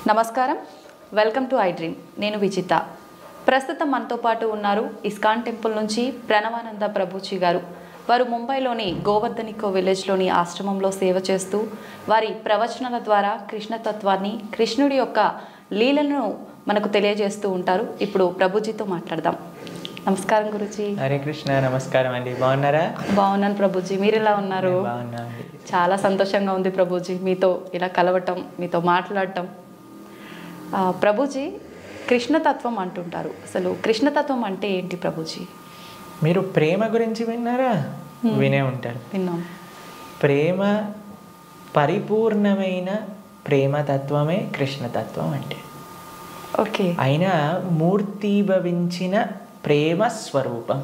నమస్కారం, welcome to I dream. నేను విజిత. ప్రస్తుతం మనతో పాటు ఉన్నారు ఇస్కాన్ టెంపుల్ నుంచి ప్రణవానంద ప్రభుజీ గారు. వారు ముంబైలోని గోవర్ధనికో విలేజ్లోని ఆశ్రమంలో సేవ చేస్తూ వారి ప్రవచనాల ద్వారా కృష్ణతత్వాన్ని, కృష్ణుడి యొక్క లీలను మనకు తెలియజేస్తూ ఉంటారు. ఇప్పుడు ప్రభుజీతో మాట్లాడదాం. నమస్కారం గురుజీ. హరే కృష్ణ. నమస్కారం అండి. బాగున్నారా? బాగున్నాను ప్రభుజీ, మీరు ఎలా ఉన్నారు? బాగున్నాండి. చాలా సంతోషంగా ఉంది ప్రభుజీ మీతో ఇలా కలవటం, మీతో మాట్లాడటం. ప్రభుజీ, కృష్ణతత్వం అంటుంటారు. అసలు కృష్ణతత్వం అంటే ఏంటి ప్రభుజీ? మీరు ప్రేమ గురించి విన్నారా? వినే ఉంటారు. విన్నాం. ప్రేమ, పరిపూర్ణమైన ప్రేమతత్వమే కృష్ణతత్వం అంటే. ఓకే. అయినా మూర్తీభవించిన ప్రేమ స్వరూపం,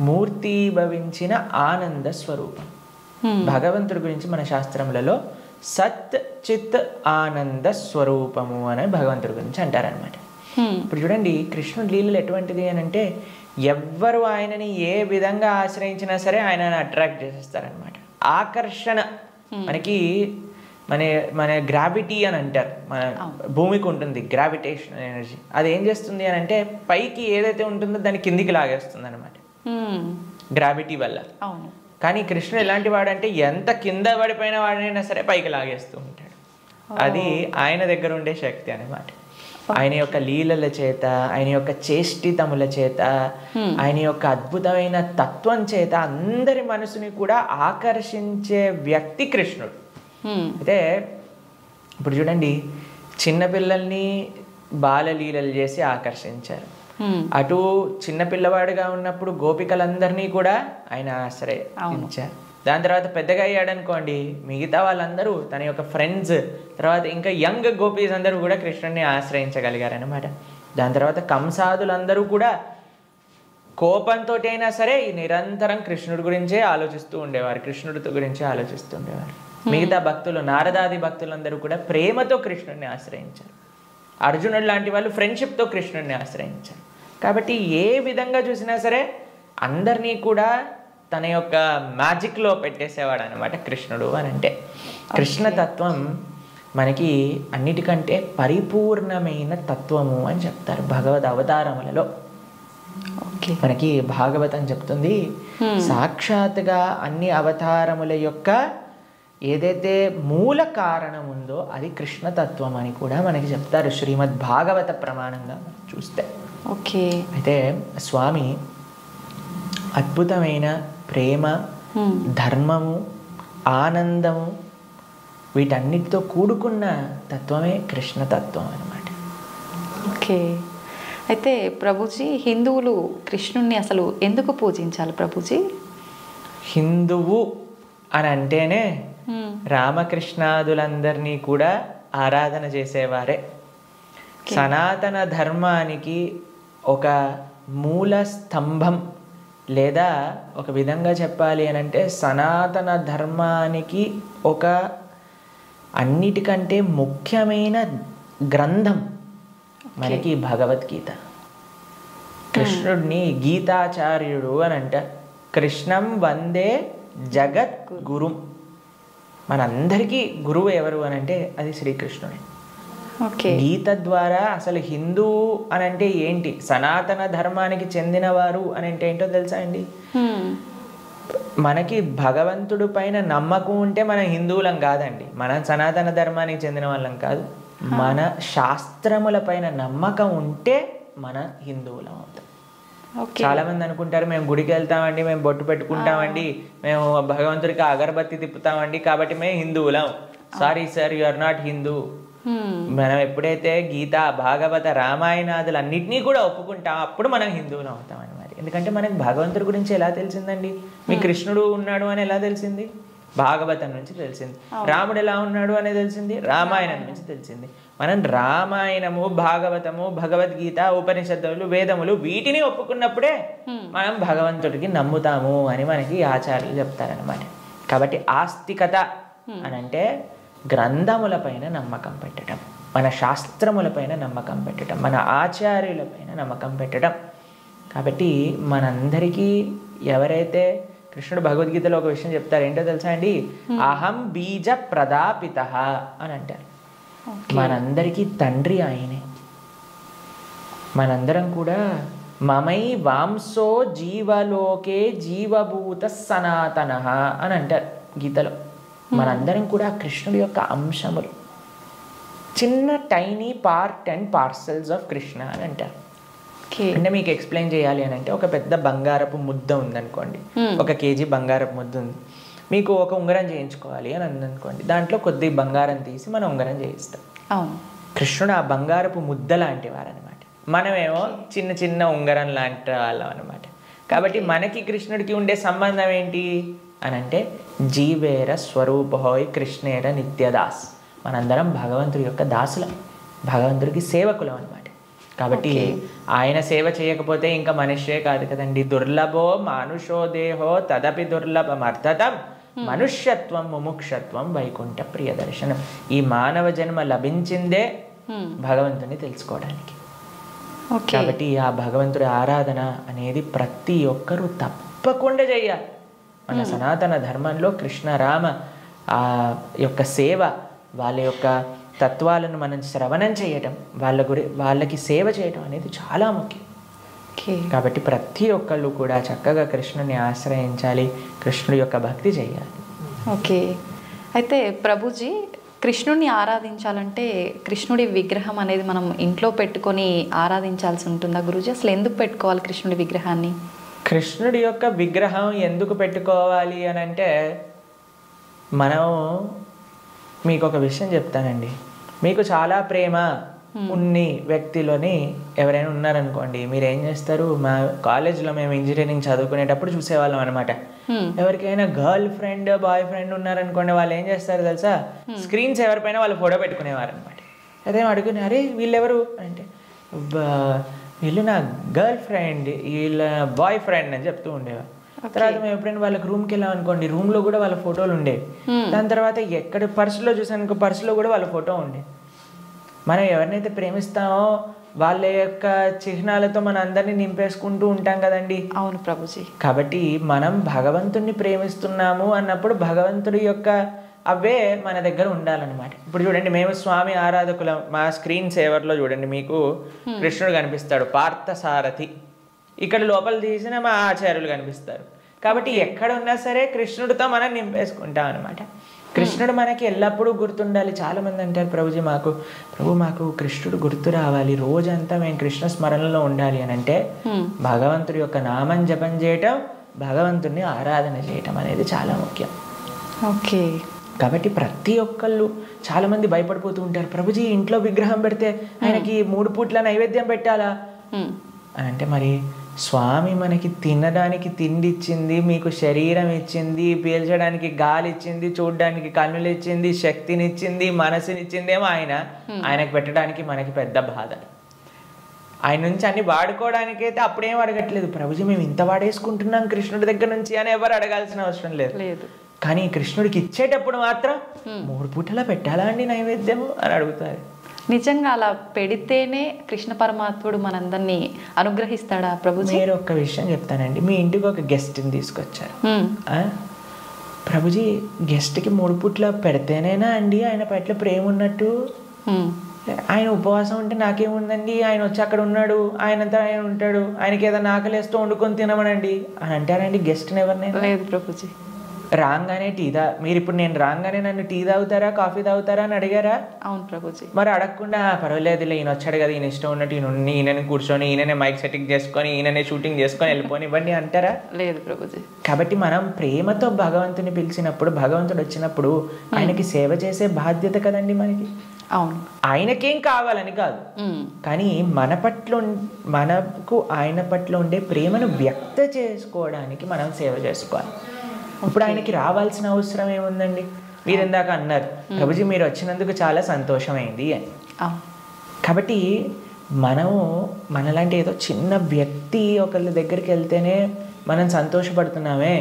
మూర్తీభవించిన ఆనంద స్వరూపం. భగవంతుడి గురించి మన శాస్త్రములలో సత్ చిత్ ఆనంద స్వరూపము అని భగవంతుడి గురించి అంటారనమాట. ఇప్పుడు చూడండి, కృష్ణుడి లీలలు ఎటువంటిది అని అంటే, ఎవ్వరు ఆయనని ఏ విధంగా ఆశ్రయించినా సరే ఆయనని అట్రాక్ట్ చేసేస్తారనమాట. ఆకర్షణ మనకి మన గ్రావిటీ అని అంటారు. మన భూమికి ఉంటుంది గ్రావిటేషన్ ఎనర్జీ. అది ఏం చేస్తుంది అని అంటే, పైకి ఏదైతే ఉంటుందో దాన్ని కిందికి లాగేస్తుంది అనమాట గ్రావిటీ వల్ల. కానీ కృష్ణుడు ఎలాంటి వాడంటే, ఎంత కింద పడిపోయిన వాడినైనా సరే పైకి లాగేస్తూ ఉంటాడు. అది ఆయన దగ్గర ఉండే శక్తి అనమాట. ఆయన యొక్క లీలల చేత, ఆయన యొక్క చేష్టితముల చేత, ఆయన యొక్క అద్భుతమైన తత్వం చేత అందరి మనసుని కూడా ఆకర్షించే వ్యక్తి కృష్ణుడు. అయితే ఇప్పుడు చూడండి, చిన్నపిల్లల్ని బాలలీలలు చేసి ఆకర్షించారు. అటు చిన్నపిల్లవాడుగా ఉన్నప్పుడు గోపికలందరినీ కూడా ఆయన ఆశ్రయించారు. దాని తర్వాత పెద్దగా అయ్యాడనుకోండి, మిగతా వాళ్ళందరూ తన యొక్క ఫ్రెండ్స్, తర్వాత ఇంకా యంగ్ గోపీస్ అందరూ కూడా కృష్ణుడిని ఆశ్రయించగలిగారనమాట. దాని తర్వాత కంసాదులందరూ కూడా కోపంతో అయినా సరే నిరంతరం కృష్ణుడి గురించే ఆలోచిస్తూ ఉండేవారు, కృష్ణుడి గురించే ఆలోచిస్తూ ఉండేవారు. మిగతా భక్తులు, నారదాది భక్తులందరూ కూడా ప్రేమతో కృష్ణుడిని ఆశ్రయించారు. అర్జునుడు లాంటి వాళ్ళు ఫ్రెండ్షిప్తో కృష్ణుడిని ఆశ్రయించారు. కాబట్టి ఏ విధంగా చూసినా సరే అందరినీ కూడా తన యొక్క మ్యాజిక్లో పెట్టేసేవాడు అనమాట కృష్ణుడు అని అంటే. కృష్ణతత్వం మనకి అన్నిటికంటే పరిపూర్ణమైన తత్వము అని చెప్తారు భగవద్ అవతారములలో. మనకి భాగవతం చెప్తుంది, సాక్షాత్గా అన్ని అవతారముల యొక్క ఏదైతే మూల కారణం ఉందో అది కృష్ణతత్వం అని కూడా మనకి చెప్తారు శ్రీమద్ భాగవత ప్రమాణంగా చూస్తే. ఓకే. అయితే స్వామి అద్భుతమైన ప్రేమ, ధర్మము, ఆనందము వీటన్నిటితో కూడుకున్న తత్వమే కృష్ణతత్వం అన్నమాట. ఓకే. అయితే ప్రభుజీ, హిందువులు కృష్ణుణ్ణి అసలు ఎందుకు పూజించాలి ప్రభుజీ? హిందువు అని అంటేనే రామకృష్ణాదులందరినీ కూడా ఆరాధన చేసేవారే. సనాతన ధర్మానికి ఒక మూల స్తంభం, లేదా ఒక విధంగా చెప్పాలి అని అంటే సనాతన ధర్మానికి ఒక అన్నిటికంటే ముఖ్యమైన గ్రంథం మనకి భగవద్గీత. కృష్ణుడిని గీతాచార్యుడు అని అంటారు. కృష్ణం వందే జగత్ గురుం. మనందరికీ గురువు ఎవరు అని అంటే అది శ్రీకృష్ణుడే. గీత ద్వారా అసలు హిందూ అని అంటే ఏంటి, సనాతన ధర్మానికి చెందినవారు అని అంటే ఏంటో తెలుసా అండి? మనకి భగవంతుడి పైన నమ్మకం ఉంటే మనం హిందువులం కాదండి, మనం సనాతన ధర్మానికి చెందిన వాళ్ళం కాదు. మన శాస్త్రముల పైన నమ్మకం ఉంటే మన హిందువులం అవుతాం. చాలా మంది అనుకుంటారు, మేము గుడికి వెళ్తామండి, మేము బొట్టు పెట్టుకుంటామండి, మేము భగవంతుడికి అగరబత్తి తిప్పుతామండి కాబట్టి మేము హిందువులం. Sorry sir, you are not Hindu. మనం ఎప్పుడైతే గీత, భాగవత, రామాయణాదులు అన్నిటినీ కూడా ఒప్పుకుంటాం అప్పుడు మనం హిందువులం అవుతాం అన్నమాట. ఎందుకంటే మనకి భగవంతుడి గురించి ఎలా తెలిసిందండి? మీ కృష్ణుడు ఉన్నాడు అని ఎలా తెలిసింది? భాగవతం నుంచి తెలిసింది. రాముడు ఎలా ఉన్నాడు అనేది తెలిసింది రామాయణం నుంచి తెలిసింది. మనం రామాయణము, భాగవతము, భగవద్గీత, ఉపనిషత్తులు, వేదములు వీటిని ఒప్పుకున్నప్పుడే మనం భగవంతుడికి నమ్ముతాము అని మనకి ఆచార్యులు చెప్తారనమాట. కాబట్టి ఆస్తికత అని అంటే గ్రంథములపైన నమ్మకం పెట్టడం, మన శాస్త్రములపైన నమ్మకం పెట్టడం, మన ఆచార్యులపైన నమ్మకం పెట్టడం. కాబట్టి మనందరికీ ఎవరైతే కృష్ణుడు భగవద్గీతలో ఒక విషయం చెప్తారు, ఏంటో తెలుసా అండి? అహం బీజ ప్రదాపిత అని అంటారు. మనందరికీ తండ్రి ఆయనే. మనందరం కూడా మమై వాంసో జీవలోకే జీవభూత సనాతన అని అంటారు గీతలో. మనందరం కూడా కృష్ణుడి యొక్క అంశములు, చిన్న tiny part and parcels of Krishna అని అంటారు. అంటే మీకు ఎక్స్ప్లెయిన్ చేయాలి అని అంటే, ఒక పెద్ద బంగారపు ముద్ద ఉందనుకోండి, 1 kg బంగారపు ముద్ద ఉంది, మీకు ఒక ఉంగరం చేయించుకోవాలి అని అందనుకోండి, దాంట్లో కొద్ది బంగారం తీసి మనం ఉంగరం చేయిస్తాం. కృష్ణుడు ఆ బంగారపు ముద్ద లాంటి వారు అనమాట, మనమేమో చిన్న చిన్న ఉంగరం లాంటి వాళ్ళం అనమాట. కాబట్టి మనకి కృష్ణుడికి ఉండే సంబంధం ఏంటి అని అంటే, జీవేర స్వరూపహోయ్ కృష్ణేర నిత్యదాస్. మనందరం భగవంతుడి యొక్క దాసులం, భగవంతుడికి సేవకులం అనమాట. కాబట్టి ఆయన సేవ చేయకపోతే ఇంకా మనుష్యే కాదు కదండి. దుర్లభో మానుషో దేహో తదపి దుర్లభమర్థతం మనుష్యత్వం ముముక్షత్వం వైకుంఠ ప్రియదర్శనం. ఈ మానవ జన్మ లభించిందే భగవంతుని తెలుసుకోవడానికి. కాబట్టి ఆ భగవంతుడి ఆరాధన అనేది ప్రతి ఒక్కరూ తప్పకుండా చేయాలి. మన సనాతన ధర్మంలో కృష్ణ రామ ఆ యొక్క సేవ, వాళ్ళ యొక్క తత్వాలను మనం శ్రవణం చేయటం, వాళ్ళకి సేవ చేయటం అనేది చాలా ముఖ్యం. కాబట్టి ప్రతి ఒక్కళ్ళు కూడా చక్కగా కృష్ణుని ఆశ్రయించాలి, కృష్ణుడి యొక్క భక్తి చేయాలి. ఓకే, అయితే ప్రభుజీ, కృష్ణుడిని ఆరాధించాలంటే కృష్ణుడి విగ్రహం అనేది మనం ఇంట్లో పెట్టుకొని ఆరాధించాల్సి ఉంటుందా గురూజీ? అసలు ఎందుకు పెట్టుకోవాలి కృష్ణుడి విగ్రహాన్ని? కృష్ణుడి యొక్క విగ్రహం ఎందుకు పెట్టుకోవాలి అని అంటే, మనం మీకు ఒక విషయం చెప్తానండి. మీకు చాలా ప్రేమ ఉన్ని వ్యక్తిలోని ఎవరైనా ఉన్నారనుకోండి, మీరు ఏం చేస్తారు? మా కాలేజ్లో మేము ఇంజనీరింగ్ చదువుకునేటప్పుడు చూసేవాళ్ళం అనమాట. ఎవరికైనా గర్ల్ ఫ్రెండ్ బాయ్ ఫ్రెండ్ ఉన్నారనుకోండి, వాళ్ళు ఏం చేస్తారు తెలుసా? స్క్రీన్స్ ఎవరిపైన వాళ్ళు ఫోటో పెట్టుకునేవారు అనమాట. అదే అడుగునే, అరే వీళ్ళెవరు అంటే, వీళ్ళు నా గర్ల్ ఫ్రెండ్, వీళ్ళ బాయ్ ఫ్రెండ్ అని చెప్తూ ఉండేవారు. తర్వాత మేము ఎప్పుడైనా వాళ్ళకి రూమ్కి వెళ్ళాం అనుకోండి, రూమ్లో కూడా వాళ్ళ ఫోటోలు ఉండేవి. దాని తర్వాత ఎక్కడ పర్సులో చూసానుకో, పర్సులో కూడా వాళ్ళ ఫోటో ఉండే. మనం ఎవరినైతే ప్రేమిస్తామో వాళ్ళ యొక్క చిహ్నాలతో మన అందరినీ నింపేసుకుంటూ ఉంటాం కదండి. అవును ప్రభుజీ. కాబట్టి మనం భగవంతుడిని ప్రేమిస్తున్నాము అన్నప్పుడు భగవంతుడి యొక్క అవే మన దగ్గర ఉండాలన్నమాట. ఇప్పుడు చూడండి, మేము స్వామి ఆరాధకులం. మా స్క్రీన్ సేవర్లో చూడండి, మీకు కృష్ణుడు కనిపిస్తాడు, పార్థసారథి. ఇక్కడ లోపల తీసిన మా ఆచార్యులు కనిపిస్తారు. కాబట్టి ఎక్కడ ఉన్నా సరే కృష్ణుడితో మనం నింపేసుకుంటాం అనమాట. కృష్ణుడు మనకి ఎల్లప్పుడూ గుర్తుండాలి. చాలామంది అంటారు, ప్రభుజీ మాకు కృష్ణుడు గుర్తు రావాలి, రోజంతా మేము కృష్ణ స్మరణలో ఉండాలి అని అంటే, భగవంతుడి యొక్క నామం జపం చేయటం, భగవంతుడిని ఆరాధన చేయటం అనేది చాలా ముఖ్యం. ఓకే. కాబట్టి ప్రతి ఒక్కళ్ళు చాలామంది భయపడిపోతూ ఉంటారు, ప్రభుజీ ఇంట్లో విగ్రహం పెడితే ఆయనకి 3 పూట్ల నైవేద్యం పెట్టాలా అని అంటే, మరి స్వామి మనకి తినడానికి తిండి ఇచ్చింది, మీకు శరీరం ఇచ్చింది, పీల్చడానికి గాలి ఇచ్చింది, చూడడానికి కన్నులు ఇచ్చింది, శక్తిని ఇచ్చింది, మనసునిచ్చిందేమో ఆయనకు పెట్టడానికి మనకి పెద్ద బాధ. ఆయన నుంచి అన్ని వాడుకోవడానికి అయితే అప్పుడేం అడగట్లేదు, ప్రభుజీ మేము ఇంత వాడేసుకుంటున్నాం కృష్ణుడి దగ్గర నుంచి అని ఎవరు అడగాల్సిన అవసరం లేదు. కానీ కృష్ణుడికి ఇచ్చేటప్పుడు మాత్రం 3 పూటలా పెట్టాలా అండి నైవేద్యము అని అడుగుతారు. నిజంగా అలా పెడితేనే కృష్ణ పరమాత్ముడు మనందరినీ అనుగ్రహిస్తాడా ప్రభుజీ? మీరు ఒక్క విషయం చెప్తానండి. మీ ఇంటికి ఒక గెస్ట్ని తీసుకొచ్చారు, ప్రభుజీ గెస్ట్కి 3 పూట్ల పెడితేనేనా అండి ఆయన పట్ల ప్రేమ ఉన్నట్టు? ఆయన ఉపవాసం ఉంటే నాకేముందండి, ఆయన వచ్చి అక్కడ ఉన్నాడు, ఆయనంతా ఆయన ఉంటాడు, ఆయనకి ఏదైనా ఆకలేస్తూ వండుకొని తినమనండి అని అంటారండి గెస్ట్ని ఎవరినైనా? లేదు ప్రభుజీ. రాగానే మీరు ఇప్పుడు నేను రాగానే నన్ను టీ తాగుతారా కాఫీ తాగుతారా అని అడిగారా? అవును ప్రభుజీ. మరి అడగకుండా పర్వాలేదులే ఈయన వచ్చాడు కదా, ఈయన ఇష్టం ఉన్నట్టు ఈయనని కూర్చొని ఈయననే మైక్ సెట్టింగ్ చేసుకొని ఈయననే షూటింగ్ చేసుకొని వెళ్ళిపోని ఇవ్వండి అంటారా? లేదు ప్రభుజీ. కాబట్టి మనం ప్రేమతో భగవంతుని పిలిచినప్పుడు, భగవంతుడు వచ్చినప్పుడు ఆయనకి సేవ చేసే బాధ్యత కదండి మనకి. అవును. ఆయనకేం కావాలని కాదు, కానీ మనకు ఆయన పట్ల ఉండే ప్రేమను వ్యక్త చేసుకోవడానికి మనం సేవ చేసుకోవాలి. ఇప్పుడు ఆయనకి రావాల్సిన అవసరం ఏముందండి? మీరు ఇందాక అన్నారు, ప్రభుజీ మీరు వచ్చినందుకు చాలా సంతోషమైంది అని. కాబట్టి మనలాంటి ఏదో చిన్న వ్యక్తి ఒకళ్ళ దగ్గరికి వెళ్తేనే మనం సంతోషపడుతున్నామే,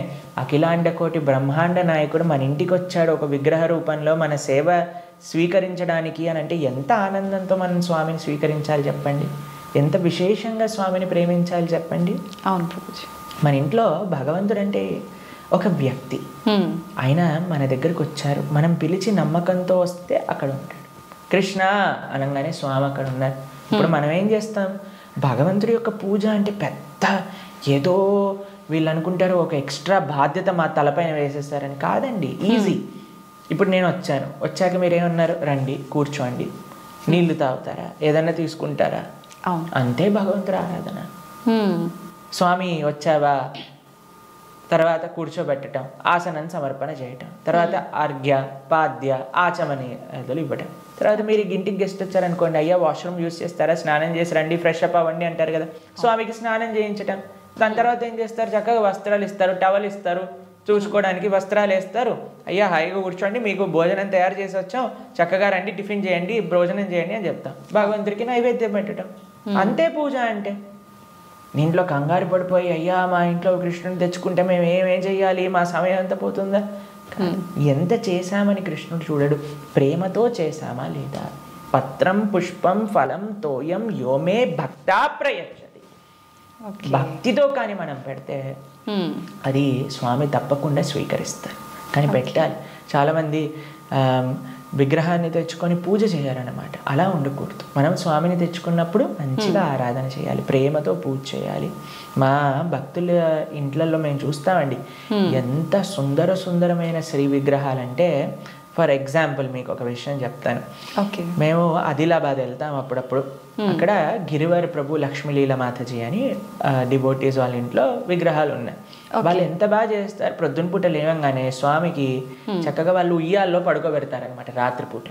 అఖిలాండ కోటి బ్రహ్మాండ నాయకుడు మన ఇంటికి వచ్చాడు ఒక విగ్రహ రూపంలో మన సేవ స్వీకరించడానికి అని అంటే ఎంత ఆనందంతో మనం స్వామిని స్వీకరించాలి చెప్పండి, ఎంత విశేషంగా స్వామిని ప్రేమించాలి చెప్పండి. అవును ప్రభుజీ. మన ఇంట్లో భగవంతుడు అంటే ఒక వ్యక్తి, ఆయన మన దగ్గరికి వచ్చారు, మనం పిలిచి నమ్మకంతో వస్తే అక్కడ ఉంటాడు. కృష్ణ అనగానే స్వామి అక్కడ ఉన్నారు. ఇప్పుడు మనం ఏం చేస్తాం, భగవంతుడి యొక్క పూజ అంటే పెద్ద ఏదో వీళ్ళు అనుకుంటారు ఒక ఎక్స్ట్రా బాధ్యత మా తలపైన వేసేస్తారని. కాదండి, ఈజీ. ఇప్పుడు నేను వచ్చాక మీరేమన్నారు, రండి కూర్చోండి, నీళ్లు తాగుతారా, ఏదన్నా తీసుకుంటారా, అంతే భగవంతుడి ఆరాధన. స్వామి వచ్చావా, తర్వాత కూర్చోబెట్టడం, ఆసనం సమర్పణ చేయటం, తర్వాత అర్ఘ్య పాద్య ఆచమనీయాలు ఇవ్వటం. తర్వాత మీరు ఇంటికి గెస్ట్ వచ్చారనుకోండి, అయ్యా వాష్రూమ్ యూస్ చేస్తారా, స్నానం చేసి రండి, ఫ్రెష్ అప్ అవ్వండి అంటారు కదా, స్వామికి స్నానం చేయించటం. దాని తర్వాత ఏం చేస్తారు, చక్కగా వస్త్రాలు ఇస్తారు, టవల్ ఇస్తారు, చూసుకోవడానికి వస్త్రాలు వేస్తారు. అయ్యా హాయిగా కూర్చోండి, మీకు భోజనం తయారు చేసి వచ్చాం, చక్కగా రండి, టిఫిన్ చేయండి, భోజనం చేయండి అని చెప్తాం. భగవంతుడికి నైవేద్యం పెట్టడం, అంతే పూజ అంటే. ఇంట్లో కంగారు పడిపోయి అయ్యా మా ఇంట్లో కృష్ణుని తెచ్చుకుంటే మేము ఏమేం చెయ్యాలి, మా సమయం అంతా పోతుందా. ఎంత చేశామని కృష్ణుడు చూడడు, ప్రేమతో చేశామా లేదా. పత్రం పుష్పం ఫలం తోయం యోమే భక్తా ప్రయచ్చతి. భక్తితో కానీ మనం పెడితే అది స్వామి తప్పకుండా స్వీకరిస్తారు. కానీ పెట్టాలి. చాలామంది విగ్రహాన్ని తెచ్చుకొని పూజ చేయాలన్నమాట. అలా ఉండకూడదు. మనం స్వామిని తెచ్చుకున్నప్పుడు మంచిగా ఆరాధన చేయాలి, ప్రేమతో పూజ చేయాలి. మా భక్తుల ఇంట్లలో మేము చూస్తామండి, ఎంత సుందరమైన శ్రీ విగ్రహాలంటే, ఫర్ ఎగ్జాంపుల్ మీకు ఒక విషయం చెప్తాను. మేము ఆదిలాబాద్ వెళ్తాం అప్పుడప్పుడు. అక్కడ గిరివర్ ప్రభు లక్ష్మీలీల మాతాజీ అని డివోటీస్ వాళ్ళ ఇంట్లో విగ్రహాలు ఉన్నాయి. వాళ్ళు ఎంత బాగా చేస్తారు, ప్రొద్దున పూట లేవంగానే స్వామికి చక్కగా వాళ్ళు ఉయ్యాల్లో పడుకోబెడతారనమాట రాత్రిపూట.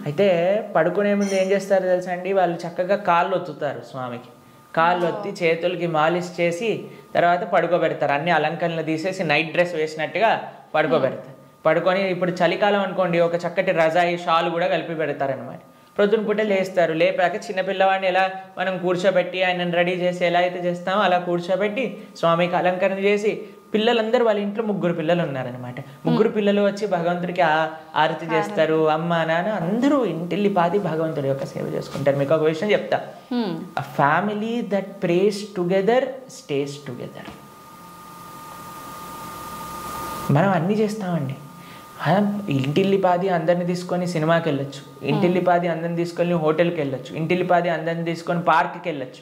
అయితే పడుకునే ముందు ఏం చేస్తారో తెలుసా అండి, వాళ్ళు చక్కగా కాళ్ళు ఒత్తుతారు స్వామికి. కాళ్ళు ఒత్తి చేతులకి మాలిష్ చేసి తర్వాత పడుకోబెడతారు. అన్ని అలంకరణలు తీసేసి నైట్ డ్రెస్ వేసినట్టుగా పడుకోబెడతారు. పడుకొని ఇప్పుడు చలికాలం అనుకోండి, ఒక చక్కటి రజాయి షాల్ కూడా కలిపి పెడతారనమాట. ప్రొద్దున పూట లేస్తారు. లేపాక చిన్నపిల్లవాడిని ఎలా మనం కూర్చోబెట్టి ఆయనను రెడీ చేసి ఎలా అయితే చేస్తామో అలా కూర్చోబెట్టి స్వామికి అలంకరణ చేసి, పిల్లలందరూ వాళ్ళ ఇంట్లో 3 పిల్లలు ఉన్నారనమాట. 3 పిల్లలు వచ్చి భగవంతుడికి ఆరతి చేస్తారు. అమ్మ నాన్న అందరూ ఇంటిల్లిపాది భగవంతుడి యొక్క సేవ చేసుకుంటారు. మీకు ఒక విషయం చెప్తా, a family that praise together stays together. మనం అన్నీ చేస్తామండి. ఇంటిల్లిపాది అందరిని తీసుకొని సినిమాకి వెళ్ళొచ్చు, ఇంటిల్లిపాది అందరిని తీసుకొని హోటల్కి వెళ్ళొచ్చు, ఇంటిల్లిపాది అందరిని తీసుకొని పార్క్కి వెళ్ళొచ్చు.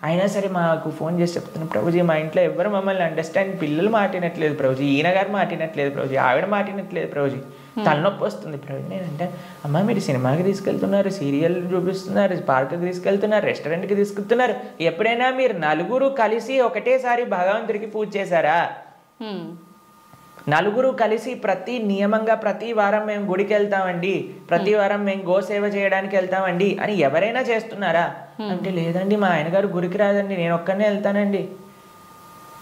అయినా సరే మాకు ఫోన్ చేసి చెప్తున్నాను, ప్రభుజీ మా ఇంట్లో ఎవరు మమ్మల్ని అండర్స్టాండ్, పిల్లలు మాటినట్లేదు ప్రభుజీ, ఈయన గారు మాటినట్లేదు ప్రభుజీ, ఆవిడ మాటినట్లేదు ప్రభుజీ, తలనొప్పి వస్తుంది ప్రభుజీ. నేనంటే అమ్మ మీరు సినిమాకి తీసుకెళ్తున్నారు, సీరియల్ చూపిస్తున్నారు, పార్క్కి తీసుకెళ్తున్నారు, రెస్టారెంట్కి తీసుకెళ్తున్నారు, ఎప్పుడైనా మీరు నలుగురు కలిసి ఒకటేసారి భగవంతుడికి పూజ చేశారా? నలుగురు కలిసి నియమంగా ప్రతి వారం మేము గుడికి వెళ్తామండి, ప్రతి వారం మేము గోసేవ చేయడానికి వెళ్తామండి అని ఎవరైనా చేస్తున్నారా అంటే, లేదండి మా ఆయన గారు గుడికి రాదండి, నేను ఒక్కనే వెళ్తానండి,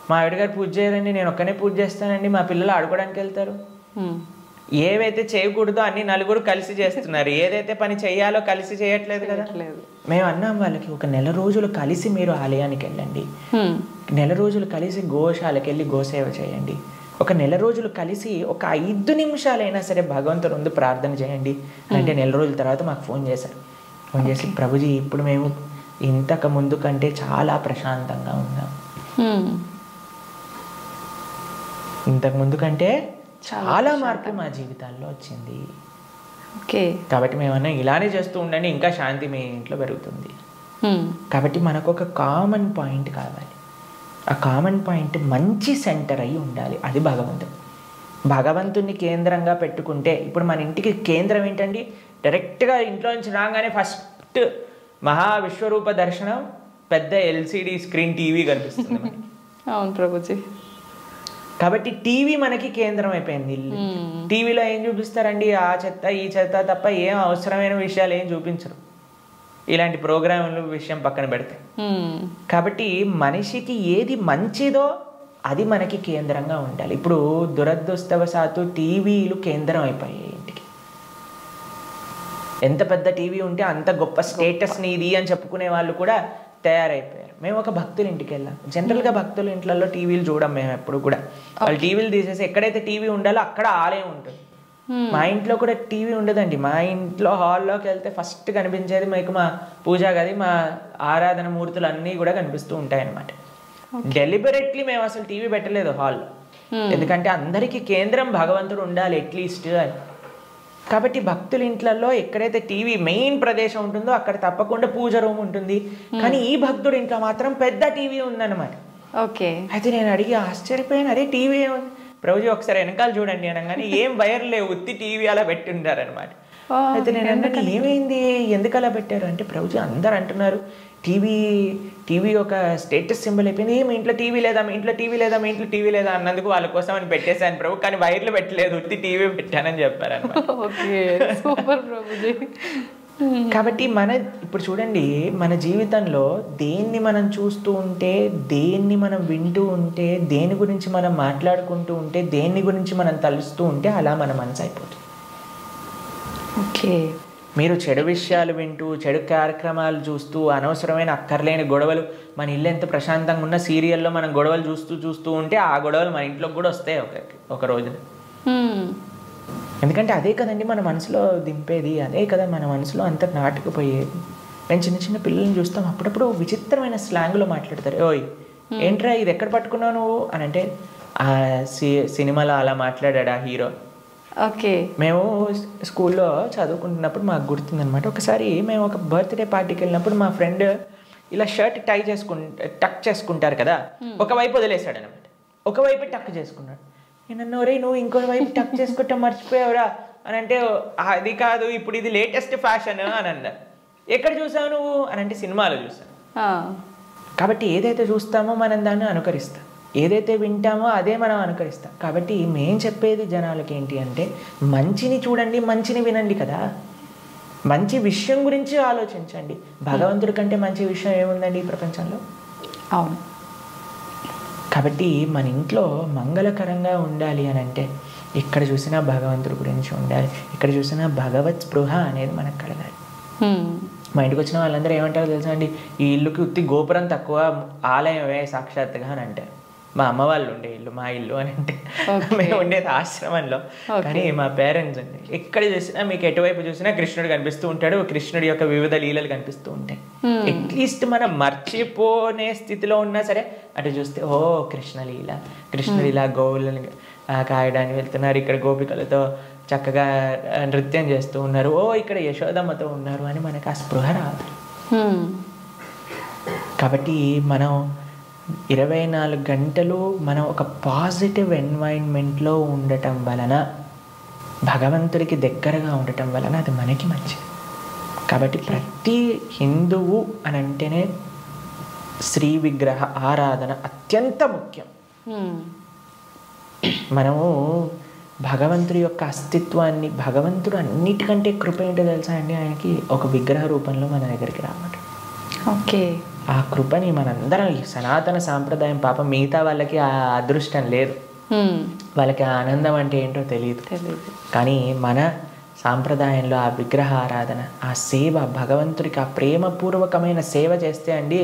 మా ఆవిడ గారు పూజ చేయరండి, నేను ఒక్కనే పూజ చేస్తానండి, మా పిల్లలు ఆడుకోవడానికి వెళ్తారు. ఏవైతే చేయకూడదో అన్ని నలుగురు కలిసి చేస్తున్నారు, ఏదైతే పని చేయాలో కలిసి చేయట్లేదు కదా. మేము అన్నాం వాళ్ళకి, ఒక నెల రోజులు కలిసి మీరు ఆలయానికి వెళ్ళండి, నెల రోజులు కలిసి గోశాలకు వెళ్ళి గోసేవ చేయండి, ఒక నెల రోజులు కలిసి ఒక 5 నిమిషాలైనా సరే భగవంతుడు ముందు ప్రార్థన చేయండి అంటే, నెల రోజుల తర్వాత మాకు ఫోన్ చేశారు. ఫోన్ చేసి ప్రభుజీ ఇప్పుడు మేము ఇంతకు ముందు కంటే చాలా ప్రశాంతంగా ఉన్నాం, ఇంతకు ముందు కంటే చాలా మార్పు మా జీవితాల్లో వచ్చింది. కాబట్టి మేమన్నా ఇలానే చేస్తూ ఉండండి, ఇంకా శాంతి మీ ఇంట్లో పెరుగుతుంది. కాబట్టి మనకు ఒక కామన్ పాయింట్ కావాలి. ఆ కామన్ పాయింట్ మంచి సెంటర్ అయి ఉండాలి. అది భగవంతుడు. భగవంతుని కేంద్రంగా పెట్టుకుంటే, ఇప్పుడు మన ఇంటికి కేంద్రం ఏంటండి, డైరెక్ట్గా ఇంట్లో నుంచి రాగానే ఫస్ట్ మహావిశ్వరూప దర్శనం, పెద్ద LCD స్క్రీన్ టీవీ కనిపిస్తుంది మనకి. అవును ప్రభుజీ. కాబట్టి టీవీ మనకి కేంద్రం అయిపోయింది. టీవీలో ఏం చూపిస్తారండి, ఆ చెత్త ఈ చెత్త తప్ప ఏం అవసరమైన విషయాలు ఏం చూపించరు, ఇలాంటి ప్రోగ్రాంల విషయం పక్కన పెడితే. కాబట్టి మనిషికి ఏది మంచిదో అది మనకి కేంద్రంగా ఉండాలి. ఇప్పుడు దురదృష్టవశాత్తు టీవీలు కేంద్రం అయిపోయాయి ఇంటికి. ఎంత పెద్ద టీవీ ఉంటే అంత గొప్ప స్టేటస్ నీది అని చెప్పుకునే వాళ్ళు కూడా తయారైపోయారు. మేము ఒక భక్తుల ఇంటికి వెళ్ళాం. జనరల్గా భక్తుల ఇంట్లలో టీవీలు చూడం మేము ఎప్పుడు కూడా. వాళ్ళు టీవీలు తీసేసి ఎక్కడైతే టీవీ ఉండాలో అక్కడ ఆలయం ఉంటుంది. మా ఇంట్లో కూడా టీవీ ఉండదండి. మా ఇంట్లో హాల్లోకి వెళ్తే ఫస్ట్ కనిపించేది మీకు మా పూజా గది, మా ఆరాధన మూర్తులు అన్నీ కూడా కనిపిస్తూ ఉంటాయి అన్నమాట. డెలిబరెట్లీ మేము అసలు టీవీ పెట్టలేదు హాల్లో, ఎందుకంటే అందరికీ కేంద్రం భగవంతుడు ఉండాలి అట్లీస్ట్ అని. కాబట్టి భక్తుల ఇంట్లలో ఎక్కడైతే టీవీ మెయిన్ ప్రదేశం ఉంటుందో అక్కడ తప్పకుండా పూజ రూమ్ ఉంటుంది. కానీ ఈ భక్తుడి ఇంట్లో మాత్రం పెద్ద టీవీ ఉందన్నమాట. ఓకే. అయితే నేను అడిగి ఆశ్చర్యపోయాను, అదే టీవీ ఉంది ప్రభుజీ ఒకసారి వెనకాల చూడండి అనగానే ఏం వైర్ లేవు, ఉత్తి టీవీ అలా పెట్టి ఉంటారనమాట. అయితే నేను అన్నాను ఏమైంది, ఎందుకు అలా పెట్టారు అంటే ప్రభుజీ అందరు అంటున్నారు టీవీ ఒక స్టేటస్ సింబల్ అయిపోయింది, మీ ఇంట్లో టీవీ లేదా, మీ ఇంట్లో టీవీ లేదా, మీ ఇంట్లో టీవీ లేదా అన్నందుకు వాళ్ళ కోసం అని పెట్టేశాను ప్రభు, కానీ వైర్లు పెట్టలేదు, ఉత్తి టీవీ పెట్టానని చెప్పారనమాట. కాబట్టి ఇప్పుడు చూడండి, మన జీవితంలో దేన్ని మనం చూస్తూ ఉంటే, దేన్ని మనం వింటూ ఉంటే, దేని గురించి మనం మాట్లాడుకుంటూ ఉంటే, దేని గురించి మనం తలుస్తూ ఉంటే అలా మన మనసు అయిపోతుంది. ఓకే. మీరు చెడు విషయాలు వింటూ, చెడు కార్యక్రమాలు చూస్తూ, అనవసరమైన అక్కర్లేని గొడవలు, మన ఇల్లు ఎంత ప్రశాంతంగా ఉన్న సీరియల్లో మనం గొడవలు చూస్తూ ఉంటే ఆ గొడవలు మన ఇంట్లోకి కూడా వస్తాయి ఒక రోజున. ఎందుకంటే అదే కదండి మన మనసులో దింపేది, అదే కదా మన మనసులో అంత నాటుకుపోయేది. నేను చిన్న చిన్న పిల్లల్ని చూస్తాం, అప్పుడప్పుడు విచిత్రమైన స్లాంగ్లో మాట్లాడతారు. ఓయ్ ఏంట్రా ఇది ఎక్కడ పట్టుకున్నావు నువ్వు అని అంటే, ఆ సినిమాలో అలా మాట్లాడా హీరో. ఓకే. మేము స్కూల్లో చదువుకుంటున్నప్పుడు మాకు గుర్తుందనమాట, ఒకసారి మేము ఒక బర్త్డే పార్టీకి వెళ్ళినప్పుడు మా ఫ్రెండ్ ఇలా షర్ట్ టక్ చేసుకుంటారు కదా, ఒకవైపు వదిలేశాడు అనమాట, ఒకవైపు టక్ చేసుకున్నాడు. నేను రే నువ్వు ఇంకో వైపు టక్ చేసుకుంటా మర్చిపోయావురా అని అంటే, అది కాదు ఇప్పుడు ఇది లేటెస్ట్ ఫ్యాషన్ అని అన్నారు. ఎక్కడ చూసావు నువ్వు అని అంటే, సినిమాలో చూసాను. కాబట్టి ఏదైతే చూస్తామో మనం దాన్ని అనుకరిస్తాం, ఏదైతే వింటామో అదే మనం అనుకరిస్తాం. కాబట్టి మేం చెప్పేది జనాలకి ఏంటి అంటే, మంచిని చూడండి, మంచిని వినండి కదా, మంచి విషయం గురించి ఆలోచించండి. భగవంతుడి కంటే మంచి విషయం ఏముందండి ఈ ప్రపంచంలో? అవును. కాబట్టి మన ఇంట్లో మంగళకరంగా ఉండాలి అని అంటే ఎక్కడ చూసినా భగవంతుడి గురించి ఉండాలి, ఎక్కడ చూసినా భగవత్ స్పృహ అనేది మనకు కలగాలి. మా ఇంటికి వచ్చిన వాళ్ళందరూ ఏమంటారో తెలుసా అండి, ఈ ఇల్లుకి ఉత్తి గోపురం తక్కువ, ఆలయమే సాక్షాత్తుగా అని అంటారు. మా అమ్మ వాళ్ళు ఉండే ఇల్లు మా ఇల్లు అని అంటే, మేము ఉండేది ఆశ్రమంలో. కానీ మా పేరెంట్స్ అండి ఎక్కడ చూసినా, మీకు ఎటువైపు చూసినా కృష్ణుడు కనిపిస్తూ ఉంటాడు, కృష్ణుడి యొక్క వివిధ లీలలు కనిపిస్తూ ఉంటాయి. అట్లీస్ట్ మనం మర్చిపోనే స్థితిలో ఉన్నా సరే అటు చూస్తే ఓ కృష్ణలీల, కృష్ణుడు ఇలా గోవులను కాయడానికి వెళ్తున్నారు, ఇక్కడ గోపికలతో చక్కగా నృత్యం చేస్తూ ఉన్నారు, ఓ ఇక్కడ యశోదమ్మతో ఉన్నారు అని మనకు ఆ స్పృహ రాదు. కాబట్టి మనం 24 గంటలు మనం ఒక పాజిటివ్ ఎన్వైరన్మెంట్లో ఉండటం వలన, భగవంతుడికి దగ్గరగా ఉండటం వలన అది మనకి మంచిది. కాబట్టి ప్రతి హిందువు అని అంటేనే శ్రీ విగ్రహ ఆరాధన అత్యంత ముఖ్యం. మనము భగవంతుడి యొక్క అస్తిత్వాన్ని, భగవంతుడు అన్నిటికంటే కృప ఏంటో తెలుసా అండి, ఆయనకి ఒక విగ్రహ రూపంలో మన దగ్గరికి రావడం. ఓకే. ఆ కృపని మనందరం, ఈ సనాతన సాంప్రదాయం పాపం మిగతా వాళ్ళకి ఆ అదృష్టం లేదు, వాళ్ళకి ఆ ఆనందం అంటే ఏంటో తెలియదు. కానీ మన సాంప్రదాయంలో ఆ విగ్రహ ఆరాధన, ఆ సేవ, భగవంతుడికి ఆ ప్రేమపూర్వకమైన సేవ చేస్తే అండి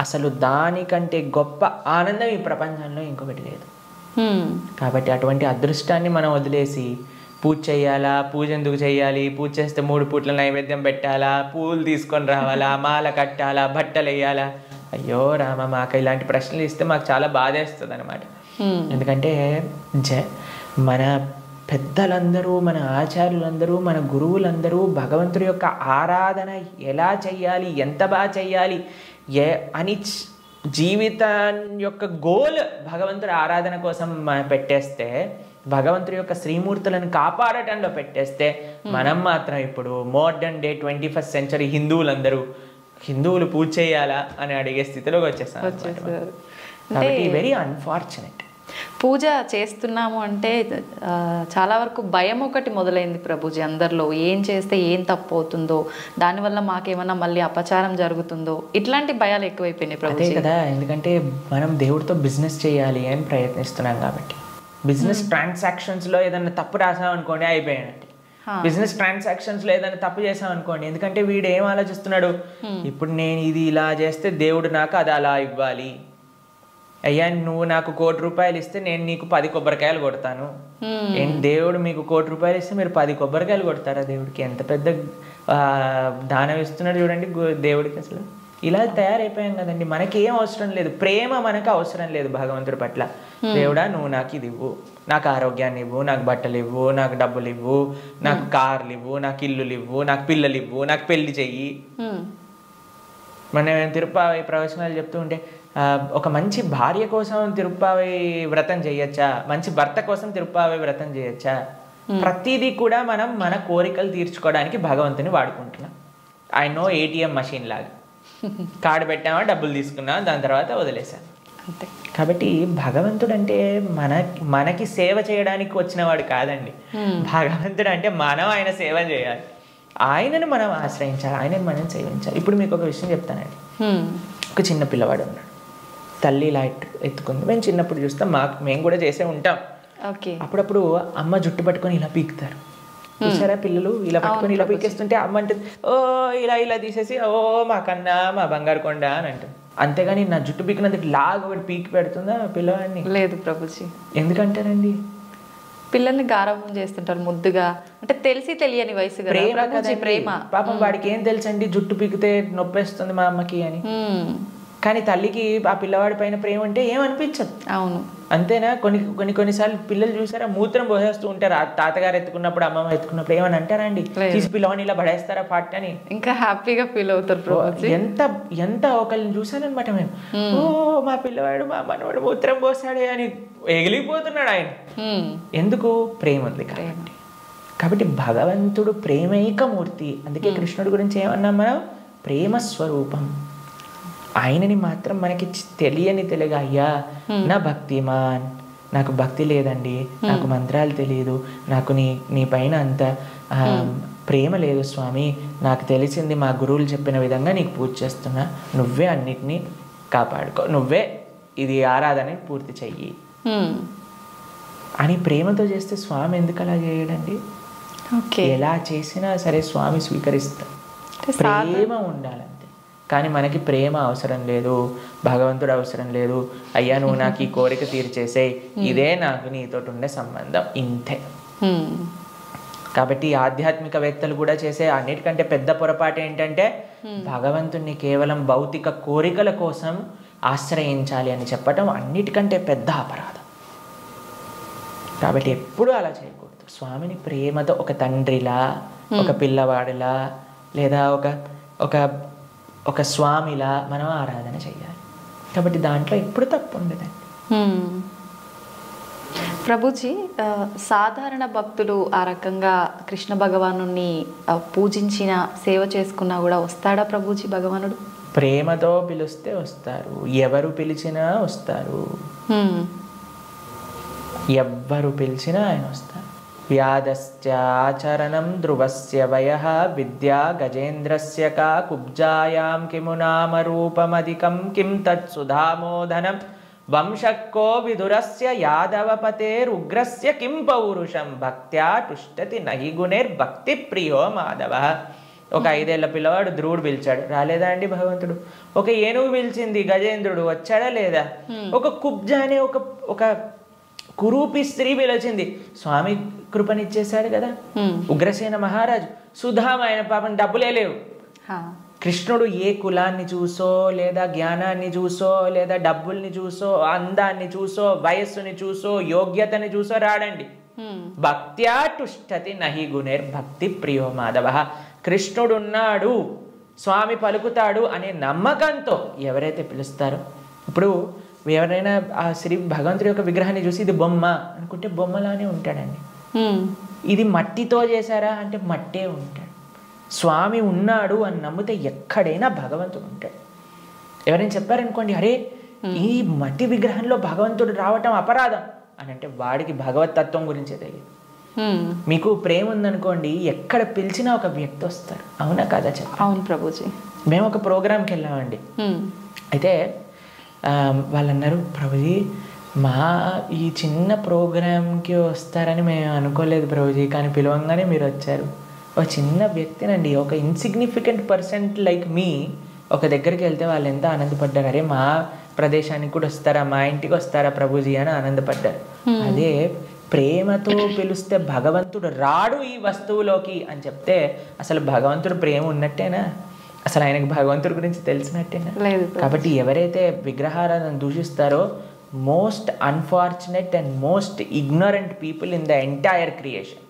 అసలు దానికంటే గొప్ప ఆనందం ఈ ప్రపంచంలో ఇంకొకటి లేదు. కాబట్టి అటువంటి అదృష్టాన్ని మనం వదిలేసి పూజ చేయాలా, పూజ ఎందుకు చేయాలి, పూజ చేస్తే 3 పూట్ల నైవేద్యం పెట్టాలా, పూలు తీసుకొని రావాలా, మాల కట్టాలా, బట్టలు వేయాలా, అయ్యో రామ మాకు ఇలాంటి ప్రశ్నలు ఇస్తే మాకు చాలా బాధేస్తుంది అనమాట. ఎందుకంటే మన పెద్దలందరూ, మన ఆచార్యులందరూ, మన గురువులందరూ భగవంతుడి యొక్క ఆరాధన ఎలా చెయ్యాలి, ఎంత బాగా చెయ్యాలి అని జీవితం యొక్క గోల్ భగవంతుడి ఆరాధన కోసం పెట్టేస్తే, భగవంతుడి యొక్క శ్రీమూర్తులను కాపాడటంలో పెట్టేస్తే, మనం మాత్రం ఇప్పుడు మోడర్న్ డే 21st సెంచరీ హిందువులు పూజ చేయాలా అని అడిగే స్థితిలోకి వచ్చేసాం. కాబట్టి వెరీ అన్ఫార్చునేట్. పూజ చేస్తున్నాము అంటే చాలా వరకు భయం ఒకటి మొదలైంది ప్రభుజీ అందరిలో, ఏం చేస్తే ఏం తప్పు అవుతుందో, దానివల్ల మాకేమన్నా మళ్ళీ అపచారం జరుగుతుందో, ఇట్లాంటి భయాలు ఎక్కువైపోయినాయి ప్రభుజీ. అదే కదా, ఎందుకంటే మనం దేవుడితో బిజినెస్ చేయాలి అని ప్రయత్నిస్తున్నాం కాబట్టి. బిజినెస్ ట్రాన్సాక్షన్స్లో ఏదైనా తప్పు రాసాం అనుకోండి అయిపోయానంటే, బిజినెస్ ట్రాన్సాక్షన్స్లో ఏదైనా తప్పు చేసాం అనుకోండి, ఎందుకంటే వీడు ఏం ఆలోచిస్తున్నాడు, ఇప్పుడు నేను ఇది ఇలా చేస్తే దేవుడు నాకు అది అలా ఇవ్వాలి, అయ్యా నువ్వు నాకు 1 కోటి రూపాయలు ఇస్తే నేను నీకు 10 కొబ్బరికాయలు కొడతాను. ఏంటి దేవుడు మీకు 1 కోటి రూపాయలు ఇస్తే మీరు 10 కొబ్బరికాయలు కొడతారా? దేవుడికి ఎంత పెద్ద దానం ఇస్తున్నాడు చూడండి దేవుడికి. అసలు ఇలా తయారైపోయాం కదండి. మనకి ఏం అవసరం లేదు, ప్రేమ మనకు అవసరం లేదు భగవంతుడి పట్ల. దేవుడా నువ్వు నాకు ఇది ఇవ్వు, నాకు ఆరోగ్యాన్ని ఇవ్వు, నాకు బట్టలు ఇవ్వు, నాకు డబ్బులు ఇవ్వు, నాకు కార్లు ఇవ్వు, నాకు ఇల్లులు ఇవ్వు, నాకు పిల్లలు ఇవ్వు, నాకు పెళ్లి చెయ్యి. మనం తిరుప్పావై ప్రవచనాలు చెప్తూ ఉంటే ఒక మంచి భార్య కోసం తిరుప్పావై వ్రతం చేయొచ్చా, మంచి భర్త కోసం తిరుప్పావై వ్రతం చేయొచ్చా? ప్రతిదీ కూడా మనం మన కోరికలు తీర్చుకోవడానికి భగవంతుని వాడుకుంటున్నాం. ఐ నో ఏటీఎం మషిన్ లాగా కార్డు పెట్టామా, డబ్బులు తీసుకున్నాం, దాని తర్వాత వదిలేసాం అంతే. కాబట్టి భగవంతుడు అంటే మనకి సేవ చేయడానికి వచ్చినవాడు కాదండి. భగవంతుడు అంటే మనం ఆయన సేవ చేయాలి, ఆయనను మనం ఆశ్రయించాలి, ఆయనను మనం సేవించాలి. ఇప్పుడు మీకు ఒక విషయం చెప్తానండి. ఒక చిన్న పిల్లవాడు ఉన్నాడు, తల్లి ఇలా ఎత్తుకుంది. మేము చిన్నప్పుడు చూస్తాం, మేము కూడా చేసే ఉంటాం. అప్పుడప్పుడు అమ్మ జుట్టు పట్టుకొని ఇలా పీకుతారు, చూసారా? పిల్లలు ఇలా పట్టుకొని ఇలా పీకేస్తుంటే అమ్మ అంటే ఓ ఇలా ఇలా తీసేసి ఓ మా కన్నా మా బంగారు కొండ అని అంటుంది. అంతేగాని నా జుట్టు పీకినందుకు లాగా ఒకటి పీకి పెడుతుందా పిల్లవాడిని? లేదు ప్రభుజీ. ఎందుకంటారండి? పిల్లల్ని గారాబం చేస్తుంటారు ముద్దుగా, అంటే తెలిసి తెలియని వయసు. ప్రేమ. పాపం వాడికి ఏం తెలుసండి జుట్టు పీకితే నొప్పేస్తుంది మా అమ్మకి అని. కానీ తల్లికి ఆ పిల్లవాడి పైన ప్రేమ అంటే ఏమనిపించదు. అవును, అంతేనా? కొన్నిసార్లు పిల్లలు చూసారా మూత్రం పోసేస్తూ ఉంటారు, తాతగారు ఎత్తుకున్నప్పుడు అమ్మమ్మ ఎత్తుకున్నప్పుడు ఏమని అంటారా అండి? తీసి పిల్లవాడిని ఇలా పడేస్తారా పాట్ అని? ఇంకా హ్యాపీగా ఫీల్ అవుతారు. ఎంత ఒకళ్ళని చూసానమాట మేము, ఓ మా పిల్లవాడు మా మనవాడు మూత్రం పోసాడే అని ఎగిలిపోతున్నాడు ఆయన. ఎందుకు? ప్రేమ ఉంది కాబట్టి భగవంతుడు ప్రేమైకమూర్తి. అందుకే కృష్ణుడి గురించి ఏమన్నాం మనం? ప్రేమ స్వరూపం. ఆయనని మాత్రం మనకి తెలియగా, అయ్యా నా భక్తిమాన్, నాకు భక్తి లేదండి, నాకు మంత్రాలు తెలియదు, నాకు నీ పైన అంత ప్రేమ లేదు స్వామి, నాకు తెలిసింది మా గురువులు చెప్పిన విధంగా నీకు పూజ చేస్తున్నా, నువ్వే అన్నిటినీ కాపాడుకో, నువ్వే ఇది ఆరాధన పూర్తి చెయ్యి అని ప్రేమతో చేస్తే స్వామి ఎందుకు అలా చేయడండి? ఎలా చేసినా సరే స్వామి స్వీకరిస్తా. ప్రేమ ఉండాలంతే. కానీ మనకి ప్రేమ అవసరం లేదు, భగవంతుడు అవసరం లేదు. అయ్యా నువ్వు నాకు ఈ కోరిక తీర్చేసే, ఇదే నాకు నీతో ఉండే సంబంధం, ఇంతే. కాబట్టి ఆధ్యాత్మికవేత్తలు కూడా చేసే అన్నిటికంటే పెద్ద పొరపాటు ఏంటంటే భగవంతుణ్ణి కేవలం భౌతిక కోరికల కోసం ఆశ్రయించాలి అని చెప్పటం అన్నిటికంటే పెద్ద అపరాధం. కాబట్టి ఎప్పుడూ అలా చేయకూడదు. స్వామిని ప్రేమతో ఒక తండ్రిలా, ఒక పిల్లవాడిలా, లేదా ఒక స్వామిలా మనం ఆరాధన చేయాలి. కాబట్టి దాంట్లో ఎప్పుడు తప్పు ఉండదండి. ప్రభుజీ, సాధారణ భక్తులు ఆ రకంగా కృష్ణ భగవాను పూజించిన సేవ చేసుకున్నా కూడా వస్తాడా ప్రభుజీ భగవానుడు? ప్రేమతో పిలిస్తే వస్తారు, ఎవరు పిలిచినా వస్తారు, ఎవ్వరు పిలిచినా ఆయన వస్తారు. వ్యాధశ్చాచరణం ధ్రువస్య వయః విద్యా గజేంద్రస్య కా కుబ్జాయాం కిము నామ రూపమధికం కిం తత్సుధామోదనం వంశక్కో విదురస్య యాదవపతేరుగ్రస్య కిం పౌరుషం భక్త్యా తుష్టతి నహి గుణైర్భక్తి ప్రియో మాధవ. ఒక 5 ఏళ్ల పిల్లవాడు ధ్రువుడు పిలిచాడు, రాలేదా అండి భగవంతుడు? ఒక ఏనుగు పిలిచింది గజేంద్రుడు, వచ్చాడా లేదా? ఒక కుబ్జ అనే ఒక కురూపి స్త్రీ పిలిచింది, స్వామి కృపనిచ్చేశాడు కదా. ఉగ్రసేన మహారాజు, సుధామ, ఆయన పాపం డబ్బులే లేవు. కృష్ణుడు ఏ కులాన్ని చూసో, లేదా జ్ఞానాన్ని చూసో, లేదా డబ్బుల్ని చూసో, అందాన్ని చూసో, వయస్సుని చూసో, యోగ్యతని చూసో రాడండి. భక్త్యా తుష్టతి నహి గుణైర్భక్తి ప్రియో మాధవ. కృష్ణుడున్నాడు, స్వామి పలుకుతాడు అనే నమ్మకంతో ఎవరైతే పిలుస్తారో, ఇప్పుడు ఎవరైనా ఆ శ్రీ భగవంతుడి యొక్క విగ్రహాన్ని చూసి ఇది బొమ్మ అనుకుంటే బొమ్మలానే ఉంటాడండి. ఇది మట్టితో చేశారా అంటే మట్టే ఉంటాడు. స్వామి ఉన్నాడు అని నమ్మితే ఎక్కడైనా భగవంతుడు ఉంటాడు. ఎవరైనా చెప్పారనుకోండి, అరే ఈ మట్టి విగ్రహంలో భగవంతుడు రావటం అపరాధం అని అంటే వాడికి భగవత్ తత్వం గురించే తెలియదు. మీకు ప్రేమ ఉందనుకోండి, ఎక్కడ పిలిచినా ఒక వ్యక్తి వస్తారు. అవునా కదా చెప్పండి? అవును ప్రభుజీ. మేము ఒక ప్రోగ్రామ్కి వెళ్ళామండి. అయితే వాళ్ళు అన్నారు, ప్రభుజీ మా ఈ చిన్న ప్రోగ్రామ్కి వస్తారని మేము అనుకోలేదు ప్రభుజీ, కానీ పిలవంగానే మీరు వచ్చారు. ఒక చిన్న వ్యక్తినండి, ఒక ఇన్సిగ్నిఫికెంట్ పర్సెంట్ లైక్ మీ ఒక దగ్గరికి వెళ్తే వాళ్ళు ఎంత ఆనందపడ్డారు. అరే మా ప్రదేశానికి కూడా వస్తారా, మా ఇంటికి వస్తారా ప్రభుజీ అని ఆనందపడ్డారు. అదే ప్రేమతో పిలిస్తే భగవంతుడు రాడు ఈ వస్తువులోకి అని చెప్తే అసలు భగవంతుడు ప్రేమ ఉన్నట్టేనా? అసలు ఆయనకి భగవంతుడి గురించి తెలిసినట్టేనా? లేదు. కాబట్టి ఎవరైతే విగ్రహారాధన దూషిస్తారో most unfortunate and most ignorant people in the entire creation.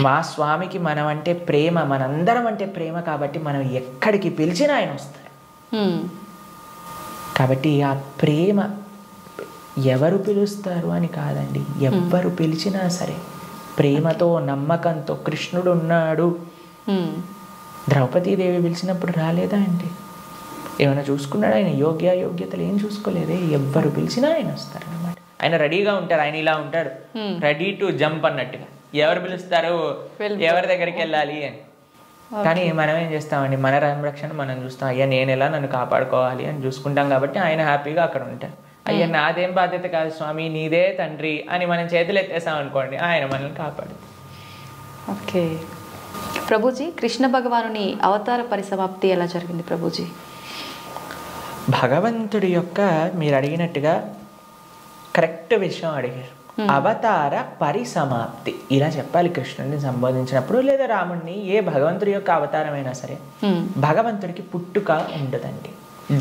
మా స్వామికి మనం అంటే ప్రేమ, మనందరం అంటే ప్రేమ, కాబట్టి మనం ఎక్కడికి పిలిచినా ఆయన వస్తారు. కాబట్టి ఆ ప్రేమ ఎవరు పిలుస్తారు అని కాదండి, ఎవ్వరు పిలిచినా సరే ప్రేమతో నమ్మకంతో కృష్ణుడు ఉన్నాడు. ద్రౌపదీదేవి పిలిచినప్పుడు రాలేదా అండి? ఏమైనా చూసుకున్నాడు ఆయన? యోగ్యతలు ఏం చూసుకోలేదే. ఎవ్వరు పిలిచినా ఆయన వస్తారు అన్నమాట. ఆయన రెడీగా ఉంటారు. ఆయన ఇలా ఉంటాడు, రెడీ టు జంప్ అన్నట్టుగా. ఎవరు పిలుస్తారు, ఎవరి దగ్గరికి వెళ్ళాలి అని. కానీ మనం ఏం చేస్తామండి, మన సంరక్షణ మనం చూస్తాం. అయ్యా నేను ఎలా నన్ను కాపాడుకోవాలి అని చూసుకుంటాం. కాబట్టి ఆయన హ్యాపీగా అక్కడ ఉంటారు. అయ్యా నాదేం బాధ్యత కాదు స్వామి, నీదే తండ్రి అని మనం చేతులు ఎత్తేసాం అనుకోండి, ఆయన మనల్ని కాపాడు. ఓకే ప్రభుజీ, కృష్ణ భగవానుని అవతార పరిసమాప్తి ఎలా జరిగింది ప్రభుజీ? భగవంతుడి యొక్క మీరు అడిగినట్టుగా కరెక్ట్ విషయం అడిగారు. అవతార పరిసమాప్తి ఇలా చెప్పాలి కృష్ణుడిని సంబోధించినప్పుడు, లేదా రాముడిని. ఏ భగవంతుడి యొక్క అవతారమైనా సరే భగవంతుడికి పుట్టుక ఉండదండి.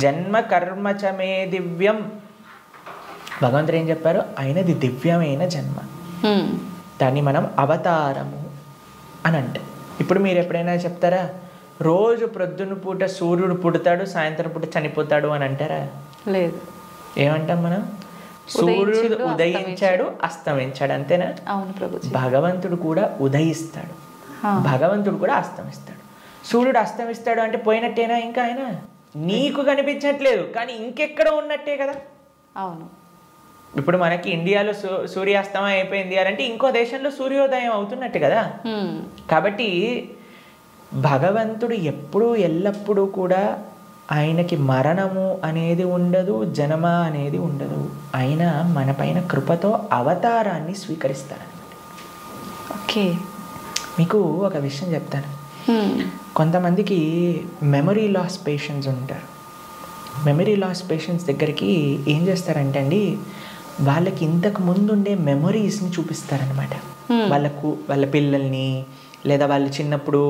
జన్మ కర్మచమే దివ్యం. భగవంతుడు ఏం చెప్పారు? ఆయనది దివ్యమైన జన్మ. దాన్ని మనం అవతారము అని అంటాం. ఇప్పుడు మీరు ఎప్పుడైనా చెప్తారా రోజు ప్రొద్దున పూట సూర్యుడు పుడతాడు, సాయంత్రం పూట చనిపోతాడు అని అంటారా? లేదు. ఏమంటాం మనం? సూర్యుడు ఉదయించాడు, అస్తమించాడు, అంతేనా? అవును ప్రభుజీ. భగవంతుడు కూడా ఉదయిస్తాడు, భగవంతుడు కూడా అస్తమిస్తాడు. సూర్యుడు అస్తమిస్తాడు అంటే పోయినట్టేనా? ఇంకా ఆయన నీకు కనిపించట్లేదు, కానీ ఇంకెక్కడ ఉన్నట్టే కదా. అవును. ఇప్పుడు మనకి ఇండియాలో సూర్యాస్తమయం అయిపోయింది అంటే ఇంకో దేశంలో సూర్యోదయం అవుతున్నట్టు కదా. కాబట్టి భగవంతుడు ఎప్పుడూ ఎల్లప్పుడూ కూడా ఆయనకి మరణము అనేది ఉండదు, జన్మ అనేది ఉండదు. ఆయన మన పైన కృపతో అవతారాన్ని స్వీకరిస్తారనమాట. ఓకే, మీకు ఒక విషయం చెప్తాను. కొంతమందికి మెమరీ లాస్ పేషెంట్స్ ఉంటారు. మెమరీ లాస్ పేషెంట్స్ దగ్గరికి ఏం చేస్తారంటే అండి, వాళ్ళకి ఇంతకు ముందు ఉండే మెమరీస్ని చూపిస్తారనమాట. వాళ్ళ పిల్లల్ని, లేదా వాళ్ళు చిన్నప్పుడు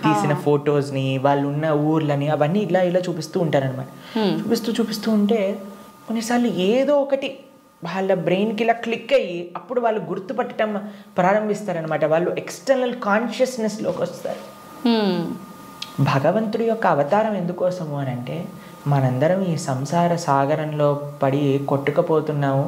తీసిన ఫొటోస్ని, వాళ్ళు ఉన్న ఊర్లని, అవన్నీ ఇలా చూపిస్తూ ఉంటారనమాట. చూపిస్తూ ఉంటే కొన్నిసార్లు ఏదో ఒకటి వాళ్ళ బ్రెయిన్కి ఇలా క్లిక్ అయ్యి అప్పుడు వాళ్ళు గుర్తుపట్టడం ప్రారంభిస్తారనమాట. వాళ్ళు ఎక్స్టర్నల్ కాన్షియస్నెస్లోకి వస్తారు. భగవంతుడి యొక్క అవతారం ఎందుకోసము అని అంటే, మనందరం ఈ సంసార సాగరంలో పడి కొట్టుకుపోతున్నాము.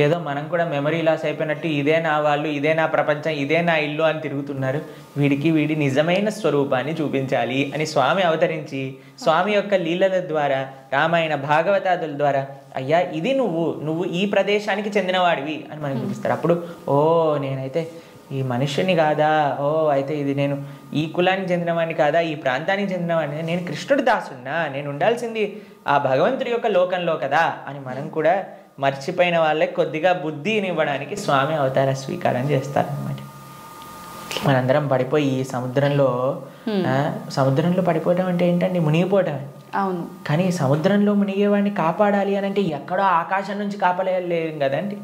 ఏదో మనం కూడా మెమరీ లాస్ అయిపోయినట్టు ఇదే నా వాళ్ళు, ఇదే నా ప్రపంచం, ఇదే నా ఇల్లు అని తిరుగుతున్నారు. వీడి నిజమైన స్వరూపాన్ని చూపించాలి అని స్వామి అవతరించి, స్వామి యొక్క లీలల ద్వారా, రామాయణ భాగవతాదుల ద్వారా, అయ్యా ఇది నువ్వు ఈ ప్రదేశానికి చెందినవాడివి అని మనకు చూపిస్తారు. అప్పుడు నేనైతే ఈ మనుష్యుని కాదా, అయితే ఇది నేను ఈ కులానికి చెందినవాడిని కాదా, ఈ ప్రాంతానికి చెందినవాడిని, నేను కృష్ణుడి దాసున్నా, నేను ఉండాల్సింది ఆ భగవంతుడి యొక్క లోకంలో కదా అని మనం కూడా మర్చిపోయిన వాళ్ళకి కొద్దిగా బుద్ధిని ఇవ్వడానికి స్వామి అవతార స్వీకారం చేస్తారనమాట. మనందరం పడిపోయి ఈ సముద్రంలో పడిపోవడం అంటే ఏంటండి? మునిగిపోవడం. అవును. కానీ సముద్రంలో మునిగేవాడిని కాపాడాలి అని అంటే ఎక్కడో ఆకాశం నుంచి కాపాడలేదు కదండి,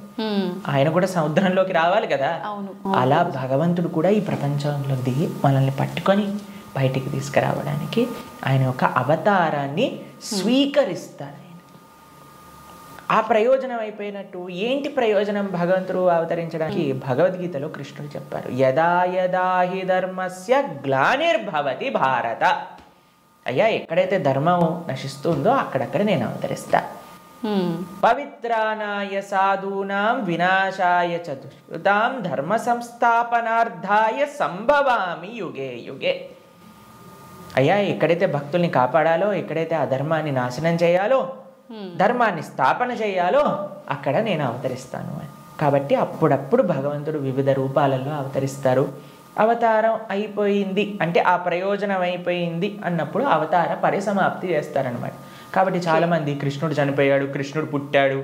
ఆయన కూడా సముద్రంలోకి రావాలి కదా. అలా భగవంతుడు కూడా ఈ ప్రపంచంలో దిగి మనల్ని పట్టుకొని బయటికి తీసుకురావడానికి ఆయన యొక్క అవతారాన్ని స్వీకరిస్తారు. ఆ ప్రయోజనం అయిపోయినట్టు ఏంటి ప్రయోజనం భగవంతుడు అవతరించడానికి? భగవద్గీతలో కృష్ణుడు చెప్పారు, యదా యదా హి ధర్మస్య గ్లానిర్భవతి భారత. అయ్యా ఎక్కడైతే ధర్మం నశిస్తుందో అక్కడక్కడ నేను అవతరిస్తా. పవిత్రానాయ సాధూనాం వినాశాయ చ దుష్కృతాం ధర్మ సంస్థాపనార్థాయ సంభవామి యుగే యుగే. అయ్యా ఎక్కడైతే భక్తుల్ని కాపాడాలో, ఎక్కడైతే అధర్మాన్ని నాశనం చేయాలో, ధర్మాన్ని స్థాపన చేయాలో అక్కడ నేను అవతరిస్తాను అని. కాబట్టి అప్పుడప్పుడు భగవంతుడు వివిధ రూపాలలో అవతరిస్తారు. అవతారం అయిపోయింది అంటే, ఆ ప్రయోజనం అయిపోయింది అన్నప్పుడు అవతార పరిసమాప్తి చేస్తారనమాట. కాబట్టి చాలా మంది కృష్ణుడు చనిపోయాడు, కృష్ణుడు పుట్టాడు.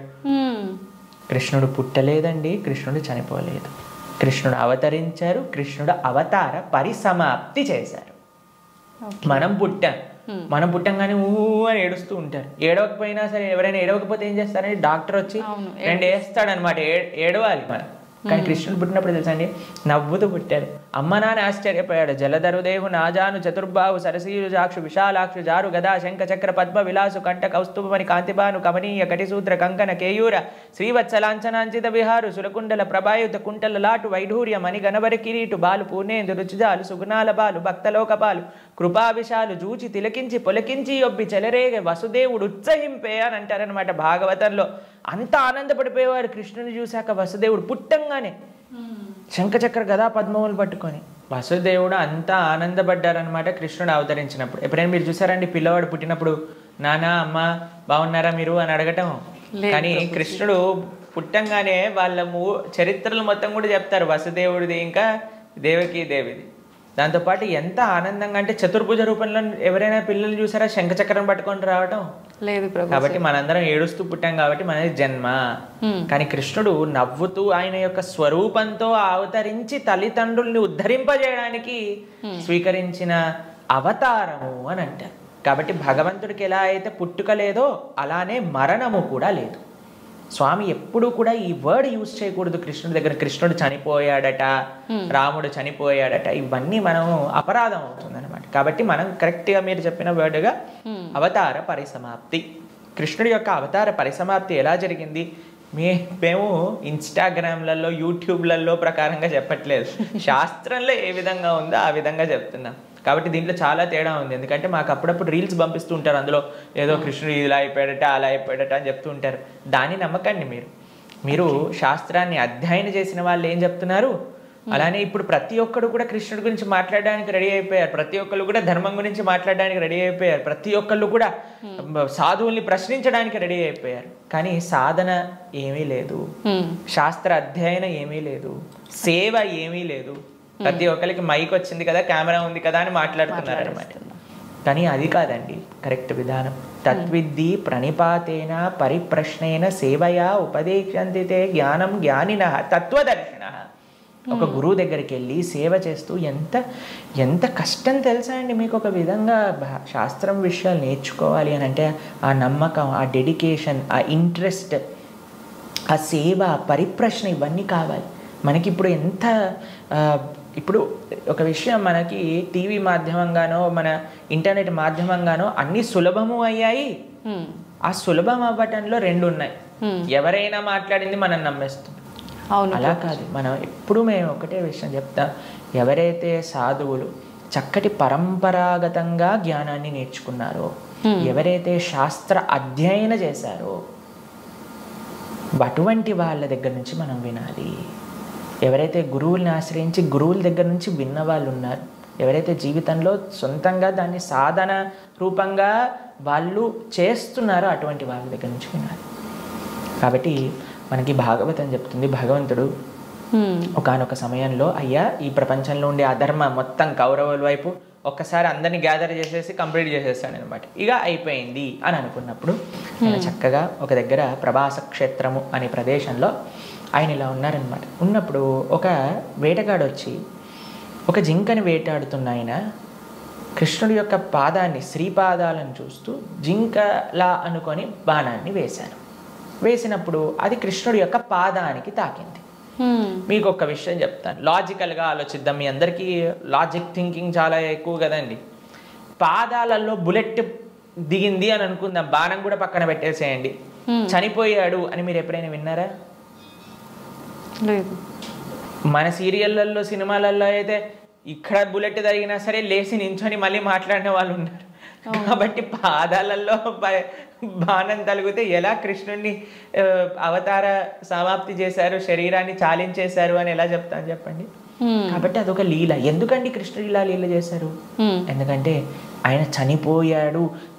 కృష్ణుడు పుట్టలేదండి, కృష్ణుడు చనిపోలేదు. కృష్ణుడు అవతరించారు, కృష్ణుడు అవతార పరిసమాప్తి చేశారు. మనం పుట్టంగానే అని ఏడుస్తూ ఉంటారు. ఏడవకపోయినా సరే, ఎవరైనా ఏడవకపోతే ఏం చేస్తారంటే డాక్టర్ వచ్చి 2 వేస్తాడనమాట. ఏడవాలి మనం. కానీ కృష్ణుడు పుట్టినప్పుడు తెలుసా అండి, నవ్వుతూ పుట్టాడు. అమ్మ నాన్న ఆశ్చర్యపోయాడు. జలధరుదేహు నాజాను చతుర్బాహు సరసీరు జాక్షు విశాలాక్షు జారు గదా శంఖ చక్ర పద్మ విలాసు కంఠ కౌస్తుభమణి కాంతిబాను కమనీయ కటిసూత్ర కంకణ కేయూర శ్రీవత్సలాంఛనాంచిత విహారు సురకుండల ప్రభాయుత కుంటల లాటు వైఢూర్య మణి గణవరి కిరీటు బాలు పూర్ణేందు రుచిజాలు సుగుణాల బాలు భక్తలోకపాలు కృపాభిషాలు జూచి తిలకించి పొలకించి ఒబ్బి చెలరేగ వసుదేవుడు ఉత్సహింపే అని అంటారనమాట భాగవతంలో. అంత ఆనందపడిపోయేవారు కృష్ణుని చూశాక. వసుదేవుడు పుట్టంగానే శంఖచక్ర గదా పద్మములు పట్టుకొని వసుదేవుడు అంతా ఆనందపడ్డారనమాట కృష్ణుడు అవతరించినప్పుడు. ఎప్పుడైనా మీరు చూసారండి పిల్లవాడు పుట్టినప్పుడు నానా అమ్మ బాగున్నారా మీరు అని అడగటం? కానీ కృష్ణుడు పుట్టంగానే వాళ్ళ చరిత్రలు మొత్తం కూడా చెప్తారు, వసుదేవుడిది ఇంకా దేవకీ దేవిది. దాంతోపాటు ఎంత ఆనందంగా అంటే చతుర్భుజ రూపంలో ఎవరైనా పిల్లలు చూసారా శంఖచక్రం పట్టుకొని రావటం? లేదు. కాబట్టి మనందరం ఏడుస్తూ పుట్టాం కాబట్టి మనది జన్మ. కానీ కృష్ణుడు నవ్వుతూ ఆయన యొక్క స్వరూపంతో అవతరించి తల్లిదండ్రుల్ని ఉద్ధరింపజేయడానికి స్వీకరించిన అవతారము అని అంటారు. కాబట్టి భగవంతుడికి ఎలా అయితే పుట్టుక లేదో అలానే మరణము కూడా లేదు. స్వామి ఎప్పుడూ కూడా ఈ వర్డ్ యూజ్ చేయకూడదు కృష్ణుడి దగ్గర. కృష్ణుడు చనిపోయాడట, రాముడు చనిపోయాడట, ఇవన్నీ మనం అపరాధం అవుతుంది అనమాట. కాబట్టి మనం కరెక్ట్గా మీరు చెప్పిన వర్డ్గా అవతార పరిసమాప్తి, కృష్ణుడి యొక్క అవతార పరిసమాప్తి ఎలా జరిగింది? మేము ఇన్స్టాగ్రామ్లలో యూట్యూబ్లలో ప్రకారంగా చెప్పట్లేదు, శాస్త్రంలో ఏ విధంగా ఉందో ఆ విధంగా చెప్తున్నాం. కాబట్టి దీంట్లో చాలా తేడా ఉంది. ఎందుకంటే మాకు అప్పుడప్పుడు రీల్స్ పంపిస్తూ ఉంటారు, అందులో ఏదో కృష్ణుడు ఇలా అయిపోయాడట అలా అయిపోయాడట అని చెప్తూ ఉంటారు. దాన్ని నమ్మకండి. మీరు శాస్త్రాన్ని అధ్యయనం చేసిన వాళ్ళు ఏం చెప్తున్నారు, అలానే ఇప్పుడు ప్రతి ఒక్కరు కూడా కృష్ణుడి గురించి మాట్లాడడానికి రెడీ అయిపోయారు. ప్రతి ఒక్కరు కూడా ధర్మం గురించి మాట్లాడడానికి రెడీ అయిపోయారు. ప్రతి ఒక్కళ్ళు కూడా సాధువుల్ని ప్రశ్నించడానికి రెడీ అయిపోయారు. కానీ సాధన ఏమీ లేదు, శాస్త్ర అధ్యయనం ఏమీ లేదు, సేవ ఏమీ లేదు. ప్రతి ఒక్కరికి మైక్ వచ్చింది కదా, కెమెరా ఉంది కదా అని మాట్లాడుతున్నారు అనమాట. కానీ అది కాదండి కరెక్ట్ విధానం. తత్విద్ధి ప్రణిపాతేన పరిప్రశ్నేన సేవయా ఉపదేశంతితే జ్ఞానం జ్ఞానినః తత్వదర్శినః. ఒక గురువు దగ్గరికి వెళ్ళి సేవ చేస్తూ ఎంత కష్టం తెలుసా అండి మీకు. ఒక విధంగా శాస్త్రం విషయాలు నేర్చుకోవాలి అని అంటే ఆ నమ్మకం, ఆ డెడికేషన్, ఆ ఇంట్రెస్ట్, ఆ సేవ, పరిప్రశ్న ఇవన్నీ కావాలి మనకి. ఇప్పుడు ఒక విషయం మనకి టీవీ మాధ్యమంగానో మన ఇంటర్నెట్ మాధ్యమంగానో అన్ని సులభము అయ్యాయి. ఆ సులభం అవ్వటంలో రెండు ఉన్నాయి. ఎవరైనా మాట్లాడింది మనం నమ్మేస్తాం. అలా కాదు. మేము ఒకటే విషయం చెప్తాం, ఎవరైతే సాధువులు చక్కటి పరంపరాగతంగా జ్ఞానాన్ని నేర్చుకున్నారో, ఎవరైతే శాస్త్ర అధ్యయన చేశారో అటువంటి వాళ్ళ దగ్గర నుంచి మనం వినాలి. ఎవరైతే గురువుల్ని ఆశ్రయించి గురువుల దగ్గర నుంచి విన్న వాళ్ళు ఉన్నారు, ఎవరైతే జీవితంలో సొంతంగా దాన్ని సాధన రూపంగా వాళ్ళు చేస్తున్నారో అటువంటి వాళ్ళ దగ్గర నుంచి వినాలి. కాబట్టి మనకి భాగవతం చెప్తుంది, భగవంతుడు ఒకానొక సమయంలో అయ్యా ఈ ప్రపంచంలో ఉండే అధర్మ మొత్తం కౌరవుల వైపు ఒక్కసారి అందరినీ గ్యాదర్ చేసేసి కంప్లీట్ చేసేస్తాడు అనమాట. ఇక అయిపోయింది అని అనుకున్నప్పుడు ఆయన చక్కగా ఒక దగ్గర ప్రభాస క్షేత్రము అనే ప్రదేశంలో ఆయన ఇలా ఉన్నారనమాట. ఉన్నప్పుడు ఒక వేటగాడు వచ్చి ఒక జింకని వేటాడుతున్న ఆయన కృష్ణుడి యొక్క పాదాన్ని, శ్రీపాదాలను చూస్తూ జింకలా అనుకొని బాణాన్ని వేశారు. వేసినప్పుడు అది కృష్ణుడి యొక్క పాదానికి తాకింది. మీకు ఒక విషయం చెప్తాను, లాజికల్గా ఆలోచిద్దాం. మీ అందరికీ లాజిక్ థింకింగ్ చాలా ఎక్కువ కదండి. పాదాలలో బుల్లెట్ దిగింది అని అనుకుందాం, బాణం కూడా పక్కన పెట్టేసేయండి, చనిపోయాడు అని మీరు ఎప్పుడైనా విన్నారా? లేదు. మన సీరియళ్ళల్లో సినిమాలలో అయితే ఇక్కడ బుల్లెట్ తగినా సరే లేచి నించొని మళ్ళీ మాట్లాడిన వాళ్ళు ఉన్నారు. కాబట్టి పాదాలలో బాణం తలిగితే ఎలా కృష్ణుడిని అవతార సమాప్తి చేశారు, శరీరాన్ని చాలించేశారు అని ఎలా చెప్తాను చెప్పండి. కాబట్టి అదొక లీల. ఎందుకండి కృష్ణుడు ఇలా లీల చేశారు? ఎందుకంటే ఆయన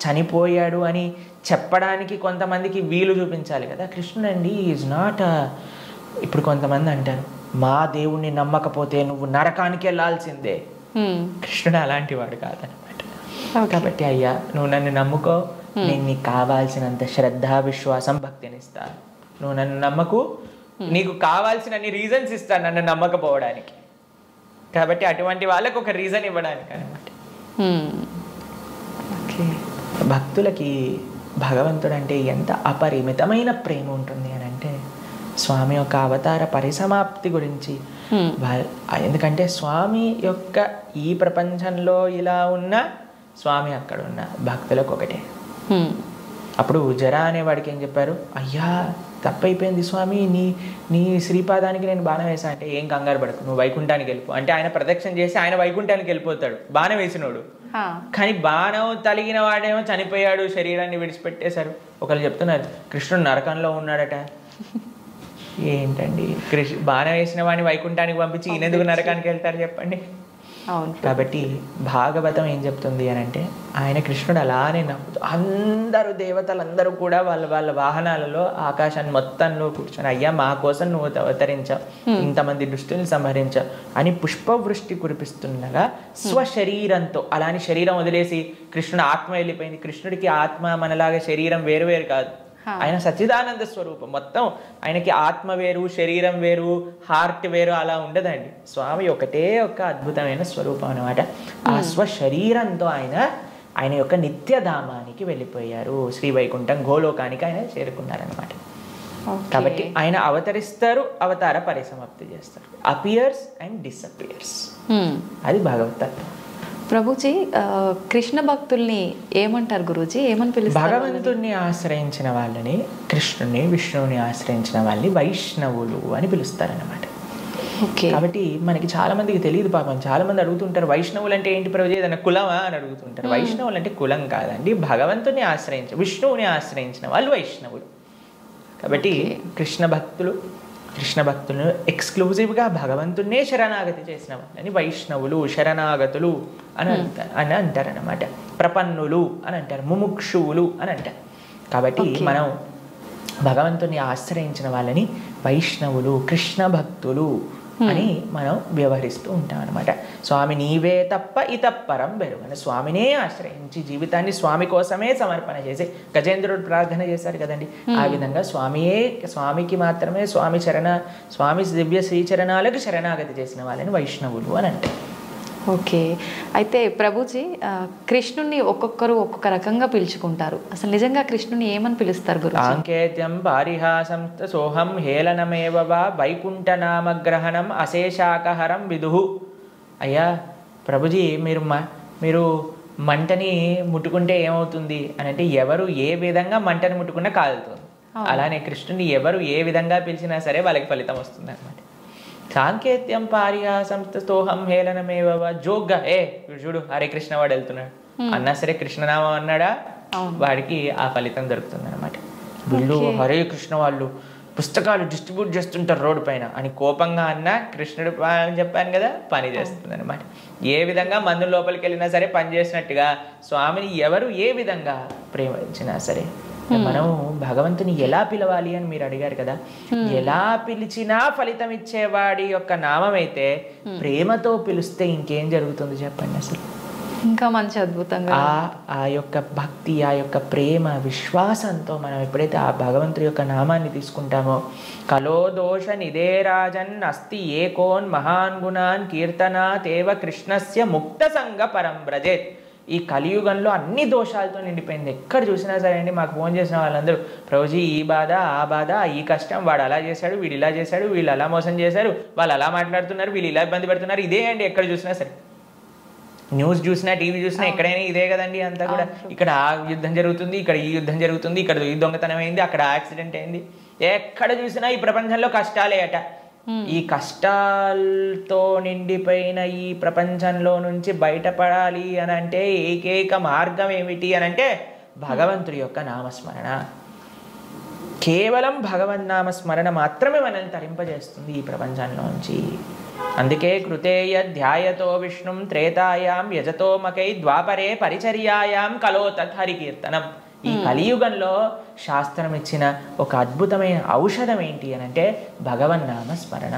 చనిపోయాడు అని చెప్పడానికి కొంతమందికి వీలు చూపించాలి కదా. కృష్ణుడు అండి ఈజ్ నాట్. ఇప్పుడు కొంతమంది అంటారు, మా దేవుణ్ణి నమ్మకపోతే నువ్వు నరకానికి వెళ్ళాల్సిందే. కృష్ణుడు అలాంటి వాడు కాదనమాట. కాబట్టి అయ్యా నువ్వు నన్ను నమ్ముకో, నేను నీకు కావాల్సినంత శ్రద్ధ, విశ్వాసం, భక్తిని ఇస్తాను. నువ్వు నన్ను నమ్మకు, నీకు కావాల్సినన్ని రీజన్స్ ఇస్తాను నన్ను నమ్మకపోవడానికి. కాబట్టి అటువంటి వాళ్ళకు ఒక రీజన్ ఇవ్వడానికి అనమాట. భక్తులకి భగవంతుడు అంటే ఎంత అపరిమితమైన ప్రేమ ఉంటుంది అని అంటే స్వామి యొక్క అవతార పరిసమాప్తి గురించి ఎందుకంటే స్వామి యొక్క ఈ ప్రపంచంలో ఇలా ఉన్న స్వామి అక్కడ ఉన్న భక్తులకు ఒకటే. అప్పుడు జరా అనేవాడికి ఏం చెప్పారు, అయ్యా తప్పైపోయింది స్వామి, నీ శ్రీపాదానికి నేను బాణం వేసా అంటే, ఏం కంగారు పడకు, నువ్వు వైకుంఠానికి వెళ్ళిపో అంటే ఆయన ప్రదక్షిణ చేసి ఆయన వైకుంఠానికి వెళ్ళిపోతాడు బాణం వేసినోడు. కానీ బాణం తలిగిన వాడేమో చనిపోయాడు, శరీరాన్ని విడిచిపెట్టేశారు. ఒకళ్ళు చెప్తున్నారు కృష్ణుడు నరకంలో ఉన్నాడట. ఏంటండి, బాణం వేసిన వాడిని వైకుంఠానికి పంపించి ఈయనెందుకు నరకానికి వెళ్తారు చెప్పండి. కాబట్టి భాగవతం ఏం చెప్తుంది అని అంటే, ఆయన కృష్ణుడు అలానే నవ్వుతూ అందరూ దేవతలందరూ కూడా వాళ్ళ వాహనాలలో ఆకాశాన్ని మొత్తంలో కూర్చొని, అయ్యా మా కోసం నువ్వు అవతరించావు, ఇంతమంది దుష్టుల్ని సంహరించావు అని పుష్పవృష్టి కురిపిస్తుండగా స్వశరీరంతో, అలాని శరీరం వదిలేసి కృష్ణుడు ఆత్మ వెళ్ళిపోయింది. కృష్ణుడికి ఆత్మ మనలాగా శరీరం వేరు వేరు కాదు, ఆయన సచ్చిదానంద స్వరూపం. మొత్తం ఆయనకి ఆత్మ వేరు, శరీరం వేరు, హార్ట్ వేరు అలా ఉండదండి. స్వామి ఒకటే ఒక అద్భుతమైన స్వరూపం అనమాట. ఆ స్వశరీరంతో ఆయన యొక్క నిత్యధామానికి వెళ్ళిపోయారు. శ్రీ వైకుంఠం గోలోకానికి ఆయన చేరుకున్నారనమాట. కాబట్టి ఆయన అవతరిస్తారు, అవతార పరిసమాప్తి చేస్తారు. అపియర్స్ అండ్ డిసపియర్స్, అది భగవతత్వం. ప్రభుజీ, కృష్ణ భక్తుల్ని ఏమంటారు గురూజీ, ఏమని పిలుస్తారు? భగవంతుణ్ణి ఆశ్రయించిన వాళ్ళని, కృష్ణుని విష్ణువుని ఆశ్రయించిన వాళ్ళని వైష్ణవులు అని పిలుస్తారనమాట. కాబట్టి మనకి చాలా మందికి తెలియదు పాపం. చాలా మంది అడుగుతుంటారు, వైష్ణవులు అంటే ఏంటి ప్రభుజీ, ఏదైనా కులమా అని అడుగుతుంటారు. వైష్ణవులు అంటే కులం కాదండి, భగవంతుని విష్ణువుని ఆశ్రయించిన వాళ్ళు వైష్ణవులు. కాబట్టి కృష్ణ భక్తులను ఎక్స్క్లూజివ్గా భగవంతున్నే శరణాగతి చేసిన వాళ్ళని వైష్ణవులు, శరణాగతులు అని అంటారనమాట. ప్రపన్నులు అని అంటారు, ముముక్షువులు అని అంటారు. కాబట్టి మనం భగవంతుని ఆశ్రయించిన వాళ్ళని వైష్ణవులు, కృష్ణ భక్తులు అని మనం వ్యవహరిస్తూ ఉంటాం అనమాట. స్వామి నీవే తప్ప ఇతప్పరం బెరుగని, స్వామినే ఆశ్రయించి జీవితాన్ని స్వామి కోసమే సమర్పణ చేసి గజేంద్రుడు ప్రార్థన చేశారు కదండి. ఆ విధంగా స్వామికి మాత్రమే స్వామి దివ్య శ్రీచరణాలకు శరణాగతి చేసిన వాళ్ళని వైష్ణవులు అని అంటారు. ఓకే, అయితే ప్రభుజీ, కృష్ణుణ్ణి ఒక్కొక్కరు ఒక్కొక్క రకంగా పిలుచుకుంటారు. అసలు నిజంగా కృష్ణుని ఏమని పిలుస్తారు గురు? సాంకేత్యం పారిహాసం సోహం హేళనమేవ వా వైకుంఠనామగ్రహణం అశేషాకహరం విదుహు. అయ్యా ప్రభుజీ, మీరు మంటని ముట్టుకుంటే ఏమవుతుంది అని అంటే, ఎవరు ఏ విధంగా మంటని ముట్టుకున్నా కాలుతుంది. అలానే కృష్ణుని ఎవరు ఏ విధంగా పిలిచినా సరే వాళ్ళకి ఫలితం వస్తుంది అనమాట. సాంకేత్యం పారిహాసం స్తోహం హేళనమేవ, జోగ్గా చూడు హరే కృష్ణ వాడు వెళ్తున్నాడు అన్నా సరే, కృష్ణనామం అన్నాడా వాడికి ఆ ఫలితం దొరుకుతుంది అనమాట. వీళ్ళు హరే కృష్ణ వాళ్ళు పుస్తకాలు డిస్ట్రిబ్యూట్ చేస్తుంటారు రోడ్డు పైన అని కోపంగా అన్నా, కృష్ణుడు అని చెప్పాను కదా, పని చేస్తుంది అనమాట. ఏ విధంగా మందు లోపలికి వెళ్ళినా సరే పని చేసినట్టుగా స్వామిని ఎవరు ఏ విధంగా ప్రేమించినా సరే, మనం భగవంతుని ఎలా పిలవాలి అని మీరు అడిగారు కదా, ఎలా పిలిచినా ఫలితం ఇచ్చేవాడి యొక్క నామం అయితే ప్రేమతో పిలిస్తే ఇంకేం జరుగుతుంది చెప్పండి. అసలు ఇంకా మంచి అద్భుతంగా ఆ యొక్క భక్తి, ఆ యొక్క ప్రేమ, విశ్వాసంతో మనం ఎప్పుడైతే ఆ భగవంతుడి యొక్క నామాన్ని తీసుకుంటామో, కలో దోష నిదే రాజన్ అస్తి ఏకోన్ మహాన్ గుణాన్ కీర్తనాతేవ కృష్ణస్య ముక్త సంగ పరం బ్రజేత్. ఈ కలియుగంలో అన్ని దోషాలతో నిండిపోయింది. ఎక్కడ చూసినా సరే అండి, మాకు ఫోన్ చేసిన వాళ్ళందరూ ప్రభుజీ ఈ బాధ, ఆ బాధ, ఈ కష్టం, వాడు అలా చేశాడు, వీడు ఇలా చేశాడు, వీళ్ళు అలా మోసం చేశారు, వాళ్ళు అలా మాట్లాడుతున్నారు, వీళ్ళు ఇలా ఇబ్బంది పెడుతున్నారు, ఇదే అండి. ఎక్కడ చూసినా సరే, న్యూస్ చూసినా, టీవీ చూసినా, ఎక్కడైనా ఇదే కదండి అంతా కూడా. ఇక్కడ ఆ యుద్ధం జరుగుతుంది, ఇక్కడ ఈ యుద్ధం జరుగుతుంది, ఇక్కడ ఈ దొంగతనం అయింది, అక్కడ యాక్సిడెంట్ అయింది. ఎక్కడ చూసినా ఈ ప్రపంచంలో కష్టాలే అట. ఈ కష్టాలతో నిండిపోయిన ఈ ప్రపంచంలో నుంచి బయటపడాలి అని అంటే ఏకైక మార్గం ఏమిటి అని అంటే భగవంతుడి యొక్క నామస్మరణ. కేవలం భగవన్నామస్మరణ మాత్రమే మనల్ని తరింపజేస్తుంది ఈ ప్రపంచంలోంచి. అందుకే కృతేయ ధ్యాయతో విష్ణుం త్రేతాయాం యజతో మకై ద్వాపరే పరిచర్యాయాం కలో తత్హరికీర్తనం. ఈ కలియుగంలో శాస్త్రం ఇచ్చిన ఒక అద్భుతమైన ఔషధం ఏంటి అని అంటే భగవన్నామ స్మరణ.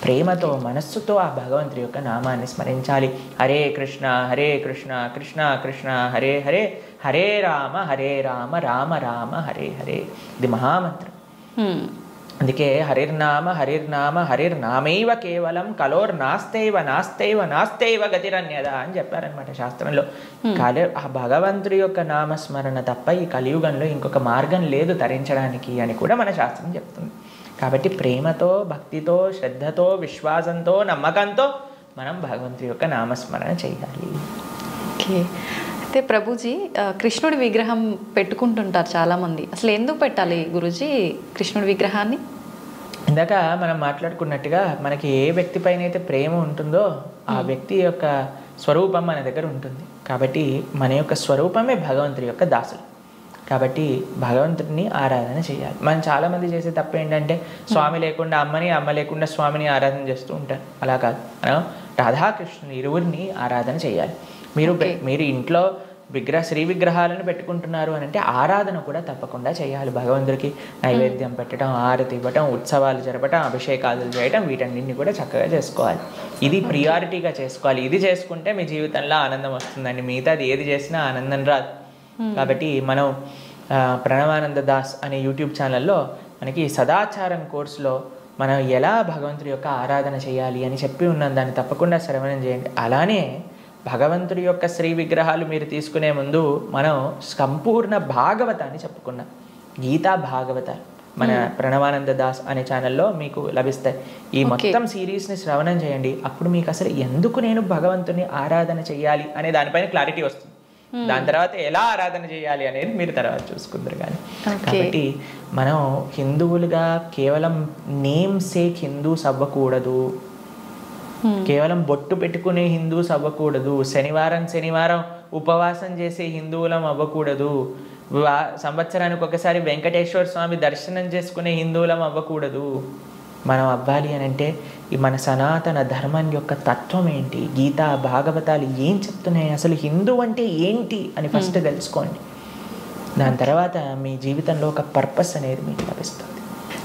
ప్రేమతో, మనస్సుతో ఆ భగవంతుడి యొక్క నామాన్ని స్మరించాలి. హరే కృష్ణ హరే కృష్ణ కృష్ణ కృష్ణ హరే హరే, హరే రామ రామ రామ హరే హరే. ఇది మహామంత్రం. అందుకే హరిర్నామ హరిర్నామ హరిర్నామైవ కేవలం కలోర్నాస్తైవ నాస్తైవ నాస్తైవ గతిరన్యద అని చెప్పారనమాట శాస్త్రంలో. ఆ భగవంతుడి యొక్క నామస్మరణ తప్ప ఈ కలియుగంలో ఇంకొక మార్గం లేదు తరించడానికి అని కూడా మన శాస్త్రం చెప్తుంది. కాబట్టి ప్రేమతో, భక్తితో, శ్రద్ధతో, విశ్వాసంతో, నమ్మకంతో మనం భగవంతుడి యొక్క నామస్మరణ చేయాలి. ఓకే. అయితే ప్రభుజీ కృష్ణుడి విగ్రహం పెట్టుకుంటుంటారు చాలామంది. అసలు ఎందుకు పెట్టాలి గురూజీ కృష్ణుడి విగ్రహాన్ని? ఇందాక మనం మాట్లాడుకున్నట్టుగా మనకి ఏ వ్యక్తి పైన అయితే ప్రేమ ఉంటుందో ఆ వ్యక్తి యొక్క స్వరూపం మన దగ్గర ఉంటుంది. కాబట్టి మన యొక్క స్వరూపమే భగవంతుడి యొక్క దాసులు. కాబట్టి భగవంతుడిని ఆరాధన చేయాలి. మనం చాలామంది చేసే తప్పు ఏంటంటే స్వామి లేకుండా అమ్మని, అమ్మ లేకుండా స్వామిని ఆరాధన చేస్తూ ఉంటారు. అలా కాదు, మనం రాధాకృష్ణుని ఇరువురిని ఆరాధన చేయాలి. మీరు ఇంట్లో శ్రీ విగ్రహాలను పెట్టుకుంటున్నారు అని అంటే ఆరాధన కూడా తప్పకుండా చేయాలి. భగవంతుడికి నైవేద్యం పెట్టడం, ఆరతి ఇవ్వటం, ఉత్సవాలు జరపటం, అభిషేకాలు చేయటం, వీటన్నింటినీ కూడా చక్కగా చేసుకోవాలి. ఇది ప్రియారిటీగా చేసుకోవాలి. ఇది చేసుకుంటే మీ జీవితంలో ఆనందం వస్తుందండి. మిగతాది ఏది చేసినా ఆనందం రాదు. కాబట్టి మనం ప్రణవానంద దాస్ అనే యూట్యూబ్ ఛానల్లో మనకి సదాచారం కోర్సులో మనం ఎలా భగవంతుడి యొక్క ఆరాధన చేయాలి అని చెప్పి ఉన్నాం. దాన్ని తప్పకుండా శ్రవణం చేయండి. అలానే భగవంతుడి యొక్క శ్రీ విగ్రహాలు మీరు తీసుకునే ముందు మనం సంపూర్ణ భాగవతాన్ని చెప్పుకున్నాం. గీతా భాగవతాలు మన ప్రణవానంద దాస్ అనే ఛానల్లో మీకు లభిస్తాయి. ఈ మొత్తం సిరీస్ని శ్రవణం చేయండి. అప్పుడు మీకు అసలు ఎందుకు నేను భగవంతుని ఆరాధన చేయాలి అనే దానిపైన క్లారిటీ వస్తుంది. దాని తర్వాత ఎలా ఆరాధన చేయాలి అనేది మీరు తర్వాత చూసుకుందరు. కానీ కాబట్టి మనం హిందువులుగా కేవలం నేమ్ సేక్ హిందూస్ అవ్వకూడదు. కేవలం బొట్టు పెట్టుకునే హిందూస్ అవ్వకూడదు. శనివారం ఉపవాసం చేసే హిందువులం అవ్వకూడదు. సంవత్సరానికి ఒకసారి వెంకటేశ్వర స్వామి దర్శనం చేసుకునే హిందువులం అవ్వకూడదు. మనం అవ్వాలి అని అంటే ఈ మన సనాతన ధర్మం యొక్క తత్వం ఏంటి, గీతా భాగవతాలు ఏం చెప్తున్నాయి, అసలు హిందూ అంటే ఏంటి అని ఫస్ట్ తెలుసుకోండి. దాని తర్వాత మీ జీవితంలో ఒక పర్పస్ అనేది మీకు లభిస్తుంది.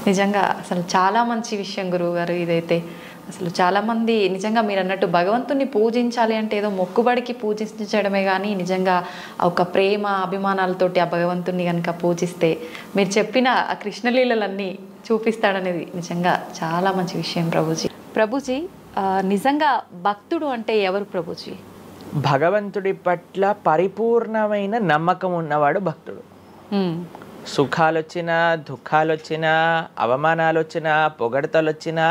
నిజంగా అసలు చాలా మంచి విషయం గురువు గారు. ఇదైతే అసలు చాలామంది నిజంగా మీరు అన్నట్టు భగవంతుని పూజించాలి అంటే ఏదో మొక్కుబడికి పూజించడమే కానీ నిజంగా ఒక ప్రేమ అభిమానాలతోటి ఆ భగవంతుని కనుక పూజిస్తే మీరు చెప్పిన ఆ కృష్ణలీలలన్నీ చూపిస్తాడనేది నిజంగా చాలా మంచి విషయం ప్రభుజీ. ప్రభుజీ నిజంగా భక్తుడు అంటే ఎవరు ప్రభుజీ? భగవంతుడి పట్ల పరిపూర్ణమైన నమ్మకం ఉన్నవాడు భక్తుడు. సుఖాలు వచ్చినా, దుఃఖాలు వచ్చినా, అవమానాలు వచ్చినా, పొగడతలు వచ్చినా,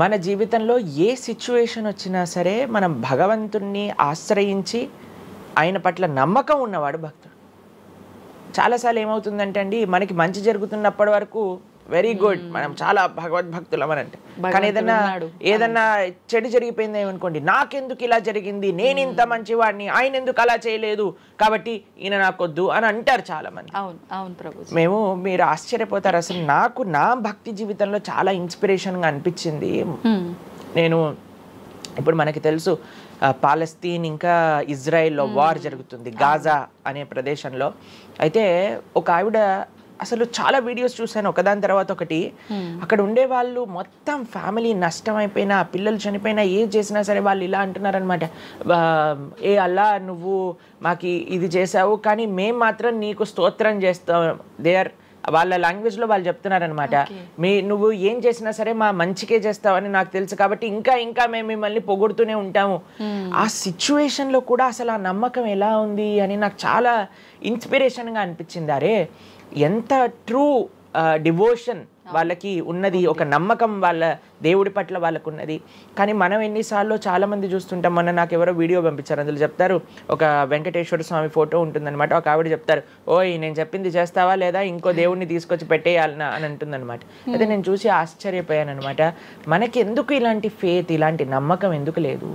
మన జీవితంలో ఏ సిచ్యువేషన్ వచ్చినా సరే మనం భగవంతుణ్ణి ఆశ్రయించి ఆయన పట్ల నమ్మకం ఉన్నవాడు భక్తుడు. చాలాసార్లు ఏమవుతుందంటే అండి, మనకి మంచి జరుగుతున్నప్పటి వరకు వెరీ గుడ్, మనం చాలా భగవద్భక్తులం అని అంటే, కానీ ఏదన్నా చెడు జరిగిపోయింది ఏమనుకోండి, నాకెందుకు ఇలా జరిగింది, నేను ఇంత మంచివాడిని, ఆయన ఎందుకు అలా చేయలేదు, కాబట్టి ఈయన నాకొద్దు అని అంటారు చాలా మంది. మీరు ఆశ్చర్యపోతారు. అసలు నాకు నా భక్తి జీవితంలో చాలా ఇన్స్పిరేషన్గా అనిపించింది. నేను ఇప్పుడు మనకి తెలుసు పాలస్తీన్ ఇంకా ఇజ్రాయెల్లో వార్ జరుగుతుంది, గాజా అనే ప్రదేశంలో. అయితే ఒక ఆవిడ, అసలు చాలా వీడియోస్ చూశాను ఒకదాని తర్వాత ఒకటి, అక్కడ ఉండే వాళ్ళు మొత్తం ఫ్యామిలీ నష్టం అయిపోయినా, పిల్లలు చనిపోయినా, ఏం చేసినా సరే వాళ్ళు ఇలా అంటున్నారనమాట, ఏ అల్లా నువ్వు మాకు ఇది చేసావు కానీ మేము మాత్రం నీకు స్తోత్రం చేస్తాం. వాళ్ళ లాంగ్వేజ్లో వాళ్ళు చెప్తున్నారనమాట, నువ్వు ఏం చేసినా సరే మా మంచికే చేస్తావని నాకు తెలుసు, కాబట్టి ఇంకా ఇంకా మేము మిమ్మల్ని పొగుడుతూనే ఉంటాము. ఆ సిచ్యువేషన్లో కూడా అసలు ఆ నమ్మకం ఎలా ఉంది అని నాకు చాలా ఇన్స్పిరేషన్గా అనిపించింది. అరే ఎంత ట్రూ డివోషన్ వాళ్ళకి ఉన్నది, ఒక నమ్మకం వాళ్ళ దేవుడి పట్ల వాళ్ళకు ఉన్నది. కానీ మనం ఎన్నిసార్లు చాలామంది చూస్తుంటాం. మొన్న నాకు ఎవరో వీడియో పంపించారు, అందులో చెప్తారు ఒక వెంకటేశ్వర స్వామి ఫోటో ఉంటుందన్నమాట. ఒక ఆవిడ చెప్తారు, ఓయ్ నేను చెప్పింది చేస్తావా లేదా, ఇంకో దేవుడిని తీసుకొచ్చి పెట్టేయాలనా అని అంటుందన్నమాట. అయితే నేను చూసి ఆశ్చర్యపోయాను అనమాట. మనకి ఎందుకు ఇలాంటి ఫేత్, ఇలాంటి నమ్మకం ఎందుకు లేదు?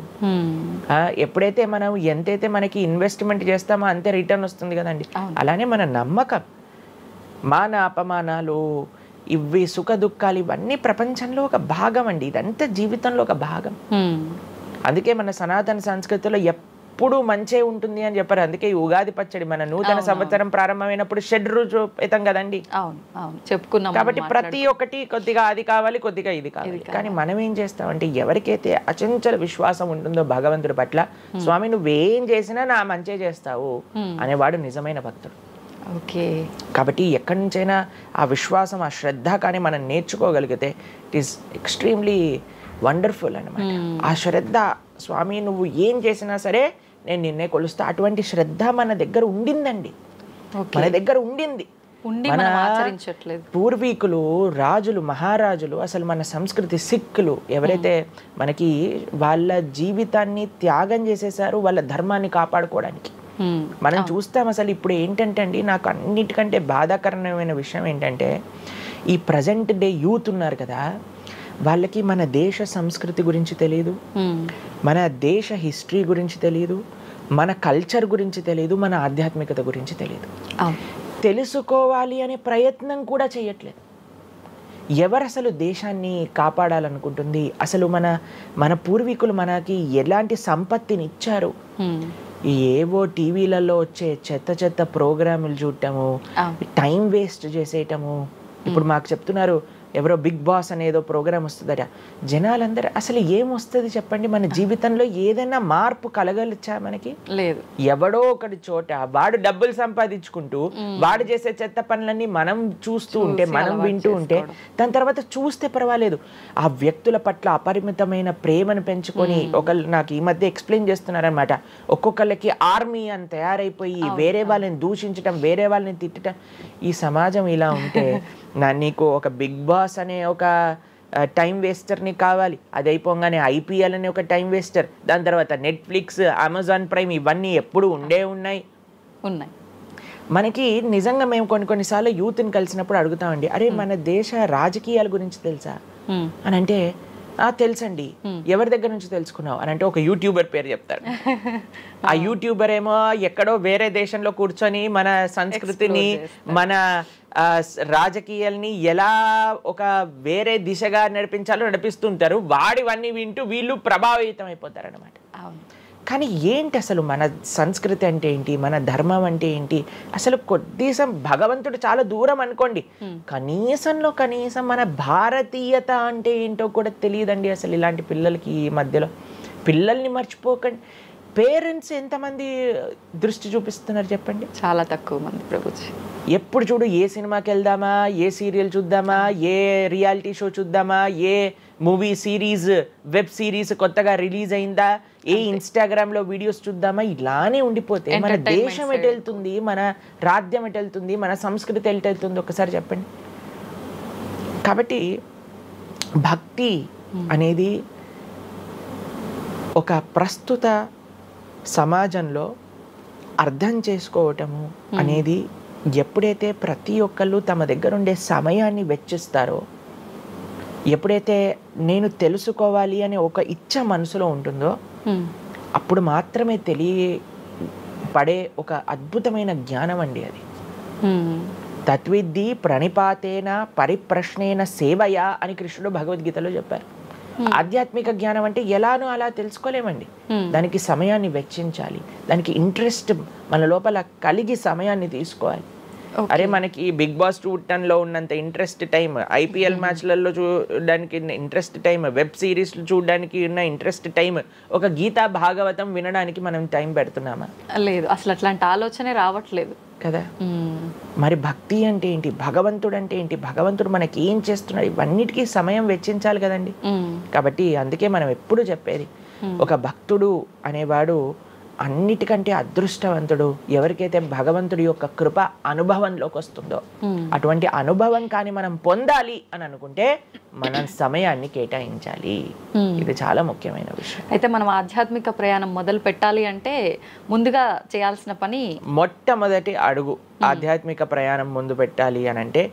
ఎప్పుడైతే మనం ఎంతైతే మనకి ఇన్వెస్ట్మెంట్ చేస్తామో అంతే రిటర్న్ వస్తుంది కదండి. అలానే మన నమ్మకం, మాన అపమానాలు, ఇవి సుఖ దుఃఖాలు, ఇవన్నీ ప్రపంచంలో ఒక భాగం అండి. ఇదంతా జీవితంలో ఒక భాగం. అందుకే మన సనాతన సంస్కృతిలో ఎప్పుడూ మంచే ఉంటుంది అని చెప్పారు. అందుకే ఈ ఉగాది పచ్చడి మన నూతన సంవత్సరం ప్రారంభమైనప్పుడు షడ్రుజోపేతం కదండి, చెప్పుకున్నాం. కాబట్టి ప్రతి ఒక్కటి కొద్దిగా అది కావాలి, కొద్దిగా ఇది కావాలి. కానీ మనం ఏం చేస్తామంటే, ఎవరికైతే అచంచల విశ్వాసం ఉంటుందో భగవంతుడి పట్ల, స్వామి నువ్వేం చేసినా నా మంచే చేస్తావు అనేవాడు నిజమైన భక్తుడు. కాబట్టి ఎక్కడి నుంచైనా ఆ విశ్వాసం, ఆ శ్రద్ధ కానీ మనం నేర్చుకోగలిగితే ఇట్ ఈస్ ఎక్స్ట్రీమ్లీ వండర్ఫుల్ అనమాట. ఆ శ్రద్ధ, స్వామి నువ్వు ఏం చేసినా సరే నేను నిన్నే కొలుస్తా, అటువంటి శ్రద్ధ మన దగ్గర ఉండిందండి, మన దగ్గర ఉండింది. మన పూర్వీకులు, రాజులు, మహారాజులు, అసలు మన సంస్కృతి, సిక్కులు ఎవరైతే మనకి వాళ్ళ జీవితాన్ని త్యాగం చేసేసారు వాళ్ళ ధర్మాన్ని కాపాడుకోవడానికి. మనం చూస్తాం. అసలు ఇప్పుడు ఏంటంటే అండి, నాకు అన్నిటికంటే బాధాకరమైన విషయం ఏంటంటే, ఈ ప్రజెంట్ డే యూత్ ఉన్నారు కదా, వాళ్ళకి మన దేశ సంస్కృతి గురించి తెలియదు, మన దేశ హిస్టరీ గురించి తెలియదు, మన కల్చర్ గురించి తెలియదు, మన ఆధ్యాత్మికత గురించి తెలియదు. తెలుసుకోవాలి అనే ప్రయత్నం కూడా చేయట్లేదు. ఎవరు అసలు దేశాన్ని కాపాడాలనుకుంటుంది? అసలు మన పూర్వీకులు మనకి ఎలాంటి సంపత్తిని ఇచ్చారు? ఏవో టీవీలలో వచ్చే చెత్త ప్రోగ్రాములు చూడటము, టైం వేస్ట్ చేసేయటము. ఇప్పుడు మాకు చెప్తున్నారు ఎవరో బిగ్ బాస్ అనేదో ప్రోగ్రామ్ వస్తుందట. జనాలందరూ అసలు ఏమొస్తుంది చెప్పండి? మన జీవితంలో ఏదైనా మార్పు కలగలిచా? మనకి లేదు. ఎవడో ఒకటి చోట వాడు డబ్బులు సంపాదించుకుంటూ వాడు చేసే చెత్త పనులన్నీ మనం చూస్తూ ఉంటే, మనం వింటూ ఉంటే, దాని తర్వాత చూస్తే పర్వాలేదు, ఆ వ్యక్తుల పట్ల అపరిమితమైన ప్రేమను పెంచుకొని, ఒకళ్ళు నాకు ఈ మధ్య ఎక్స్ప్లెయిన్ చేస్తున్నారనమాట, ఒక్కొక్కళ్ళకి ఆర్మీ అని తయారైపోయి వేరే వాళ్ళని దూషించటం, వేరే వాళ్ళని తిట్టడం. ఈ సమాజం ఇలా ఉంటే నీకు ఒక బిగ్ బాస్ అనే ఒక టైం వేస్టర్ని కావాలి, అది అయిపోగానే IPL అనే ఒక టైం వేస్టర్, దాని తర్వాత నెట్ఫ్లిక్స్, అమెజాన్ ప్రైమ్, ఇవన్నీ ఎప్పుడు ఉన్నాయి. మనకి నిజంగా మేము కొన్నిసార్లు యూత్ని కలిసినప్పుడు అడుగుతామండి, అరే మన దేశ రాజకీయాల గురించి తెలుసా అని అంటే, తెలుసండి. ఎవరి దగ్గర నుంచి తెలుసుకున్నావు అని అంటే ఒక యూట్యూబర్ పేరు చెప్తారు. ఆ యూట్యూబర్ ఏమో ఎక్కడో వేరే దేశంలో కూర్చొని మన సంస్కృతిని, మన రాజకీయాల్ని ఎలా ఒక వేరే దిశగా నడిపించాలో నడిపిస్తుంటారు. వాడివన్నీ వింటూ వీళ్ళు ప్రభావితం అయిపోతారు అనమాట. కానీ ఏంటి అసలు మన సంస్కృతి అంటే ఏంటి, మన ధర్మం అంటే ఏంటి? అసలు కొద్దిసం భగవంతుడు చాలా దూరం అనుకోండి, కనీసంలో కనీసం మన భారతీయత అంటే ఏంటో కూడా తెలియదండి అసలు ఇలాంటి పిల్లలకి. ఈ మధ్యలో పిల్లల్ని మర్చిపోకండి. పేరెంట్స్ ఎంతమంది దృష్టి చూపిస్తున్నారు చెప్పండి? చాలా తక్కువ మంది ప్రభుజీ. ఎప్పుడు చూడు ఏ సినిమాకి వెళ్దామా, ఏ సీరియల్ చూద్దామా, ఏ రియాలిటీ షో చూద్దామా, ఏ మూవీ సిరీస్, వెబ్ సిరీస్ కొత్తగా రిలీజ్ అయిందా, ఏ ఇన్స్టాగ్రామ్లో వీడియోస్ చూద్దామా, ఇలానే ఉండిపోతే మన దేశం ఎటు వెళ్తుంది, మన రాజ్యం ఎటు వెళ్తుంది, మన సంస్కృతి ఎటు వెళ్తుంది ఒకసారి చెప్పండి. కాబట్టి భక్తి అనేది ఒక ప్రస్తుత సమాజంలో అర్థం చేసుకోవటము అనేది, ఎప్పుడైతే ప్రతి ఒక్కళ్ళు తమ దగ్గర ఉండే సమయాన్ని వెచ్చిస్తారో, ఎప్పుడైతే నేను తెలుసుకోవాలి అనే ఒక ఇచ్చ మనసులో ఉంటుందో, అప్పుడు మాత్రమే తెలియపడే ఒక అద్భుతమైన జ్ఞానం అండి అది. తత్విద్ధి ప్రణిపాతేన పరిప్రశ్నేన సేవయా అని కృష్ణుడు భగవద్గీతలో చెప్పారు. ఆధ్యాత్మిక జ్ఞానం అంటే ఎలానో అలా తెలుసుకోలేమండి, దానికి సమయాన్ని వెచ్చించాలి, దానికి ఇంట్రెస్ట్ మన లోపల కలిగి సమయాన్ని తీసుకోవాలి. అరే మనకి బిగ్ బాస్ చూడటంలో ఉన్నంత ఇంట్రెస్ట్ టైం, IPL మ్యాచ్లలో చూడడానికి ఇంట్రెస్ట్ టైం, వెబ్ సిరీస్లు చూడడానికి ఉన్న ఇంట్రెస్ట్ టైం, ఒక గీతా భాగవతం వినడానికి మనం టైం పెడుతున్నామా? లేదు, అసలు అట్లాంటి ఆలోచనే రావట్లేదు కదా. మరి భక్తి అంటే ఏంటి, భగవంతుడు అంటే ఏంటి, భగవంతుడు మనకి ఏం చేస్తున్నాడు, ఇవన్నిటికీ సమయం వెచ్చించాలి కదండి. కాబట్టి అందుకే మనం ఎప్పుడు చెప్పేది, ఒక భక్తుడు అనేవాడు అన్నిటికంటే అదృష్టవంతుడు. ఎవరికైతే భగవంతుడి యొక్క కృప అనుభవంలోకి వస్తుందో, అటువంటి అనుభవం కానీ మనం పొందాలి అని అనుకుంటే మనం సమయాన్ని కేటాయించాలి. ఇది చాలా ముఖ్యమైన విషయం. అయితే మనం ఆధ్యాత్మిక ప్రయాణం మొదలు పెట్టాలి అంటే ముందుగా చేయాల్సిన పని, మొట్టమొదటి అడుగు ఆధ్యాత్మిక ప్రయాణం ముందు పెట్టాలి అని అంటే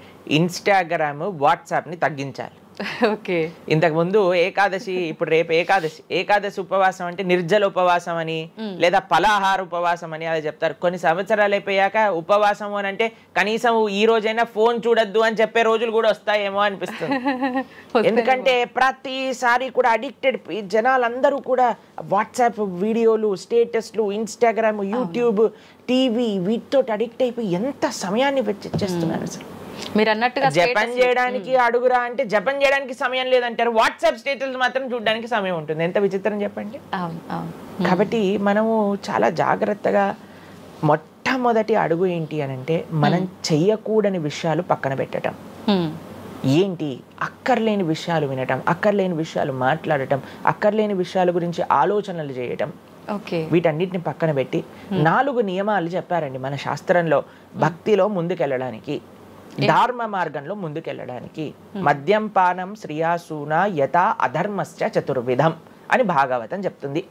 ఇన్స్టాగ్రామ్, వాట్సాప్ని తగ్గించాలి. ఓకే. ఇంతకుముందు ఏకాదశి, ఇప్పుడు రేపు ఏకాదశి ఉపవాసం అంటే నిర్జల ఉపవాసం అని, లేదా పలాహార ఉపవాసం అని అలా చెప్తారు. కొన్ని సంవత్సరాలు అయిపోయాక ఉపవాసం అని అంటే కనీసం ఈ రోజైనా ఫోన్ చూడొద్దు అని చెప్పే రోజులు కూడా వస్తాయేమో అనిపిస్తుంది. ఎందుకంటే ప్రతిసారి కూడా అడిక్టెడ్ జనాలందరూ కూడా వాట్సాప్ వీడియోలు, స్టేటస్లు, ఇన్స్టాగ్రామ్, యూట్యూబ్, టీవీ, వీటితో అడిక్ట్ అయిపోయి ఎంత సమయాన్ని వెచ్చిస్తున్నారు. అసలు మీరు అన్నట్టుగా జపం చేయడానికి అడుగురా అంటే జపం చేయడానికి సమయం లేదంటారు, వాట్సాప్ స్టేటస్ మాత్రం చూడడానికి సమయం ఉంటుంది. ఎంత విచిత్రం చెప్పండి. కాబట్టి మనము చాలా జాగ్రత్తగా, మొట్టమొదటి అడుగు ఏంటి అని అంటే మనం చెయ్యకూడని విషయాలు పక్కన పెట్టడం. ఏంటి? అక్కర్లేని విషయాలు వినటం, అక్కర్లేని విషయాలు మాట్లాడటం, అక్కర్లేని విషయాల గురించి ఆలోచనలు చేయటం. ఓకే. వీటన్నిటిని పక్కన పెట్టి 4 నియమాలు చెప్పారండి మన శాస్త్రంలో భక్తిలో ముందుకెళ్ళడానికి, ధర్మ మార్గంలో ముందుకెళ్ళడానికి. మద్యం పానం శ్రియాసూన యథా అధర్మశ్చ చతుర్విధం అని భాగవతం చెప్తుంది.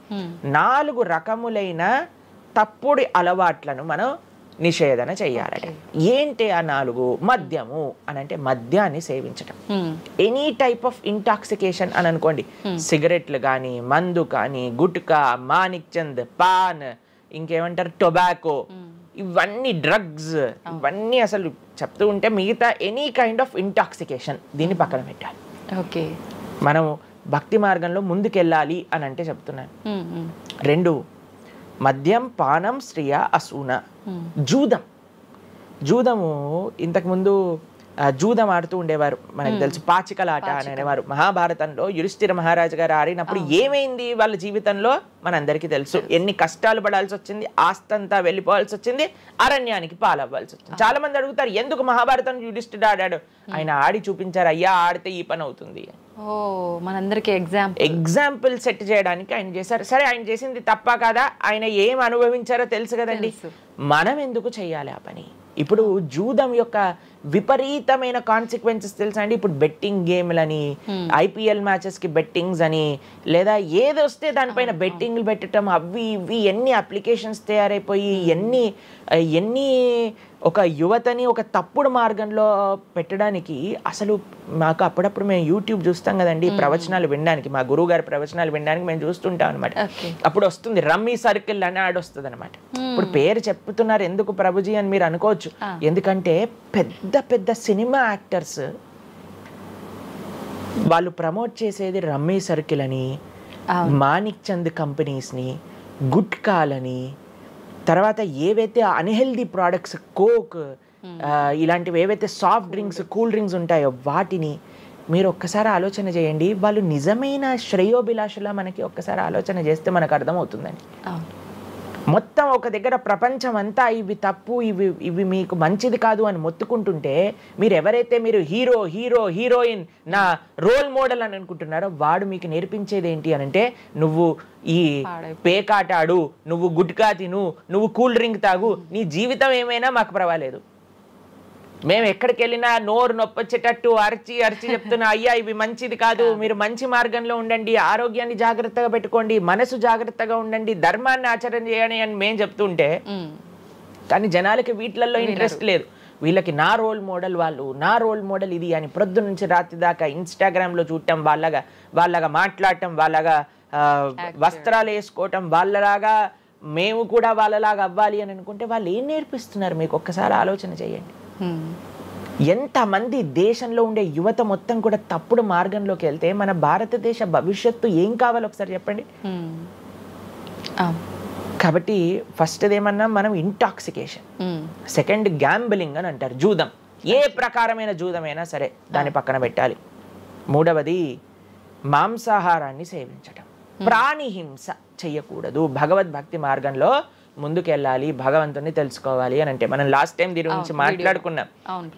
4 రకములైన తప్పుడు అలవాట్లను మనం నిషేధన చెయ్యాలట. ఏంటి ఆ 4? మద్యము అని అంటే మద్యాన్ని సేవించటం, ఎనీ టైప్ ఆఫ్ ఇంటాక్సికేషన్ అని అనుకోండి, సిగరెట్లు కానీ, మందు కానీ, గుట్కా, మానిక్ చంద్, పాన్, ఇంకేమంటారు టొబాకో, ఇవన్నీ డ్రగ్స్, ఇవన్నీ అసలు చెప్తూ ఉంటే మిగతా ఎనీ కైండ్ ఆఫ్ ఇంటాక్సికేషన్ దీన్ని పక్కన పెట్టాలి. ఓకే. మనం భక్తి మార్గంలో ముందుకెళ్ళాలి అని అంటే చెప్తున్నాను. 2 మద్యం పానం శ్రియ అసూన. జూదము ఇంతకుముందు జూదం ఆడుతూ ఉండేవారు, మనకు తెలుసు పాచికలాట అని అనేవారు. మహాభారతంలో యుధిష్ఠిర మహారాజు గారు ఆడినప్పుడు ఏమైంది వాళ్ళ జీవితంలో మనందరికీ తెలుసు. ఎన్ని కష్టాలు పడాల్సి వచ్చింది, ఆస్తంతా వెళ్ళిపోవాల్సి వచ్చింది, అరణ్యానికి పాలవ్వాల్సి వచ్చింది. చాలా మంది అడుగుతారు ఎందుకు మహాభారతం యుధిష్ఠిరుడు ఆడాడు. ఆయన ఆడి చూపించారు, అయ్యా ఆడితే ఈ పని అవుతుంది. మనందరికి ఎగ్జాంపుల్ సెట్ చేయడానికి ఆయన చేశారు. సరే, ఆయన చేసింది తప్ప కాదా, ఆయన ఏం అనుభవించారో తెలుసు కదండి. మనం ఎందుకు చెయ్యాలి ఆ పని? ఇప్పుడు జూదం యొక్క విపరీతమైన కాన్సిక్వెన్సెస్ తెలుసా అండి. ఇప్పుడు బెట్టింగ్ గేమ్లని, IPL మ్యాచెస్ కి బెట్టింగ్స్ అని, లేదా ఏది వస్తే దానిపైన బెట్టింగ్లు పెట్టడం, అవి ఇవి ఎన్ని అప్లికేషన్స్ తయారైపోయి ఎన్ని ఒక యువతని ఒక తప్పుడు మార్గంలో పెట్టడానికి. అసలు మాకు అప్పుడప్పుడు మేము యూట్యూబ్ చూస్తాం కదండి ప్రవచనాలు వినడానికి, మా గురువు గారి ప్రవచనాలు వినడానికి మేము చూస్తుంటాం అనమాట. అప్పుడు వస్తుంది రమ్మీ సర్కిల్ అని యాడ్ వస్తుంది అనమాట. ఇప్పుడు పేరు చెప్తున్నారు ఎందుకు ప్రభుజీ అని మీరు అనుకోవచ్చు. ఎందుకంటే పెద్ద పెద్ద సినిమా యాక్టర్స్ వాళ్ళు ప్రమోట్ చేసేది రమ్మీ సర్కిల్ అని, మానిక్ చంద్ కంపెనీస్ని, గుట్కాలని, తర్వాత ఏవైతే అన్హెల్దీ ప్రోడక్ట్స్ కోక్ ఇలాంటివి ఏవైతే సాఫ్ట్ డ్రింక్స్ కూల్ డ్రింక్స్ ఉంటాయో వాటిని మీరు ఒక్కసారి ఆలోచన చేయండి. వాళ్ళు నిజమైన శ్రేయోభిలాషులా మనకి ఒక్కసారి ఆలోచన చేస్తే మనకు అర్థమవుతుందండి. మొత్తం ఒక దగ్గర ప్రపంచం అంతా ఇవి తప్పు, ఇవి మీకు మంచిది కాదు అని మొత్తుకుంటుంటే మీరు ఎవరైతే మీరు హీరోయిన్ నా రోల్ మోడల్ అని అనుకుంటున్నారో వాడు మీకు నేర్పించేది ఏంటి అని అంటే, నువ్వు ఈ పేకాట ఆడు, నువ్వు గుట్కా తిను, నువ్వు కూల్ డ్రింక్ తాగు, నీ జీవితం ఏమైనా మాకు పర్వాలేదు. మేము ఎక్కడికి వెళ్ళినా నోరు నొప్పొచ్చేటట్టు అరిచి చెప్తున్నా, అయ్యా ఇవి మంచిది కాదు, మీరు మంచి మార్గంలో ఉండండి, ఆరోగ్యాన్ని జాగ్రత్తగా పెట్టుకోండి, మనసు జాగ్రత్తగా ఉండండి, ధర్మాన్ని ఆచరణ చేయండి అని మేము చెప్తుంటే, కానీ జనాలకి వీటిలలో ఇంట్రెస్ట్ లేదు. వీళ్ళకి నా రోల్ మోడల్ వాళ్ళు, నా రోల్ మోడల్ ఇది అని ప్రొద్దు నుంచి రాత్రి దాకా ఇన్స్టాగ్రామ్లో చూడటం, వాళ్ళగా మాట్లాడటం, వాళ్ళగా వస్త్రాలు వేసుకోవటం, వాళ్ళలాగా మేము కూడా వాళ్ళలాగా అవ్వాలి అని అనుకుంటే వాళ్ళు ఏం నేర్పిస్తున్నారు మీకు ఒక్కసారి ఆలోచన చేయండి. ఎంతమంది దేశంలో ఉండే యువత మొత్తం కూడా తప్పుడు మార్గంలోకి వెళ్తే మన భారతదేశ భవిష్యత్తు ఏం కావాలో ఒకసారి చెప్పండి. కాబట్టి ఫస్ట్ ఏమన్నా మనం ఇంటాక్సికేషన్, సెకండ్ గ్యాంబ్లింగ్ అని అంటారు, జూదం, ఏ ప్రకారమైన జూదమైనా సరే దాన్ని పక్కన పెట్టాలి. 3వది మాంసాహారాన్ని సేవించటం, ప్రాణిహింస చెయ్యకూడదు. భగవద్భక్తి మార్గంలో ముందుకెళ్ళాలి, భగవంతుని తెలుసుకోవాలి అని అంటే మనం లాస్ట్ టైం దీని గురించి మాట్లాడుకున్నాం,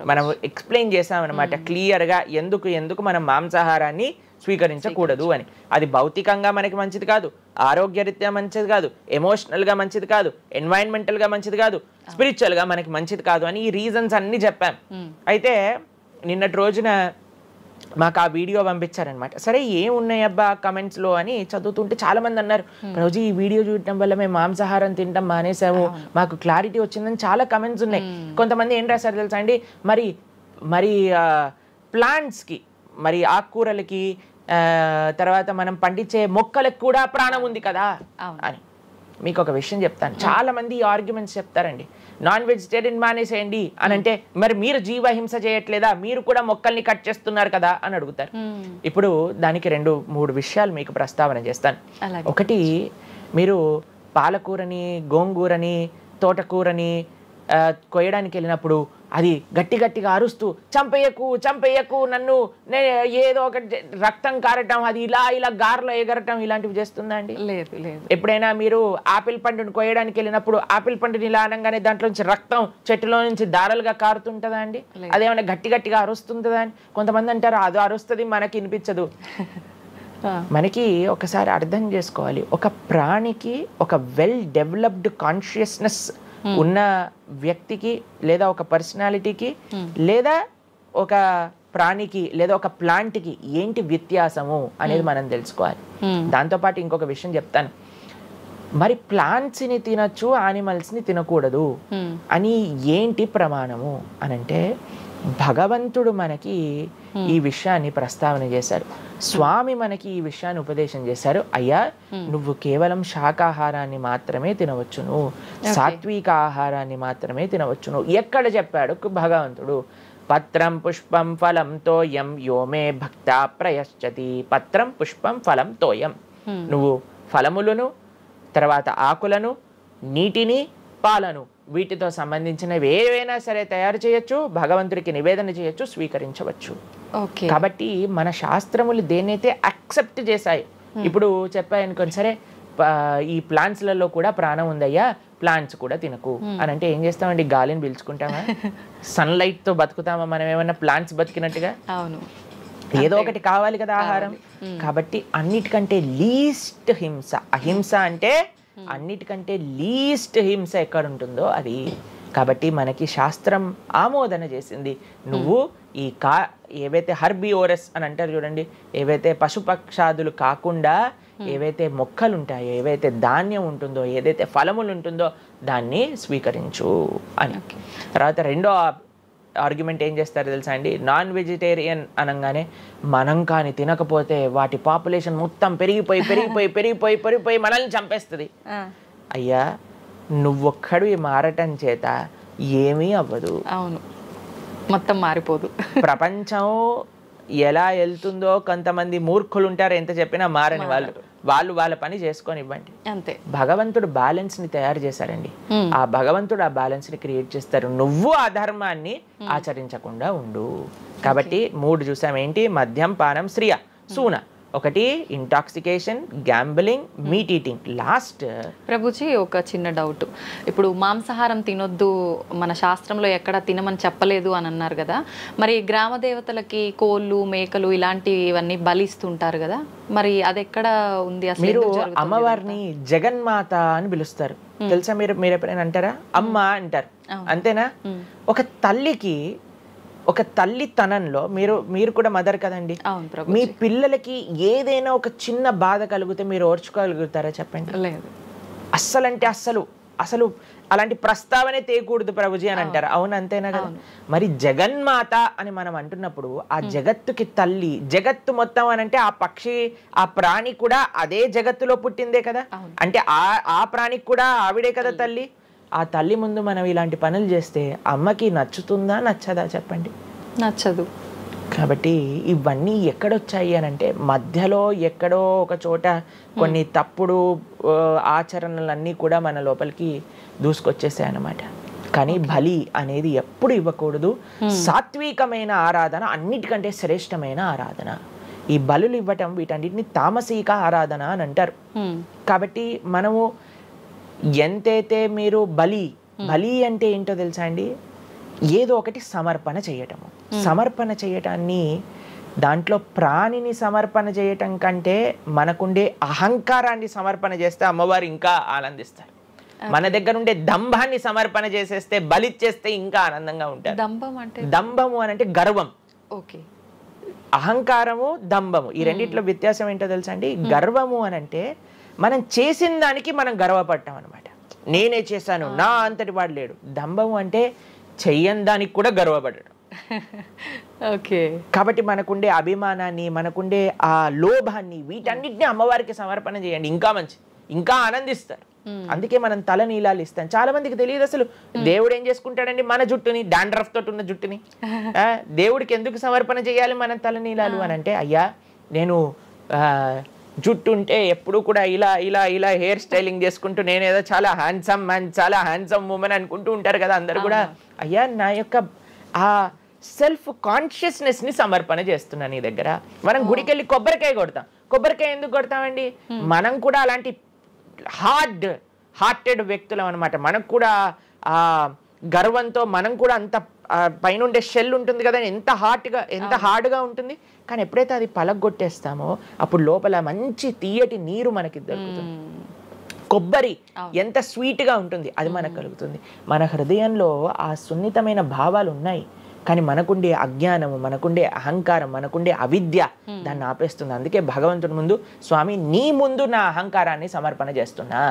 మనం ఎక్స్ప్లెయిన్ చేసాం అనమాట క్లియర్గా ఎందుకు మనం మాంసాహారాన్ని స్వీకరించకూడదు అని. అది భౌతికంగా మనకి మంచిది కాదు, ఆరోగ్యరీత్యా మంచిది కాదు, ఎమోషనల్గా మంచిది కాదు, ఎన్వైరన్మెంటల్గా మంచిది కాదు, స్పిరిచువల్గా మనకి మంచిది కాదు అని ఈ రీజన్స్ అన్ని చెప్పాం. అయితే నిన్నటి రోజున మాకు ఆ వీడియో పంపించారనమాట. సరే ఏమున్నాయి అబ్బా కమెంట్స్లో అని చదువుతుంటే చాలా మంది అన్నారు, రోజు ఈ వీడియో చూడటం వల్ల మేము మాంసాహారం తినటం మానేసాము, మాకు క్లారిటీ వచ్చిందని చాలా కమెంట్స్ ఉన్నాయి. కొంతమంది ఏం రాశారు తెలుసా అండి, మరి ప్లాంట్స్కి, మరి ఆకుకూరలకి, తర్వాత మనం పండించే మొక్కలకు కూడా ప్రాణం ఉంది కదా అని. మీకు ఒక విషయం చెప్తాను, చాలా మంది ఈ ఆర్గ్యుమెంట్స్ చెప్తారండి, నాన్ వెజిటేరియన్ మానేసేయండి అని అంటే, మరి మీరు జీవహింస చేయట్లేదా, మీరు కూడా మొక్కల్ని కట్ చేస్తున్నారు కదా అని అడుగుతారు. ఇప్పుడు దానికి 2-3 విషయాలు మీకు ప్రస్తావన చేస్తాను. ఒకటి, మీరు పాలకూరని, గోంగూరని, తోటకూరని కొయ్యడానికి వెళ్ళినప్పుడు అది గట్టిగా అరుస్తూ చంపేయకు నన్ను, ఏదో ఒక రక్తం కారటం, అది ఇలా గార్లో ఎగరటం, ఇలాంటివి చేస్తుందా అండి? లేదు. ఎప్పుడైనా మీరు ఆపిల్ పండుని కొయ్యడానికి వెళ్ళినప్పుడు ఆపిల్ పండుని ఇలా అనగానే దాంట్లో నుంచి రక్తం చెట్టులో నుంచి దారాలుగా కారుతుంటుందా అండి? అదేమైనా గట్టిగా అరుస్తుంటుందా అని కొంతమంది అంటారు, అది అరుస్తుంది మనకి వినిపించదు. మనకి ఒకసారి అర్థం చేసుకోవాలి, ఒక ప్రాణికి ఒక వెల్ డెవలప్డ్ కాన్షియస్నెస్ ఉన్న వ్యక్తికి లేదా ఒక పర్సనాలిటీకి లేదా ఒక ప్రాణికి లేదా ఒక ప్లాంట్కి ఏంటి వ్యత్యాసము అనేది మనం తెలుసుకోవాలి. దాంతోపాటు ఇంకొక విషయం చెప్తాను, మరి ప్లాంట్స్ని తినచ్చు యానిమల్స్ని తినకూడదు అని ఏంటి ప్రమాణము అనంటే భగవంతుడు మనకి ఈ విషయాన్ని ప్రస్తావన చేశారు. స్వామి మనకి ఈ విషయాన్ని ఉపదేశం చేశారు. అయ్యా, నువ్వు కేవలం శాకాహారాన్ని మాత్రమే తినవచ్చును, సాత్విక ఆహారాన్ని మాత్రమే తినవచ్చును. ఎక్కడ చెప్పాడు భగవంతుడు? పత్రం పుష్పం ఫలం తోయం యోమే భక్త ప్రయశ్చతి. పత్రం పుష్పం ఫలం తోయం. నువ్వు ఫలములను, తర్వాత ఆకులను, నీటిని, పాలను, వీటితో సంబంధించినవి ఏవైనా సరే తయారు చేయొచ్చు, భగవంతుడికి నివేదన చేయొచ్చు, స్వీకరించవచ్చు. కాబట్టి మన శాస్త్రములు దేన్నైతే యాక్సెప్ట్ చేశాయి, ఇప్పుడు చెప్పాయనుకోండి, సరే ఈ ప్లాంట్స్లలో కూడా ప్రాణం ఉందయ్యా, ప్లాంట్స్ కూడా తినకు అని అంటే ఏం చేస్తామండి? గాలిని పీల్చుకుంటామా? సన్లైట్ తో బతుకుతామా మనం? ఏమన్నా ప్లాంట్స్ బతికినట్టుగా? ఏదో ఒకటి కావాలి కదా ఆహారం. కాబట్టి అన్నిటికంటే లీస్ట్ హింస, అహింస అంటే అన్నిటికంటే లీస్ట్ హింస ఎక్కడ ఉంటుందో అది. కాబట్టి మనకి శాస్త్రం ఆమోదన చేసింది, నువ్వు ఈ ఏవైతే హర్బివోరస్ అని అంటారు చూడండి, ఏవైతే పశుపక్షాదులు కాకుండా ఏవైతే మొక్కలు ఉంటాయో, ఏవైతే ధాన్యం ఉంటుందో, ఏదైతే ఫలములు ఉంటుందో దాన్ని స్వీకరించు అని. తర్వాత రెండో ఆర్గ్యుమెంట్ ఏం చేస్తారు తెలుసా అండి? నాన్ వెజిటేరియన్ అనగానే మనం కానీ తినకపోతే వాటి పాపులేషన్ మొత్తం పెరిగిపోయి పెరిగిపోయి పెరిగిపోయి పెరిగిపోయి మనల్ని చంపేస్తుంది. అయ్యా, నువ్వొక్కడు మారటం చేత ఏమీ అవ్వదు, అవును, మొత్తం మారిపోదు. ప్రపంచం ఎలా వెళ్తుందో కొంతమంది మూర్ఖులు ఉంటారు, ఎంత చెప్పినా మారని వాళ్ళు, వాళ్ళు వాళ్ళ పని చేసుకొని ఇవ్వండి అంతే. భగవంతుడు బ్యాలెన్స్ ని తయారు చేశారండి. ఆ భగవంతుడు ఆ బ్యాలెన్స్ ని క్రియేట్ చేస్తారు. నువ్వు ఆ ధర్మాన్ని ఆచరించకుండా ఉండు. కాబట్టి 3 చూసాం ఏంటి? మద్యం, పానం, శ్రియ, సూన. ఒకటి intoxication, gambling, meet eating. Last Prabhuji ఒక చిన్న డౌట్, ఇప్పుడు మాంసాహారం తినొద్దు మన శాస్త్రంలో ఎక్కడ తినమని చెప్పలేదు అని అన్నారు కదా, మరి గ్రామ దేవతలకి కోళ్ళు, మేకలు ఇలాంటివన్నీ బలిస్తుంటారు కదా, మరి అది ఎక్కడ ఉంది అసలు? మీరు అమ్మవారిని జగన్మాత అని పిలుస్తారు తెలుసా? మీరు ఎప్పుడైనా అంటారా? అమ్మ అంటారు, అంతేనా? ఒక తల్లికి, ఒక తల్లి తనంలో మీరు కూడా మదర్ కదండి, మీ పిల్లలకి ఏదైనా ఒక చిన్న బాధ కలిగితే మీరు ఓర్చుకోగలుగుతారా చెప్పండి? లేదు. అస్సలంటే అసలు అలాంటి ప్రస్తావనే తేయకూడదు ప్రభుజీ అని అంటారు. అవును, అంతేనా కదా? మరి జగన్మాత అని మనం అంటున్నప్పుడు ఆ జగత్తుకి తల్లి, జగత్తు మొత్తం అని అంటే ఆ పక్షి, ఆ ప్రాణి కూడా అదే జగత్తులో పుట్టిందే కదా, అంటే ఆ ప్రాణికి కూడా ఆవిడే కదా తల్లి. ఆ తల్లి ముందు మనం ఇలాంటి పనులు చేస్తే అమ్మకి నచ్చుతుందా, నచ్చదా చెప్పండి? నచ్చదు. కాబట్టి ఇవన్నీ ఎక్కడొచ్చాయి అని అంటే మధ్యలో ఎక్కడో ఒక చోట కొన్ని తప్పుడు ఆచరణలన్నీ కూడా మన లోపలికి దూసుకొచ్చేసాయి అన్నమాట. కానీ బలి అనేది ఎప్పుడు ఇవ్వకూడదు. సాత్వికమైన ఆరాధన అన్నిటికంటే శ్రేష్టమైన ఆరాధన. ఈ బలులు ఇవ్వటం వీటన్నిటిని తామసిక ఆరాధన అని అంటారు. కాబట్టి మనము ఎంతైతే మీరు బలి అంటే ఏంటో తెలుసా అండి? ఏదో ఒకటి సమర్పణ చేయటము. సమర్పణ చేయటాన్ని, దాంట్లో ప్రాణిని సమర్పణ చేయటం కంటే మనకుండే అహంకారాన్ని సమర్పణ చేస్తే అమ్మవారు ఇంకా ఆనందిస్తారు. మన దగ్గర ఉండే దంభాన్ని సమర్పణ చేసేస్తే, బలిచ్చేస్తే ఇంకా ఆనందంగా ఉంటారు. దంభము అని అంటే గర్వం. అహంకారము, దంభము, ఈ రెండిట్లో వ్యత్యాసం ఏంటో తెలుసా అండి? గర్వము అని అంటే మనం చేసిన దానికి మనం గర్వపడటం అనమాట. నేనే చేశాను, నా అంతటి వాడు లేడు. దంభము అంటే చెయ్యని దానికి కూడా గర్వపడడం. కాబట్టి మనకుండే అభిమానాన్ని, మనకుండే ఆ లోభాన్ని, వీటన్నిటిని అమ్మవారికి సమర్పణ చేయండి, ఇంకా మంచి, ఇంకా ఆనందిస్తారు. అందుకే మనం తల నీలాలు ఇస్తాం. చాలా మందికి తెలియదు అసలు దేవుడు ఏం చేసుకుంటాడండి మన జుట్టుని, డాండ్రఫ్ తోటి ఉన్న జుట్టుని. దేవుడికి ఎందుకు సమర్పణ చేయాలి మనం తల నీలాలు అని అంటే, అయ్యా నేను జుట్టు ఉంటే ఎప్పుడు కూడా ఇలా ఇలా ఇలా హెయిర్ స్టైలింగ్ చేసుకుంటూ నేనేదో చాలా హ్యాండ్సమ్ మ్యాన్, చాలా హ్యాండ్సమ్ ఉమెన్ అనుకుంటూ ఉంటారు కదా అందరు కూడా. అయ్యా, నా యొక్క ఆ సెల్ఫ్ కాన్షియస్నెస్ ని సమర్పణ చేస్తున్నా నీ దగ్గర. మనం గుడికి వెళ్ళి కొబ్బరికాయ కొడతాం. కొబ్బరికాయ ఎందుకు కొడతామండి? మనం కూడా అలాంటి హార్టెడ్ వ్యక్తులం అనమాట. మనకు కూడా ఆ గర్వంతో మనం కూడా పైన ఉండే షెల్ ఉంటుంది కదా, ఎంత హార్డ్గా ఉంటుంది. కానీ ఎప్పుడైతే అది పలగొట్టేస్తామో అప్పుడు లోపల మంచి తీయటి నీరు మనకి దొరుకుతుంది. కొబ్బరి ఎంత స్వీట్గా ఉంటుంది, అది మనకు కలుగుతుంది. మన హృదయంలో ఆ సున్నితమైన భావాలు ఉన్నాయి, కానీ మనకుండే అజ్ఞానము, మనకుండే అహంకారం, మనకుండే అవిద్య దాన్ని ఆపేస్తుంది. అందుకే భగవంతుడి ముందు, స్వామి నీ ముందు నా అహంకారాన్ని సమర్పణ చేస్తున్నా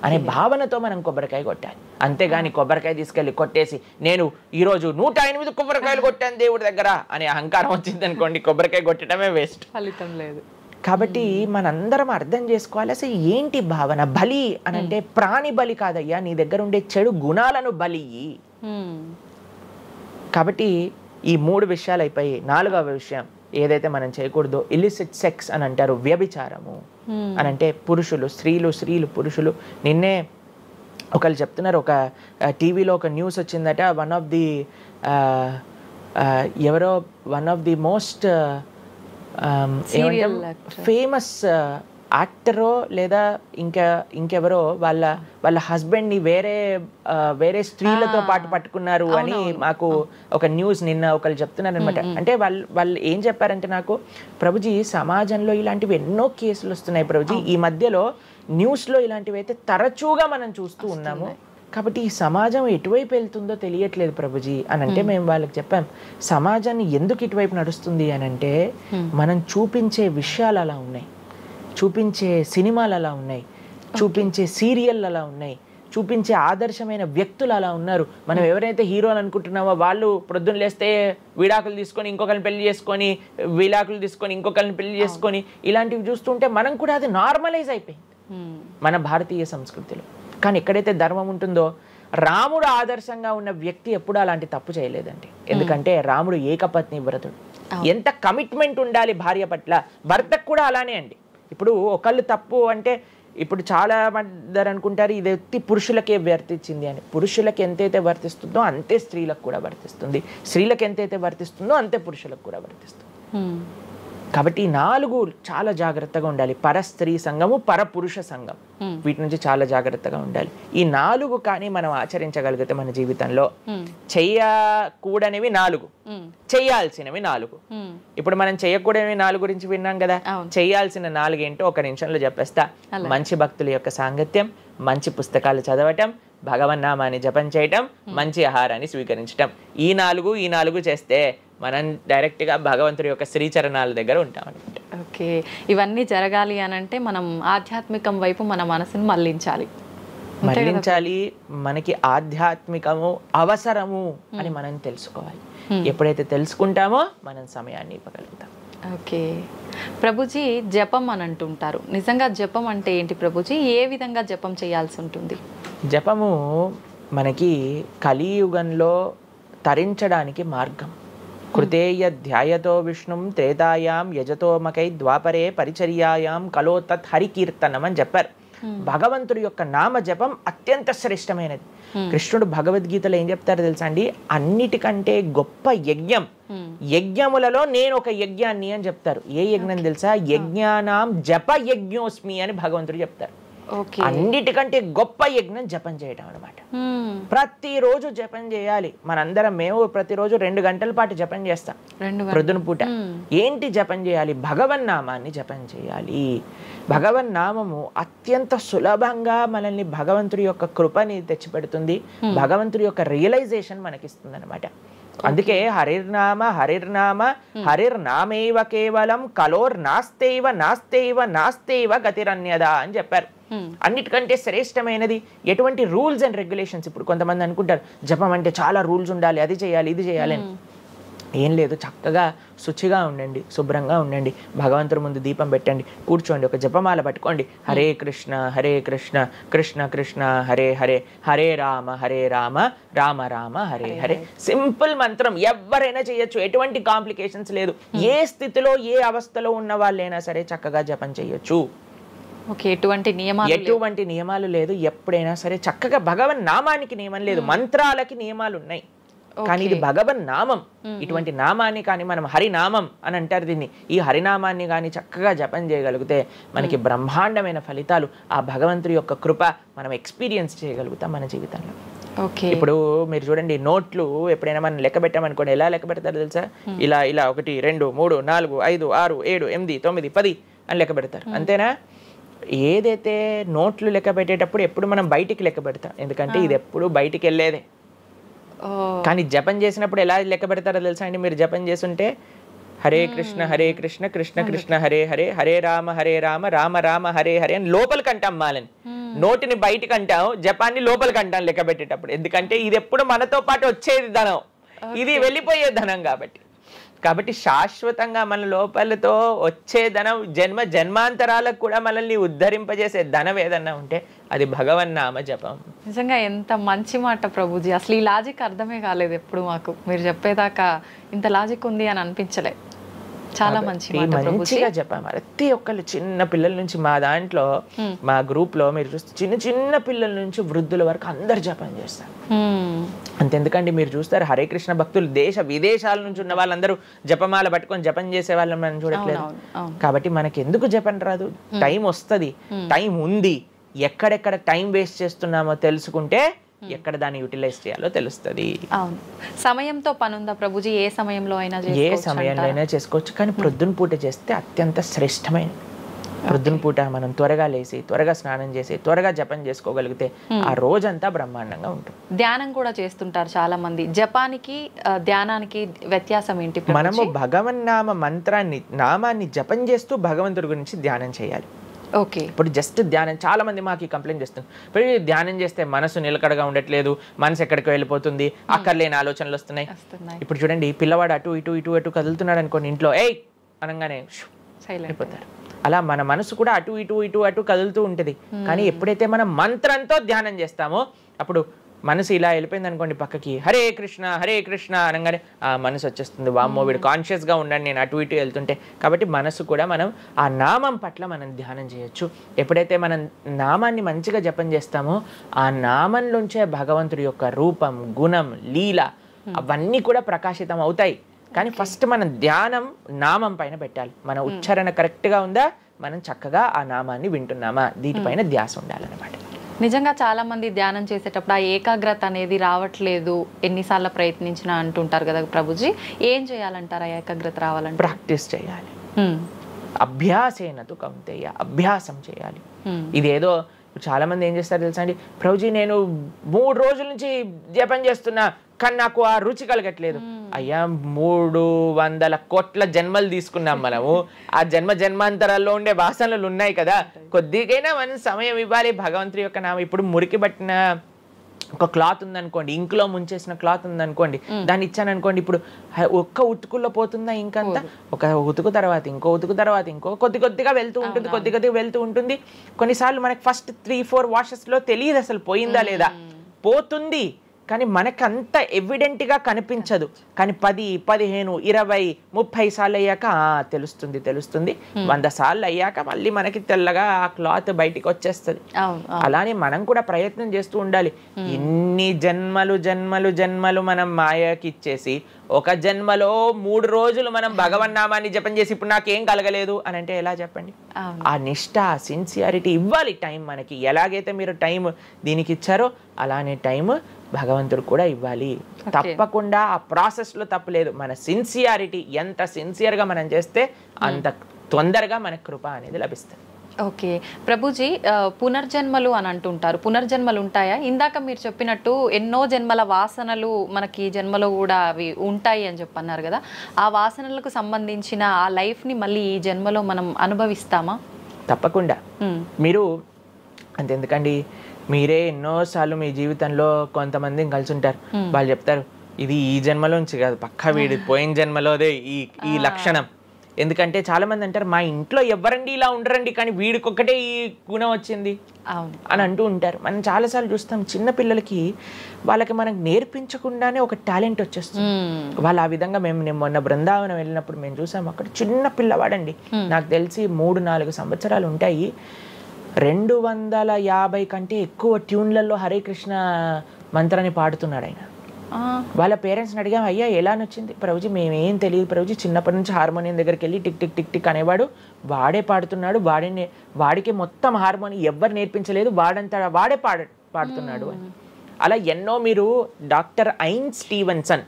అనే భావనతో మనం కొబ్బరికాయ కొట్టాలి. అంతేగాని కొబ్బరికాయ తీసుకెళ్ళి కొట్టేసి నేను ఈరోజు 108 కొబ్బరికాయలు కొట్టాను దేవుడి దగ్గర అనే అహంకారం వచ్చింది అనుకోండి, కొబ్బరికాయ కొట్టడమే వేస్ట్, ఫలితం లేదు. కాబట్టి మనందరం అర్థం చేసుకోవాలి అసలు ఏంటి భావన. బలి అని అంటే ప్రాణి బలి కాదయ్యా, నీ దగ్గర ఉండే చెడు గుణాలను బలి. కాబట్టి ఈ 3 విషయాలు అయిపోయి 4వ విషయం ఏదైతే మనం చేయకూడదో ఇల్లిసిట్ సెక్స్ అని అంటారు, వ్యభిచారము అని అంటే పురుషులు స్త్రీలు పురుషులు. నిన్నే ఒకళ్ళు చెప్తున్నారు, ఒక టీవీలో ఒక న్యూస్ వచ్చిందట, one of the most famous యాక్టరో లేదా ఇంకెవరో వాళ్ళ హస్బెండ్ని వేరే స్త్రీలతో పాటు పట్టుకున్నారు అని మాకు ఒక న్యూస్ నిన్న ఒకళ్ళు చెప్తున్నారు అనమాట. అంటే వాళ్ళు ఏం చెప్పారంటే, నాకు ప్రభుజీ సమాజంలో ఇలాంటివి ఎన్నో కేసులు వస్తున్నాయి ప్రభుజీ, ఈ మధ్యలో న్యూస్లో ఇలాంటివి అయితే తరచుగా మనం చూస్తూ ఉన్నాము, కాబట్టి ఈ సమాజం ఎటువైపు వెళ్తుందో తెలియట్లేదు ప్రభుజీ అని అంటే మేము వాళ్ళకి చెప్పాం, సమాజాన్ని ఎందుకు ఇటువైపు నడుస్తుంది అని అంటే మనం చూపించే విషయాలు అలా ఉన్నాయి, చూపించే సినిమాలు అలా ఉన్నాయి, చూపించే సీరియల్ అలా ఉన్నాయి, చూపించే ఆదర్శమైన వ్యక్తులు అలా ఉన్నారు. మనం ఎవరైతే హీరోలు అనుకుంటున్నామో వాళ్ళు ప్రొద్దున లేస్తే విడాకులు తీసుకొని ఇంకొకరిని పెళ్లి చేసుకొని, విడాకులు తీసుకొని ఇంకొకరిని పెళ్లి చేసుకొని, ఇలాంటివి చూస్తుంటే మనం కూడా అది నార్మలైజ్ అయిపోయింది మన భారతీయ సంస్కృతిలో. కానీ ఎక్కడైతే ధర్మం ఉంటుందో, రాముడు ఆదర్శంగా ఉన్న వ్యక్తి ఎప్పుడు అలాంటి తప్పు చేయలేదండి. ఎందుకంటే రాముడు ఏకపత్ని వ్రతుడు. ఎంత కమిట్మెంట్ ఉండాలి భార్య పట్ల, భర్తకు కూడా అలానే అండి. ఇప్పుడు ఒకళ్ళు తప్పు అంటే, ఇప్పుడు చాలా మంది అనుకుంటారు ఇది ఎత్తి పురుషులకే వర్తించింది అని. పురుషులకు ఎంతైతే వర్తిస్తుందో అంతే స్త్రీలకు కూడా వర్తిస్తుంది, స్త్రీలకు ఎంతైతే వర్తిస్తుందో అంతే పురుషులకు కూడా వర్తిస్తుంది. కాబట్టి 4 చాలా జాగ్రత్తగా ఉండాలి. పరస్త్రీ సంఘము, పరపురుష సంఘం, వీటి నుంచి చాలా జాగ్రత్తగా ఉండాలి. ఈ 4 కానీ మనం ఆచరించగలిగితే మన జీవితంలో, చెయ్యకూడనివి 4, చెయ్యాల్సినవి 4. ఇప్పుడు మనం చెయ్యకూడనివి 4 గురించి విన్నాం కదా, చెయ్యాల్సిన 4 ఏంటో ఒక నిమిషంలో చెప్పేస్తా. మంచి భక్తుల యొక్క సాంగత్యం, మంచి పుస్తకాలు చదవటం, భగవన్నామాన్ని జపం చేయటం, మంచి ఆహారాన్ని స్వీకరించటం. ఈ 4 చేస్తే మనం డైరెక్ట్గా భగవంతుడి యొక్క శ్రీచరణాల దగ్గర ఉంటామన్నమాట. ఓకే, ఇవన్నీ జరగాలి అని అంటే మనం ఆధ్యాత్మికం వైపు మన మనసును మళ్ళించాలి. మనకి ఆధ్యాత్మికము అవసరము అని మనం తెలుసుకోవాలి. ఎప్పుడైతే తెలుసుకుంటామో మనం సమయాన్ని ఇవ్వగలుగుతాం. ఓకే ప్రభుజీ, జపం అని అంటుంటారు, నిజంగా జపం అంటే ఏంటి ప్రభుజీ? ఏ విధంగా జపం చేయాల్సి ఉంటుంది? జపము మనకి కలియుగంలో తరించడానికి మార్గం. కృతేయ ధ్యాయతో విష్ణుం త్రేతాయాం యజతోమకై ద్వాపరే పరిచర్యాయాం కలో తత్ హరికీర్తనం అని చెప్పారు. భగవంతుడి యొక్క నామ జపం అత్యంత శ్రేష్టమైనది. కృష్ణుడు భగవద్గీతలో ఏం చెప్తారో తెలుసా అండి, అన్నిటికంటే గొప్ప యజ్ఞం, యజ్ఞములలో నేను ఒక యజ్ఞాన్ని అని చెప్తారు. ఏ యజ్ఞం తెలుసా? యజ్ఞానాం జప యజ్ఞోస్మి అని భగవంతుడు చెప్తారు. అన్నిటికంటే గొప్ప యజ్ఞం జపం చేయడం అనమాట. ప్రతిరోజు జపం చేయాలి. మేము ప్రతిరోజు 2 గంటల పాటు జపం చేస్తాం ప్రొద్దున పూట. ఏంటి జపం చేయాలి? భగవన్నామాన్ని జపం చేయాలి. భగవన్నామము అత్యంత సులభంగా మనల్ని భగవంతుడి యొక్క కృపని తెచ్చిపెడుతుంది, భగవంతుడి యొక్క రియలైజేషన్ మనకిస్తుంది అనమాట. అందుకే హరిర్నామ హరిర్నామేవ కేవలం కలోర్ నాస్తేవ గతిరన్యద అని చెప్పారు. అన్నిటికంటే శ్రేష్టమైనది ఎటువంటి రూల్స్ అండ్ రెగ్యులేషన్స్. ఇప్పుడు కొంతమంది అనుకుంటారు జపం అంటే చాలా రూల్స్ ఉండాలి, అది చేయాలి ఇది చేయాలి అని. ఏం లేదు, చక్కగా శుచిగా ఉండండి, శుభ్రంగా ఉండండి, భగవంతుడి ముందు దీపం పెట్టండి, కూర్చోండి, ఒక జపమాల పట్టుకోండి. హరే కృష్ణ కృష్ణ కృష్ణ హరే హరే, హరే రామ రామ రామ హరే హరే. సింపుల్ మంత్రం, ఎవరైనా చేయొచ్చు, ఎటువంటి కాంప్లికేషన్స్ లేదు. ఏ స్థితిలో ఏ అవస్థలో ఉన్న వాళ్ళైనా సరే చక్కగా జపం చేయొచ్చు. ఎటువంటి నియమాలు లేదు. ఎప్పుడైనా సరే చక్కగా భగవన్ నామానికి నియమం లేదు, మంత్రాలకి నియమాలు ఉన్నాయి. కానీ ఇది భగవన్ నామం. ఇటువంటి నామాన్ని కానీ మనం హరినామం అని అంటారు దీన్ని. ఈ హరినామాన్ని కానీ చక్కగా జపం చేయగలిగితే మనకి బ్రహ్మాండమైన ఫలితాలు, ఆ భగవంతుడి యొక్క కృప మనం ఎక్స్పీరియన్స్ చేయగలుగుతాం మన జీవితంలో. ఇప్పుడు మీరు చూడండి, నోట్లు ఎప్పుడైనా మనం లెక్క పెట్టామనుకోండి, ఎలా లెక్క పెడతారు తెలుసా? ఇలా ఇలా 1 2 3 4 5 6 7 8 9 10 అని లెక్క పెడతారు, అంతేనా? ఏదైతే నోట్లు లెక్క పెట్టేటప్పుడు ఎప్పుడు మనం బయటికి లెక్క పెడతాం, ఎందుకంటే ఇది ఎప్పుడు బయటికి వెళ్ళేదే. కానీ జపం చేసినప్పుడు ఎలా లెక్క పెడతారో తెలుసా అండి? మీరు జపం చేస్తుంటే హరే కృష్ణ కృష్ణ కృష్ణ హరే హరే, హరే రామ రామ రామ హరే హరే అని లోపలికి అంటాం మాలని. నోటిని బయటికి అంటాం, జపాన్ని లోపలికి అంటాం లెక్క పెట్టేటప్పుడు. ఎందుకంటే ఇది ఎప్పుడు మనతో పాటు వచ్చేది ధనం, ఇది వెళ్ళిపోయే ధనం. కాబట్టి శాశ్వతంగా మన లోపలతో వచ్చే ధనం, జన్మాంతరాలకు కూడా మనల్ని ఉద్ధరింపజేసే ధనం ఏదన్నా ఉంటే అది భగవన్నామ జపం. నిజంగా ఎంత మంచి మాట ప్రభుజీ. అసలు ఈ లాజిక్ అర్థమే కాలేదు ఎప్పుడు మాకు. మీరు చెప్పేదాకా ఇంత లాజిక్ ఉంది అని అనిపించలే. చాలా మంచిగా చెప్పాము. ప్రతి ఒక్కళ్ళు చిన్న పిల్లల నుంచి, మా దాంట్లో మా గ్రూప్ లో మీరు చూస్తే చిన్న చిన్న పిల్లల నుంచి వృద్ధుల వరకు అందరు జపం చేస్తారు. అంతెందుకండి, మీరు చూస్తారు హరే కృష్ణ భక్తులు దేశ విదేశాల నుంచి ఉన్న వాళ్ళందరూ జపమాల పట్టుకొని జపం చేసే వాళ్ళని మనం చూడట్లేదు. కాబట్టి మనకి ఎందుకు జపం రాదు? టైం వస్తుంది, టైం ఉంది. ఎక్కడెక్కడ టైం వేస్ట్ చేస్తున్నామో తెలుసుకుంటే ఎక్కడ దాన్ని యూటిలైజ్ చేయాలో తెలుస్తుంది. అవును, సమయంతో పని ఉందా ప్రభుజీ? ఏ సమయంలో అయినా ఏ సమయంలో అయినా చేసుకోవచ్చు, కానీ ప్రొద్దున పూట చేస్తే అత్యంత శ్రేష్టమైన. ప్రొద్దున పూట మనం త్వరగా లేసి, త్వరగా స్నానం చేసి, త్వరగా జపం చేసుకోగలిగితే ఆ రోజంతా బ్రహ్మాండంగా ఉంటుంది. ధ్యానం కూడా చేస్తుంటారు చాలా మంది. జపానికి ధ్యానానికి వ్యత్యాసం ఏంటి? మనము భగవన్నామ నామాన్ని జపం చేస్తూ భగవంతుడి గురించి ధ్యానం చేయాలి. ఓకే, ఇప్పుడు జస్ట్ ధ్యానం, చాలా మంది మాకు కంప్లైంట్ చేస్తుంది, ఇప్పుడు ధ్యానం చేస్తే మనసు నిలకడగా ఉండట్లేదు, మనసు ఎక్కడికి వెళ్ళిపోతుంది, అక్కర్లేని ఆలోచనలు వస్తున్నాయి. ఇప్పుడు చూడండి, పిల్లవాడు అటు ఇటు ఇటు అటు కదులుతున్నాడు అనుకోండి, ఇంట్లో ఏయ్ అనగానే అయిపోతారు. అలా మన మనసు కూడా అటు ఇటు ఇటు అటు కదులుతూ ఉంటుంది. కానీ ఎప్పుడైతే మనం మంత్రంతో ధ్యానం చేస్తామో అప్పుడు మనసు ఇలా వెళ్ళిపోయింది అనుకోండి పక్కకి, హరే కృష్ణ అనగానే ఆ మనసు వచ్చేస్తుంది, వామ్మో వీడు కాన్షియస్గా ఉండండి నేను అటు ఇటు వెళ్తుంటే. కాబట్టి మనసు కూడా మనం ఆ నామం పట్ల మనం ధ్యానం చేయొచ్చు. ఎప్పుడైతే మనం నామాన్ని మంచిగా జపం చేస్తామో ఆ నామంలోంచే భగవంతుడి యొక్క రూపం, గుణం, లీల అవన్నీ కూడా ప్రకాశితం అవుతాయి. కానీ ఫస్ట్ మనం ధ్యానం నామం పైన పెట్టాలి. మన ఉచ్చారణ కరెక్ట్గా ఉందా, మనం చక్కగా ఆ నామాన్ని వింటున్నామా, దీనిపైన ధ్యాస ఉండాలన్నమాట. నిజంగా చాలా మంది ధ్యానం చేసేటప్పుడు ఆ ఏకాగ్రత అనేది రావట్లేదు, ఎన్నిసార్లు ప్రయత్నించినా అంటుంటారు కదా ప్రభుజీ. ఏం చేయాలంటారు ఆ ఏకాగ్రత రావాలంటే? ప్రాక్టీస్ చేయాలి. అభ్యాసేనతు కౌంతేయ, అభ్యాసం చేయాలి. ఇదేదో చాలా మంది ఏం చేస్తారు తెలుసా అండి, ప్రభుజీ నేను 3 రోజుల నుంచి జపం చేస్తున్నా కానీ నాకు ఆ రుచి కలగట్లేదు. అయ్యా 300 కోట్ల జన్మలు తీసుకున్నాం మనము, ఆ జన్మాంతరాల్లో ఉండే వాసనలు ఉన్నాయి కదా, కొద్దిగైనా మనం సమయం ఇవ్వాలి భగవంతుడి యొక్క నామం. ఇప్పుడు మురికి పట్టిన ఒక క్లాత్ ఉందనుకోండి, ఇంకులో ముంచేసిన క్లాత్ ఉందనుకోండి, దాన్ని ఇచ్చాను అనుకోండి, ఇప్పుడు ఒక్క ఉతుకుల్లో పోతుందా ఇంకంతా? ఒక ఉతుకు తర్వాత ఇంకో ఉతుకు తర్వాత ఇంకో కొద్దిగా వెళ్తూ ఉంటుంది. కొన్నిసార్లు మనకి ఫస్ట్ 3-4 వాషెస్లో తెలియదు అసలు పోయిందా లేదా. పోతుంది కానీ మనకంత ఎవిడెంట్గా కనిపించదు. కానీ 10, 15, 20, 30 సార్లు అయ్యాక తెలుస్తుంది. 100 సార్లు అయ్యాక మళ్ళీ మనకి తెల్లగా ఆ క్లాత్ బయటికి వచ్చేస్తుంది. అలానే మనం కూడా ప్రయత్నం చేస్తూ ఉండాలి. ఎన్ని జన్మలు మనం మాయకి ఇచ్చేసి ఒక జన్మలో 3 రోజులు మనం భగవన్నామాన్ని జపం చేసి ఇప్పుడు నాకేం కలగలేదు అని అంటే ఎలా చెప్పండి? ఆ నిష్ఠ, సిన్సియారిటీ ఇవ్వాలి టైం మనకి. ఎలాగైతే మీరు టైం దీనికి ఇచ్చారో అలానే టైం భగవంతుడు కూడా ఇవ్వాలి. తప్పకుండా ఆ ప్రాసెస్లో తప్పులేదు. మన సిన్సియారిటీ ఎంత సిన్సియర్గా మనం చేస్తే అంత తొందరగా మనకు కృప అనేది లభిస్తుంది. ఓకే ప్రభుజీ, పునర్జన్మలు అని అంటుంటారు. పునర్జన్మలు ఉంటాయా? ఇందాక మీరు చెప్పినట్టు ఎన్నో జన్మల వాసనలు మనకి జన్మలో కూడా అవి ఉంటాయి అని చెప్పన్నారు కదా, ఆ వాసనలకు సంబంధించిన ఆ లైఫ్ని మళ్ళీ ఈ జన్మలో మనం అనుభవిస్తామా? తప్పకుండా. మీరు అంతెందుకండి, మీరే ఎన్నోసార్లు మీ జీవితంలో కొంతమందిని కలిసి ఉంటారు. వాళ్ళు చెప్తారు ఇది ఈ జన్మలోంచి కాదు, పక్కా వీడి పోయిన జన్మలోదే ఈ లక్షణం. ఎందుకంటే చాలా మంది అంటారు మా ఇంట్లో ఎవరండి ఇలా ఉండరండి కానీ వీడికొక్కటే ఈ గుణం వచ్చింది అని అంటూ ఉంటారు. మనం చాలాసార్లు చూస్తాం చిన్న పిల్లలకి వాళ్ళకి మనకు నేర్పించకుండానే ఒక టాలెంట్ వచ్చేస్తుంది. వాళ్ళు ఆ విధంగా నేను మొన్న బృందావనం వెళ్ళినప్పుడు మేము చూసాం, అక్కడ చిన్న పిల్లవాడండి, నాకు తెలిసి 3-4 సంవత్సరాలు ఉంటాయి, 250 కంటే ఎక్కువ ట్యూన్లలో హరే కృష్ణ మంత్రాన్ని పాడుతున్నాడు ఆయన. వాళ్ళ పేరెంట్స్ని అడిగాం, అయ్యా ఎలా నచ్చింది ప్రభుజీ, మేమేం తెలియదు ప్రభుజీ, చిన్నప్పటి నుంచి హార్మోనియం దగ్గరికి వెళ్ళి టిక్ టిక్ టిక్ టిక్ అనేవాడు, వాడే పాడుతున్నాడు, వాడికి మొత్తం హార్మోనియం ఎవ్వరు నేర్పించలేదు, వాడే పాడుతున్నాడు అని. అలా ఎన్నో, మీరు డాక్టర్ ఐన్ స్టీవెన్సన్,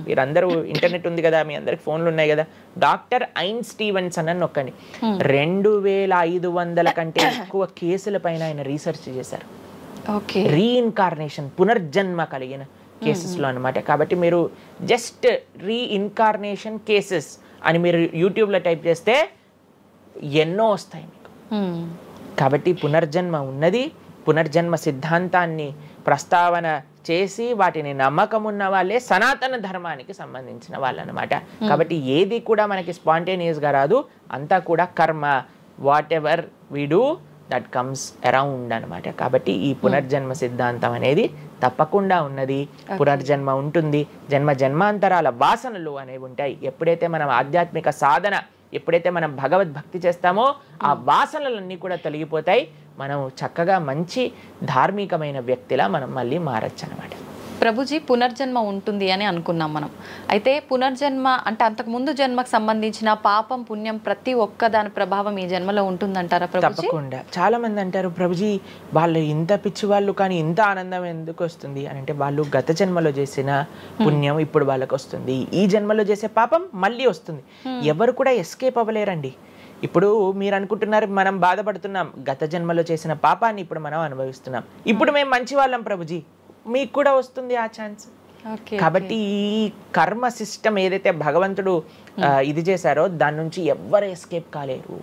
మీరందరూ ఇంటర్నెట్ ఉంది కదా, మీ అందరికి ఫోన్లు ఉన్నాయి కదా, డాక్టర్ ఐన్ స్టీవెన్సన్ అని నొక్కండి. 2500 కంటే ఎక్కువ కేసుల పైన ఆయన రీసెర్చ్ చేశారు. రీఇన్కార్నేషన్, పునర్జన్మ కలిగిన కేసెస్లో అనమాట. కాబట్టి మీరు జస్ట్ రీఇన్కార్నేషన్ కేసెస్ అని మీరు యూట్యూబ్లో టైప్ చేస్తే ఎన్నో వస్తాయి మీకు. కాబట్టి పునర్జన్మ ఉన్నది, పునర్జన్మ సిద్ధాంతాన్ని ప్రస్తావన చేసి వాటిని నమ్మకం ఉన్న వాళ్ళే సనాతన ధర్మానికి సంబంధించిన వాళ్ళు అనమాట. కాబట్టి ఏది కూడా మనకి స్పాంటేనియస్గా రాదు, అంతా కూడా కర్మ, whatever we do that comes around అనమాట. కాబట్టి ఈ పునర్జన్మ సిద్ధాంతం అనేది తప్పకుండా ఉన్నది, పునర్జన్మ ఉంటుంది, జన్మాంతరాల వాసనలు అనేవి ఉంటాయి. ఎప్పుడైతే మనం ఆధ్యాత్మిక సాధన, ఎప్పుడైతే మనం భగవద్భక్తి చేస్తామో ఆ వాసనలన్నీ కూడా తొలగిపోతాయి, మనం చక్కగా మంచి ధార్మికమైన వ్యక్తిలా మనం మళ్ళీ మారచ్చు అనమాట. ప్రభుజీ, పునర్జన్మ ఉంటుంది అని అనుకున్నాం మనం. అయితే పునర్జన్మ అంటే అంతకుముందు జన్మకు సంబంధించిన పాపం పుణ్యం ప్రతి ఒక్క దాని ప్రభావం ఈ జన్మలో ఉంటుందంటారా ప్రభుజీ? తప్పకుండా. చాలా మంది అంటారు, ప్రభుజీ వాళ్ళు ఇంత పిచ్చి వాళ్ళు కానీ ఇంత ఆనందం ఎందుకు వస్తుంది అని అంటే, వాళ్ళు గత జన్మలో చేసిన పుణ్యం ఇప్పుడు వాళ్ళకి వస్తుంది, ఈ జన్మలో చేసే పాపం మళ్ళీ వస్తుంది. ఎవరు కూడా ఎస్కేప్ అవ్వలేరండి. ఇప్పుడు మీరు అనుకుంటున్నారు మనం బాధపడుతున్నాం, గత జన్మలో చేసిన పాపాన్ని ఇప్పుడు మనం అనుభవిస్తున్నాం, ఇప్పుడు మేము మంచి వాళ్ళం ప్రభుజీ, మీకు కూడా వస్తుంది ఆ ఛాన్స్. కాబట్టి ఈ కర్మ సిస్టమ్ ఏదైతే భగవంతుడు ఇది చేశారో దాని నుంచి ఎవ్వరు ఎస్కేప్ కాలేరు.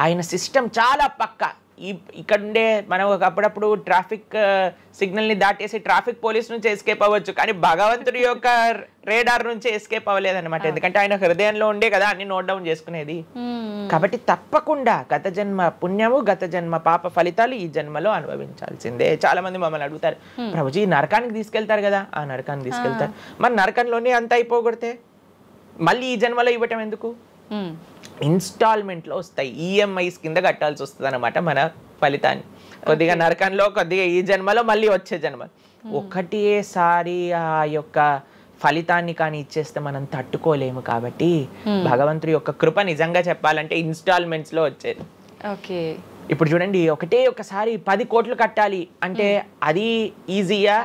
ఆయన సిస్టమ్ చాలా పక్కా. ఇక్కడ ఉండే మనం అప్పుడప్పుడు ట్రాఫిక్ సిగ్నల్ని దాటేసి ట్రాఫిక్ పోలీస్ నుంచి ఎస్కేప్ అవ్వచ్చు, కానీ భగవంతుడి యొక్క రేడార్ నుంచి ఎస్కేప్ అవ్వలేదన్నమాట. ఎందుకంటే ఆయన హృదయంలో ఉండే కదా అన్ని నోట్ డౌన్ చేసుకునేది. కాబట్టి తప్పకుండా గత జన్మ పుణ్యము, గత జన్మ పాప ఫలితాలు ఈ జన్మలో అనుభవించాల్సిందే. చాలా మంది మమ్మల్ని అడుగుతారు, ప్రభుజీ నరకానికి తీసుకెళ్తారు కదా, ఆ నరకానికి తీసుకెళ్తారు, మరి నరకంలోనే అంత అయిపోగొడితే మళ్ళీ ఈ జన్మలో ఇవ్వటం ఎందుకు? ఇన్స్టాల్మెంట్లో వస్తాయి, ఈఎంఐస్ కింద కట్టాల్సి వస్తుంది అనమాట మన ఫలితాన్ని. కొద్దిగా నరకంలో, కొద్దిగా ఈ జన్మలో, మళ్ళీ వచ్చే జన్మ. ఒకటేసారి ఆ యొక్క ఫలితాన్ని కానీ ఇచ్చేస్తే మనం తట్టుకోలేము. కాబట్టి భగవంతుడి యొక్క కృప నిజంగా చెప్పాలంటే ఇన్స్టాల్మెంట్స్లో వచ్చేది. ఇప్పుడు చూడండి, ఒకసారి 10 కోట్లు కట్టాలి అంటే అది ఈజీయా,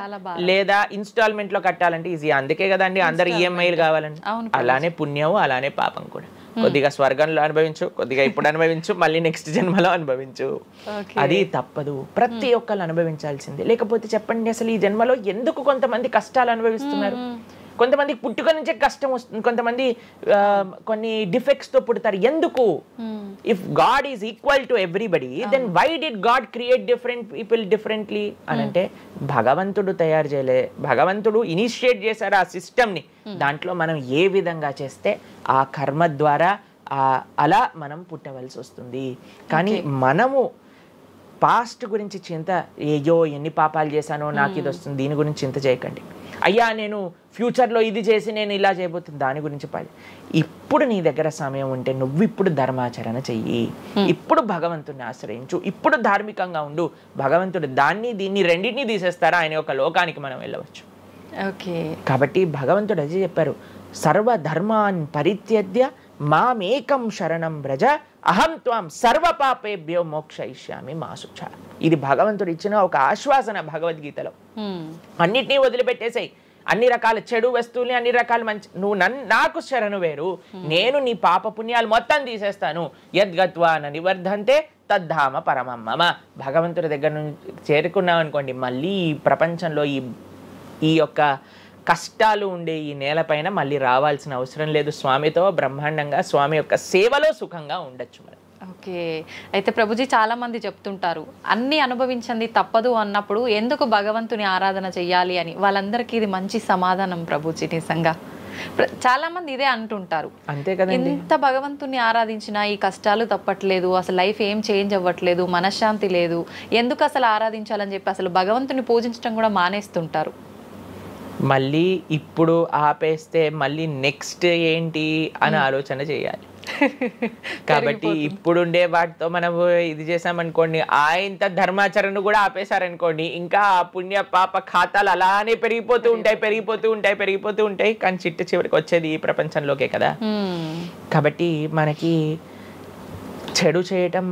లేదా ఇన్స్టాల్మెంట్ లో కట్టాలంటే ఈజీయా? అందుకే కదండి అందరు ఈఎంఐలు కావాలండి. అలానే పుణ్యము, అలానే పాపం కూడా. కొద్దిగా స్వర్గంలో అనుభవించు, కొద్దిగా ఇప్పుడు అనుభవించు, మళ్ళీ నెక్స్ట్ జన్మలో అనుభవించు. అది తప్పదు, ప్రతి ఒక్కరు అనుభవించాల్సిందే. లేకపోతే చెప్పండి, అసలు ఈ జన్మలో ఎందుకు కొంతమంది కష్టాలు అనుభవిస్తున్నారు? కొంతమందికి పుట్టుక నుంచే కష్టం వస్తుంది, కొంతమంది కొన్ని డిఫెక్ట్స్ తో పుడతారు. ఎందుకు? If god is equal to everybody, then why did god create different people differently అని అంటే, భగవంతుడు తయారు చేయలే, భగవంతుడు ఇనిషియేట్ చేశారు ఆ సిస్టమ్ని. దాంట్లో మనం ఏ విధంగా చేస్తే ఆ కర్మ ద్వారా అలా మనం పుట్టవలసి వస్తుంది. కానీ మనము పాస్ట్ గురించి చింత, అయ్యో ఎన్ని పాపాలు చేశానో నాకు ఇది వస్తుంది, దీని గురించి చింత చేయకండి. అయ్యా నేను ఫ్యూచర్లో ఇది చేసి నేను ఇలా చేయబోతుంది, దాని గురించి ఇప్పుడు నీ దగ్గర సమయం ఉంటే నువ్వు ఇప్పుడు ధర్మాచరణ చెయ్యి, ఇప్పుడు భగవంతుడిని ఆశ్రయించు, ఇప్పుడు ధార్మికంగా ఉండు. భగవంతుడు దీన్ని రెండింటినీ తీసేస్తారా, ఆయన యొక్క లోకానికి మనం వెళ్ళవచ్చు. కాబట్టి భగవంతుడు అదే చెప్పారు, సర్వధర్మాన్ పరిత్యజ్య మామేకం శరణం వ్రజ అహం త్వం సర్వ పాపేభ్యో మోక్షయిష్యామి మా శుచ. ఇది భగవంతుడు ఇచ్చిన ఒక ఆశ్వాసన భగవద్గీతలో. అన్నిటినీ వదిలిపెట్టేసాయి, అన్ని రకాల చెడు వస్తువుల్ని, అన్ని రకాల మంచి, నువ్వు నాకు శరణు వేరు, నేను నీ పాప పుణ్యాలు మొత్తం తీసేస్తాను. యద్గత్వా నివర్ధంతే తద్ధామ పరమం మమ. భగవంతుడి దగ్గర నుంచి చేరుకున్నాం అనుకోండి, మళ్ళీ ఈ ప్రపంచంలో ఈ యొక్క కష్టాలు ఉండే ఈ నేలపైన మళ్ళీ రావాల్సిన అవసరం లేదు. స్వామితో బ్రహ్మాండంగా స్వామి యొక్క సేవలో సుఖంగా ఉండొచ్చు మరి. అయితే ప్రభుజీ చాలా మంది చెప్తుంటారు, అన్ని అనుభవించండి తప్పదు అన్నప్పుడు ఎందుకు భగవంతుని ఆరాధన చెయ్యాలి అని. వాళ్ళందరికీ ఇది మంచి సమాధానం ప్రభుజీ. నిజంగా చాలా మంది ఇదే అంటుంటారు, అంతే కదండి, ఎంత భగవంతుని ఆరాధించినా ఈ కష్టాలు తప్పట్లేదు, అసలు లైఫ్ ఏం చేంజ్ అవ్వట్లేదు, మనశ్శాంతి లేదు, ఎందుకు అసలు ఆరాధించాలని చెప్పి అసలు భగవంతుని పూజించడం కూడా మానేస్తుంటారు. మళ్ళీ ఇప్పుడు ఆపేస్తే మళ్ళీ నెక్స్ట్ ఏంటి అని ఆలోచన చేయాలి. కాబట్టి ఇప్పుడుండే వాటితో మనము ఇది చేసామనుకోండి, ఇంత ధర్మాచరణ కూడా ఆపేశారనుకోండి, ఇంకా ఆ పుణ్య పాప ఖాతాలు అలానే పెరిగిపోతూ ఉంటాయి. కానీ చివరికి వచ్చేది ఈ ప్రపంచంలోకే కదా. కాబట్టి మనకి చెడు చేయటం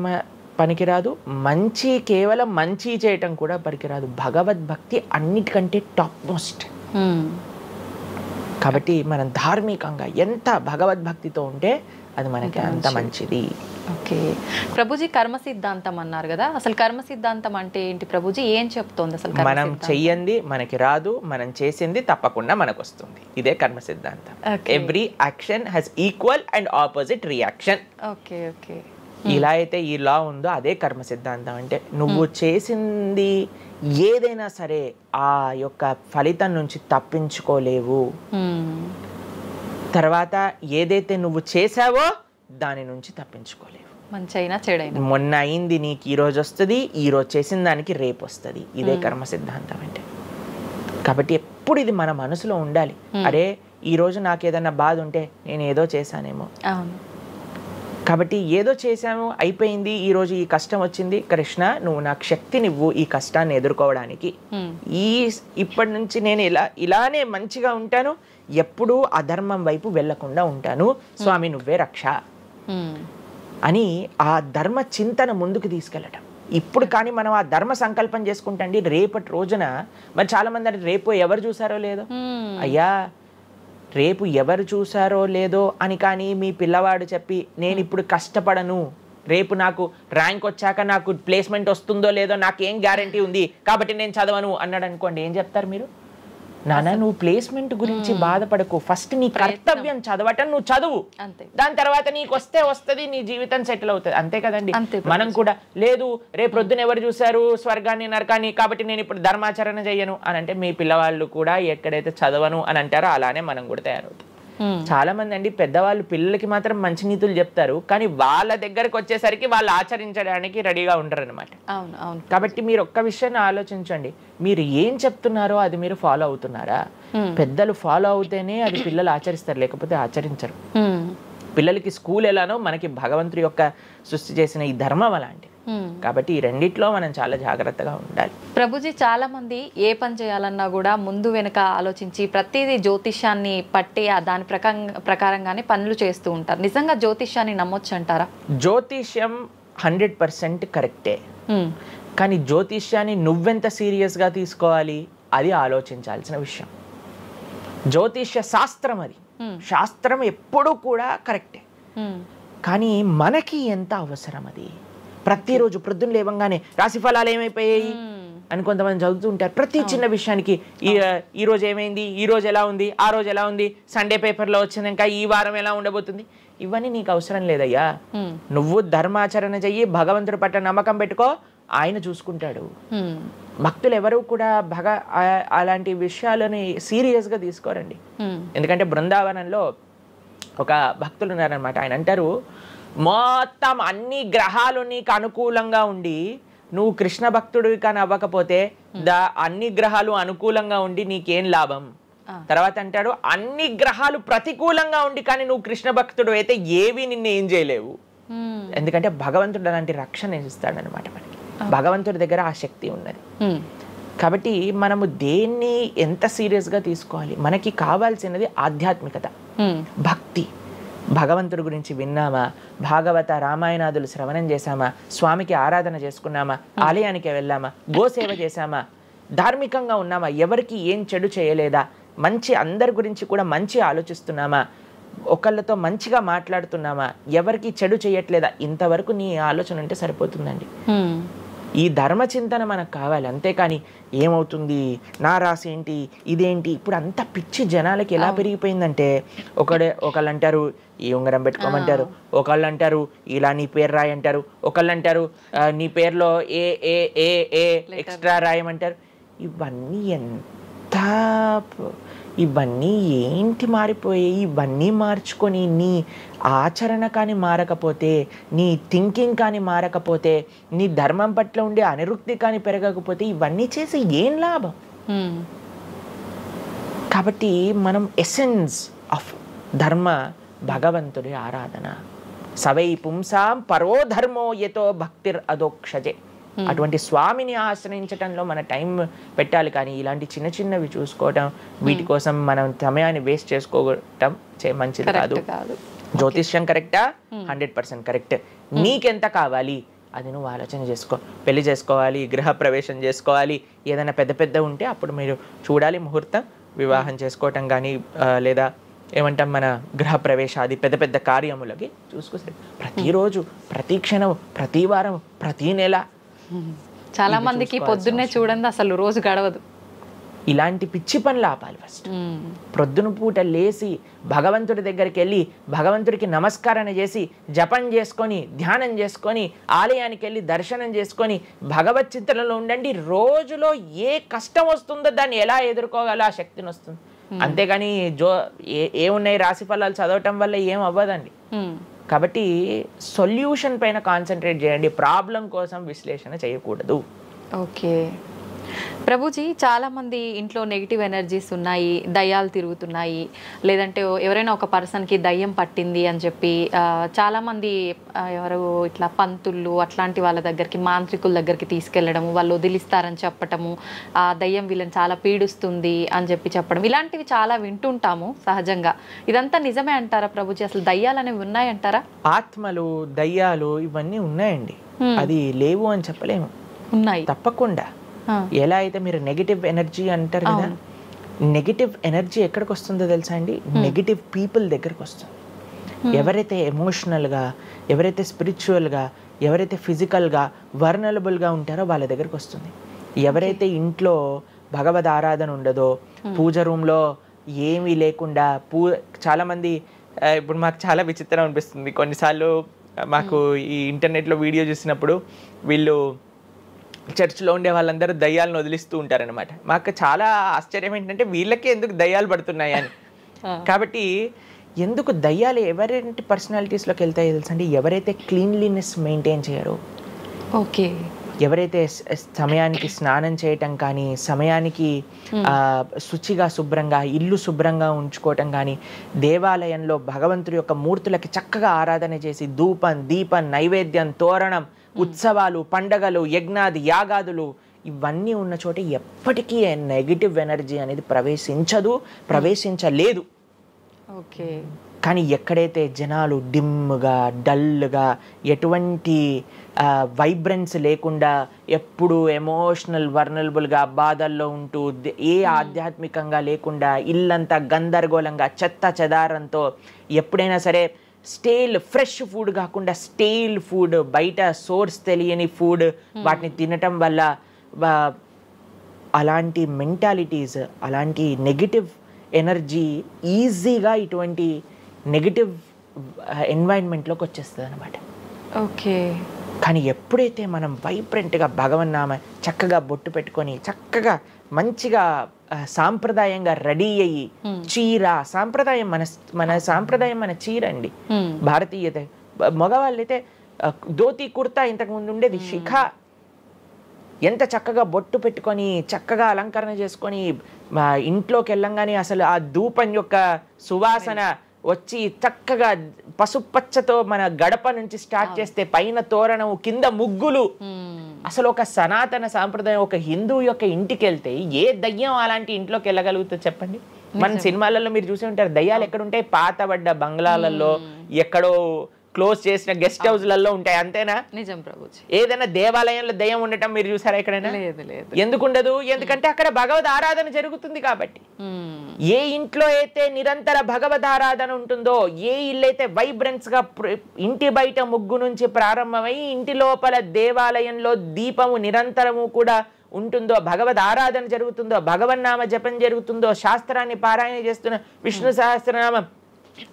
పనికిరాదు, కేవలం మంచి చేయటం కూడా పనికిరాదు. భగవద్భక్తి అన్నిటికంటే టాప్ మోస్ట్. కాబట్టి మనం ధార్మికంగా ఎంత భగవద్భక్తితో ఉంటే అది మనకి అంత మంచిది. ఓకే ప్రభుజీ, కర్మ సిద్ధాంతం అన్నారు కదా, అసలు కర్మ సిద్ధాంతం అంటే ఏంటి ప్రభుజీ? ఏం చెప్తోంది అసలు? మనం చెయ్యంది మనకి రాదు, మనం చేసింది తప్పకుండా మనకు వస్తుంది. ఇదే కర్మ సిద్ధాంతం. Every action has equal and opposite reaction. Okay okay. ఇలా అయితే ఈ లా ఉందో అదే కర్మ సిద్ధాంతం. అంటే నువ్వు చేసింది ఏదైనా సరే ఆ యొక్క ఫలితం నుంచి తప్పించుకోలేవు. తర్వాత ఏదైతే నువ్వు చేసావో దాని నుంచి తప్పించుకోలేవు. మంచైనా చెడైనా, మొన్న అయింది నీకు ఈ రోజు వస్తుంది, ఈ రోజు చేసిన దానికి రేపు వస్తుంది. ఇదే కర్మ సిద్ధాంతం అంటే. కాబట్టి ఎప్పుడు ఇది మన మనసులో ఉండాలి. అరే ఈ రోజు నాకు ఏదైనా బాధ ఉంటే నేను ఏదో చేశానేమో, కాబట్టి ఏదో చేశాము అయిపోయింది, ఈ రోజు ఈ కష్టం వచ్చింది, కృష్ణ నువ్వు నాకు శక్తినివ్వు ఈ కష్టాన్ని ఎదుర్కోవడానికి. ఇప్పటి నుంచి నేను ఇలానే మంచిగా ఉంటాను, ఎప్పుడూ అధర్మం వైపు వెళ్లకుండా ఉంటాను, స్వామి నువ్వే రక్ష అని ఆ ధర్మ చింతన ముందుకు తీసుకెళ్ళటం. ఇప్పుడు కానీ మనం ఆ ధర్మ సంకల్పం చేసుకుంటండి, రేపటి రోజున మరి చాలా మంది అంటే రేపు ఎవరు చూసారో లేదో, అయ్యా రేపు ఎవరు చూసారో లేదో అని కానీ మీ పిల్లవాడు చెప్పి నేను ఇప్పుడు కష్టపడను, రేపు నాకు ర్యాంక్ వచ్చాక నాకు ప్లేస్మెంట్ వస్తుందో లేదో నాకేం గ్యారంటీ ఉంది కాబట్టి నేను చదవను అన్నాడు అనుకోండి, ఏం చెప్తారు మీరు? నాన్న నువ్వు ప్లేస్మెంట్ గురించి బాధపడకు, ఫస్ట్ నీ కర్తవ్యం చదవటం నువ్వు చదువు, దాని తర్వాత నీకు వస్తుంది, నీ జీవితం సెటిల్ అవుతుంది. అంతే కదండి. మనం కూడా లేదు రేపు ప్రొద్దున ఎవరు చూసారు స్వర్గాన్ని నరకాన్ని కాబట్టి నేను ఇప్పుడు ధర్మాచరణ చెయ్యను అని అంటే మీ పిల్లవాళ్ళు కూడా ఎక్కడైతే చదవను అని అంటారో అలానే మనం కూడా తయారవుతాం. చాలా మంది అండి పెద్దవాళ్ళు పిల్లలకి మాత్రం మంచి నీతులు చెప్తారు, కానీ వాళ్ళ దగ్గరకు వచ్చేసరికి వాళ్ళు ఆచరించడానికి రెడీగా ఉంటారు అనమాట. కాబట్టి మీరు ఒక్క విషయాన్ని ఆలోచించండి, మీరు ఏం చెప్తున్నారో అది మీరు ఫాలో అవుతున్నారా? పెద్దలు ఫాలో అవుతేనే అది పిల్లలు ఆచరిస్తారు, లేకపోతే ఆచరించరు. పిల్లలకి స్కూల్ ఎలానో మనకి భగవంతుడి యొక్క సృష్టి చేసిన ఈ ధర్మం అలాంటి. కాబట్టి ఈ రెండిట్లో మనం చాలా జాగ్రత్తగా ఉండాలి. ప్రభుజీ చాలా మంది ఏ పని చేయాలన్నా కూడా ముందు వెనుక ఆలోచించి ప్రతిదీ జ్యోతిష్యాన్ని పట్టి దాని ప్రకారంగానే పనులు చేస్తూ ఉంటారు. నిజంగా జ్యోతిష్యాన్ని నమ్మొచ్చు అంటారా? జ్యోతిష్యం 100% కరెక్టే, కానీ జ్యోతిష్యాన్ని నువ్వెంత సీరియస్గా తీసుకోవాలి అది ఆలోచించాల్సిన విషయం. జ్యోతిష్య శాస్త్రం అది, శాస్త్రం ఎప్పుడూ కూడా కరెక్టే, కానీ మనకి ఎంత అవసరం అది. ప్రతిరోజు ప్రొద్దున లేవంగానే రాశి ఫలాలు ఏమైపోయాయి అని కొంతమంది చదువుతూ ఉంటారు. ప్రతి చిన్న విషయానికి ఈ రోజు ఏమైంది, ఈ రోజు ఎలా ఉంది, ఆ రోజు ఎలా ఉంది, సండే పేపర్లో వచ్చింది, ఇంకా ఈ వారం ఎలా ఉండబోతుంది, ఇవన్నీ నీకు అవసరం లేదయ్యా. నువ్వు ధర్మాచరణ చెయ్యి, భగవంతుడి పట్ల నమ్మకం పెట్టుకో, ఆయన చూసుకుంటాడు. భక్తులు ఎవరు కూడా అలాంటి విషయాలని సీరియస్గా తీసుకోరండి. ఎందుకంటే బృందావనంలో ఒక భక్తులు ఉన్నారనమాట. ఆయన అంటారు, మొత్తం అన్ని గ్రహాలు నీకు అనుకూలంగా ఉండి నువ్వు కృష్ణ భక్తుడివి కానీ అవ్వకపోతే అన్ని గ్రహాలు అనుకూలంగా ఉండి నీకేం లాభం. తర్వాత అంటాడు, అన్ని గ్రహాలు ప్రతికూలంగా ఉండి కానీ నువ్వు కృష్ణ భక్తుడు అయితే ఏవి నిన్ను ఏం చేయలేవు. ఎందుకంటే భగవంతుడు అలాంటి రక్షణ ఇస్తాడనమాట మనకి. భగవంతుడి దగ్గర ఆ శక్తి ఉన్నది. కాబట్టి మనము దేన్ని ఎంత సీరియస్గా తీసుకోవాలి? మనకి కావాల్సినది ఆధ్యాత్మికత, భక్తి. భగవంతుడి గురించి విన్నామా, భాగవత రామాయణాదులు శ్రవణం చేశామా, స్వామికి ఆరాధన చేసుకున్నామా, ఆలయానికి వెళ్ళామా, గోసేవ చేశామా, ధార్మికంగా ఉన్నామా, ఎవరికి ఏం చెడు చేయలేదా, మంచి అందరి గురించి కూడా మంచి ఆలోచిస్తున్నామా, ఒకళ్ళతో మంచిగా మాట్లాడుతున్నామా, ఎవరికి చెడు చేయట్లేదా, ఇంతవరకు నీ ఆలోచన ఉంటే సరిపోతుందండి. ఈ ధర్మచింతన మనకు కావాలి. అంతేకాని ఏమవుతుంది, నా రాసి ఏంటి, ఇదేంటి, ఇప్పుడు అంత పిచ్చి జనాలకి ఎలా పెరిగిపోయిందంటే ఒకళ్ళు అంటారు ఈ ఉంగరం పెట్టుకోమంటారు, ఒకళ్ళు అంటారు ఇలా నీ పేరు రాయి అంటారు, ఒకళ్ళు అంటారు నీ పేరులో ఏ ఏ ఏ ఏ ఎక్స్ట్రా రాయమంటారు. ఇవన్నీ ఏంటి మారిపోయాయి? ఇవన్నీ మార్చుకొని నీ ఆచరణ కానీ మారకపోతే, నీ థింకింగ్ కానీ మారకపోతే, నీ ధర్మం పట్ల ఉండే అనిరుక్తి కానీ పెరగకపోతే ఇవన్నీ చేసి ఏం లాభం? కాబట్టి మనం ఎసెన్స్ ఆఫ్ ధర్మ భగవంతుడి ఆరాధన, సవై పుంసాం పరో ధర్మో యతో భక్తిర్ అదోక్షజే. అటువంటి స్వామిని ఆశ్రయించటంలో మన టైం పెట్టాలి, కానీ ఇలాంటి చిన్న చిన్నవి చూసుకోవటం, వీటి కోసం మనం సమయాన్ని వేస్ట్ చేసుకోవటం మంచిది కాదు. జ్యోతిష్యం కరెక్టా? 100% కరెక్ట్. నీకెంత కావాలి అది నువ్వు ఆలోచన చేసుకో. పెళ్లి చేసుకోవాలి, గృహ ప్రవేశం చేసుకోవాలి, ఏదైనా పెద్ద పెద్ద ఉంటే అప్పుడు మీరు చూడాలి ముహూర్తం, వివాహం చేసుకోవటం కానీ లేదా ఏమంటాం మన గృహ ప్రవేశాది పెద్ద పెద్ద కార్యములకి చూసుకోవాలి. ప్రతిరోజు, ప్రతి క్షణం, ప్రతి వారం, ప్రతి నెల. చాలా మందికి పొద్దున్నే చూడండి అసలు రోజు గడవదు. ఇలాంటి పిచ్చి పనులు ఆపాలి. ఫస్ట్ ప్రొద్దున పూట లేచి భగవంతుడి దగ్గరికి వెళ్ళి భగవంతుడికి నమస్కారం చేసి జపం చేసుకొని ధ్యానం చేసుకొని ఆలయానికి వెళ్ళి దర్శనం చేసుకొని భగవత్ చింతనలో ఉండండి. రోజులో ఏ కష్టం వస్తుందో దాన్ని ఎలా ఎదుర్కోగల ఆ శక్తిని వస్తుంది. అంతేగాని ఏమున్నాయి రాశి ఫలాలు చదవటం వల్ల ఏం అవ్వదండి. కాబట్టి సొల్యూషన్ పైన కాన్సన్ట్రేట్ చేయండి, ప్రాబ్లం కోసం విశ్లేషణ చేయకూడదు. ఓకే ప్రభుజీ, చాలామంది ఇంట్లో నెగిటివ్ ఎనర్జీస్ ఉన్నాయి, దయ్యాలు తిరుగుతున్నాయి, లేదంటే ఎవరైనా ఒక పర్సన్కి దయ్యం పట్టింది అని చెప్పి చాలామంది ఎవరు ఇట్లా పంతుళ్ళు అట్లాంటి వాళ్ళ దగ్గరికి, మాంత్రికుల దగ్గరికి తీసుకెళ్ళడము, వాళ్ళు వదిలిస్తారని చెప్పటము, ఆ దయ్యం వీళ్ళని చాలా పీడిస్తుంది అని చెప్పడం, ఇలాంటివి చాలా వింటుంటాము సహజంగా. ఇదంతా నిజమే అంటారా ప్రభుజీ? అసలు దయ్యాలు అనేవి ఉన్నాయంటారా? ఆత్మలు, దయ్యాలు ఇవన్నీ ఉన్నాయండి, అది లేవు అని చెప్పలేము. ఉన్నాయి తప్పకుండా. ఎలా అయితే మీరు నెగిటివ్ ఎనర్జీ అంటారు కదా, నెగిటివ్ ఎనర్జీ ఎక్కడికి వస్తుందో తెలుసా అండి? నెగిటివ్ పీపుల్ దగ్గరకు వస్తుంది. ఎవరైతే ఎమోషనల్గా, ఎవరైతే స్పిరిచువల్గా, ఎవరైతే ఫిజికల్గా వర్నలబుల్గా ఉంటారో వాళ్ళ దగ్గరకు వస్తుంది. ఎవరైతే ఇంట్లో భగవద్ ఆరాధన ఉండదో, పూజ రూమ్లో ఏమీ లేకుండా చాలామంది, ఇప్పుడు మాకు చాలా విచిత్రం అనిపిస్తుంది కొన్నిసార్లు, మాకు ఈ ఇంటర్నెట్లో వీడియో చూసినప్పుడు వీళ్ళు చర్చ్లో ఉండే వాళ్ళందరూ దయ్యాలను వదిలిస్తూ ఉంటారనమాట. మాకు చాలా ఆశ్చర్యం ఏంటంటే వీళ్ళకే ఎందుకు దయ్యాలు పడుతున్నాయి అని. కాబట్టి ఎందుకు దయ్యాలు ఎవరైతే పర్సనాలిటీస్లోకి వెళ్తాయో తెలుసండి? ఎవరైతే క్లీన్లీనెస్ మెయింటైన్ చేయరో, ఓకే, ఎవరైతే సమయానికి స్నానం చేయటం కానీ, సమయానికి శుచిగా శుభ్రంగా ఇల్లు శుభ్రంగా ఉంచుకోవటం కానీ, దేవాలయంలో భగవంతుడి యొక్క మూర్తులకి చక్కగా ఆరాధన చేసి ధూపం, దీపం, నైవేద్యం, తోరణం, ఉత్సవాలు, పండగలు, యజ్ఞాది యాగాదులు ఇవన్నీ ఉన్న చోట ఎప్పటికీ నెగిటివ్ ఎనర్జీ అనేది ప్రవేశించలేదు. ఓకే. కానీ ఎక్కడైతే జనాలు డిమ్గా, డల్గా, ఎటువంటి వైబ్రెన్స్ లేకుండా, ఎప్పుడు ఎమోషనల్ వర్నలబుల్గా బాధల్లో ఉంటూ, ఏ ఆధ్యాత్మికంగా లేకుండా, ఇల్లంతా గందరగోళంగా చెత్త చెదారంతో, ఎప్పుడైనా సరే ఫ్రెష్ ఫుడ్ కాకుండా స్టేల్ ఫుడ్, బయట సోర్స్ తెలియని ఫుడ్ వాటిని తినటం వల్ల అలాంటి మెంటాలిటీస్, అలాంటి నెగిటివ్ ఎనర్జీ ఈజీగా ఇటువంటి నెగిటివ్ ఎన్వైరన్మెంట్లోకి వచ్చేస్తుంది అనమాట. ఓకే. కానీ ఎప్పుడైతే మనం వైబ్రెంట్గా భగవన్నామ చక్కగా బొట్టు పెట్టుకొని చక్కగా మంచిగా సాంప్రదాయంగా రెడీ అయ్యి, చీర సాంప్రదాయం, మన సాంప్రదాయం మన చీర అండి. భారతీయత మగవాళ్ళైతే ధోతి, కుర్తా, ఇంతకుముందు ఉండేది శిఖ. ఎంత చక్కగా బొట్టు పెట్టుకొని చక్కగా అలంకరణ చేసుకొని ఇంట్లోకి వెళ్ళంగానే అసలు ఆ ధూపం యొక్క సువాసన వచ్చి చక్కగా పసుపచ్చతో మన గడప నుంచి స్టార్ట్ చేస్తే పైన తోరణం, కింద ముగ్గులు. అసలు ఒక సనాతన సాంప్రదాయం, ఒక హిందూ యొక్క ఇంటికి వెళ్తే ఏ దయ్యం అలాంటి ఇంట్లోకి వెళ్ళగలుగుతుంది చెప్పండి? మన సినిమాలలో మీరు చూసి ఉంటారు, దయ్యాలు ఎక్కడుంటాయి? పాతబడ్డ బంగ్లాలలో, ఎక్కడో క్లోజ్ చేసిన గెస్ట్ హౌస్లలో ఉంటాయి, అంతేనా? నిజం ప్రభుజీ. ఏదైనా దేవాలయంలో దయ్యం ఉండటం మీరు చూసారా ఎక్కడైనా? ఎందుకు ఉండదు? ఎందుకంటే అక్కడ భగవద్ ఆరాధన జరుగుతుంది కాబట్టి. ఏ ఇంట్లో అయితే నిరంతర భగవద్ ఆరాధన ఉంటుందో, ఏ ఇల్లు అయితే వైబ్రెన్స్ గా ఇంటి బయట ముగ్గు నుంచి ప్రారంభమై ఇంటి లోపల దేవాలయంలో దీపము నిరంతరము కూడా ఉంటుందో, భగవద్ ఆరాధన జరుగుతుందో, భగవన్నామ జపం జరుగుతుందో, శాస్త్రాన్ని పారాయణ చేస్తున్న విష్ణు సహస్రనామం,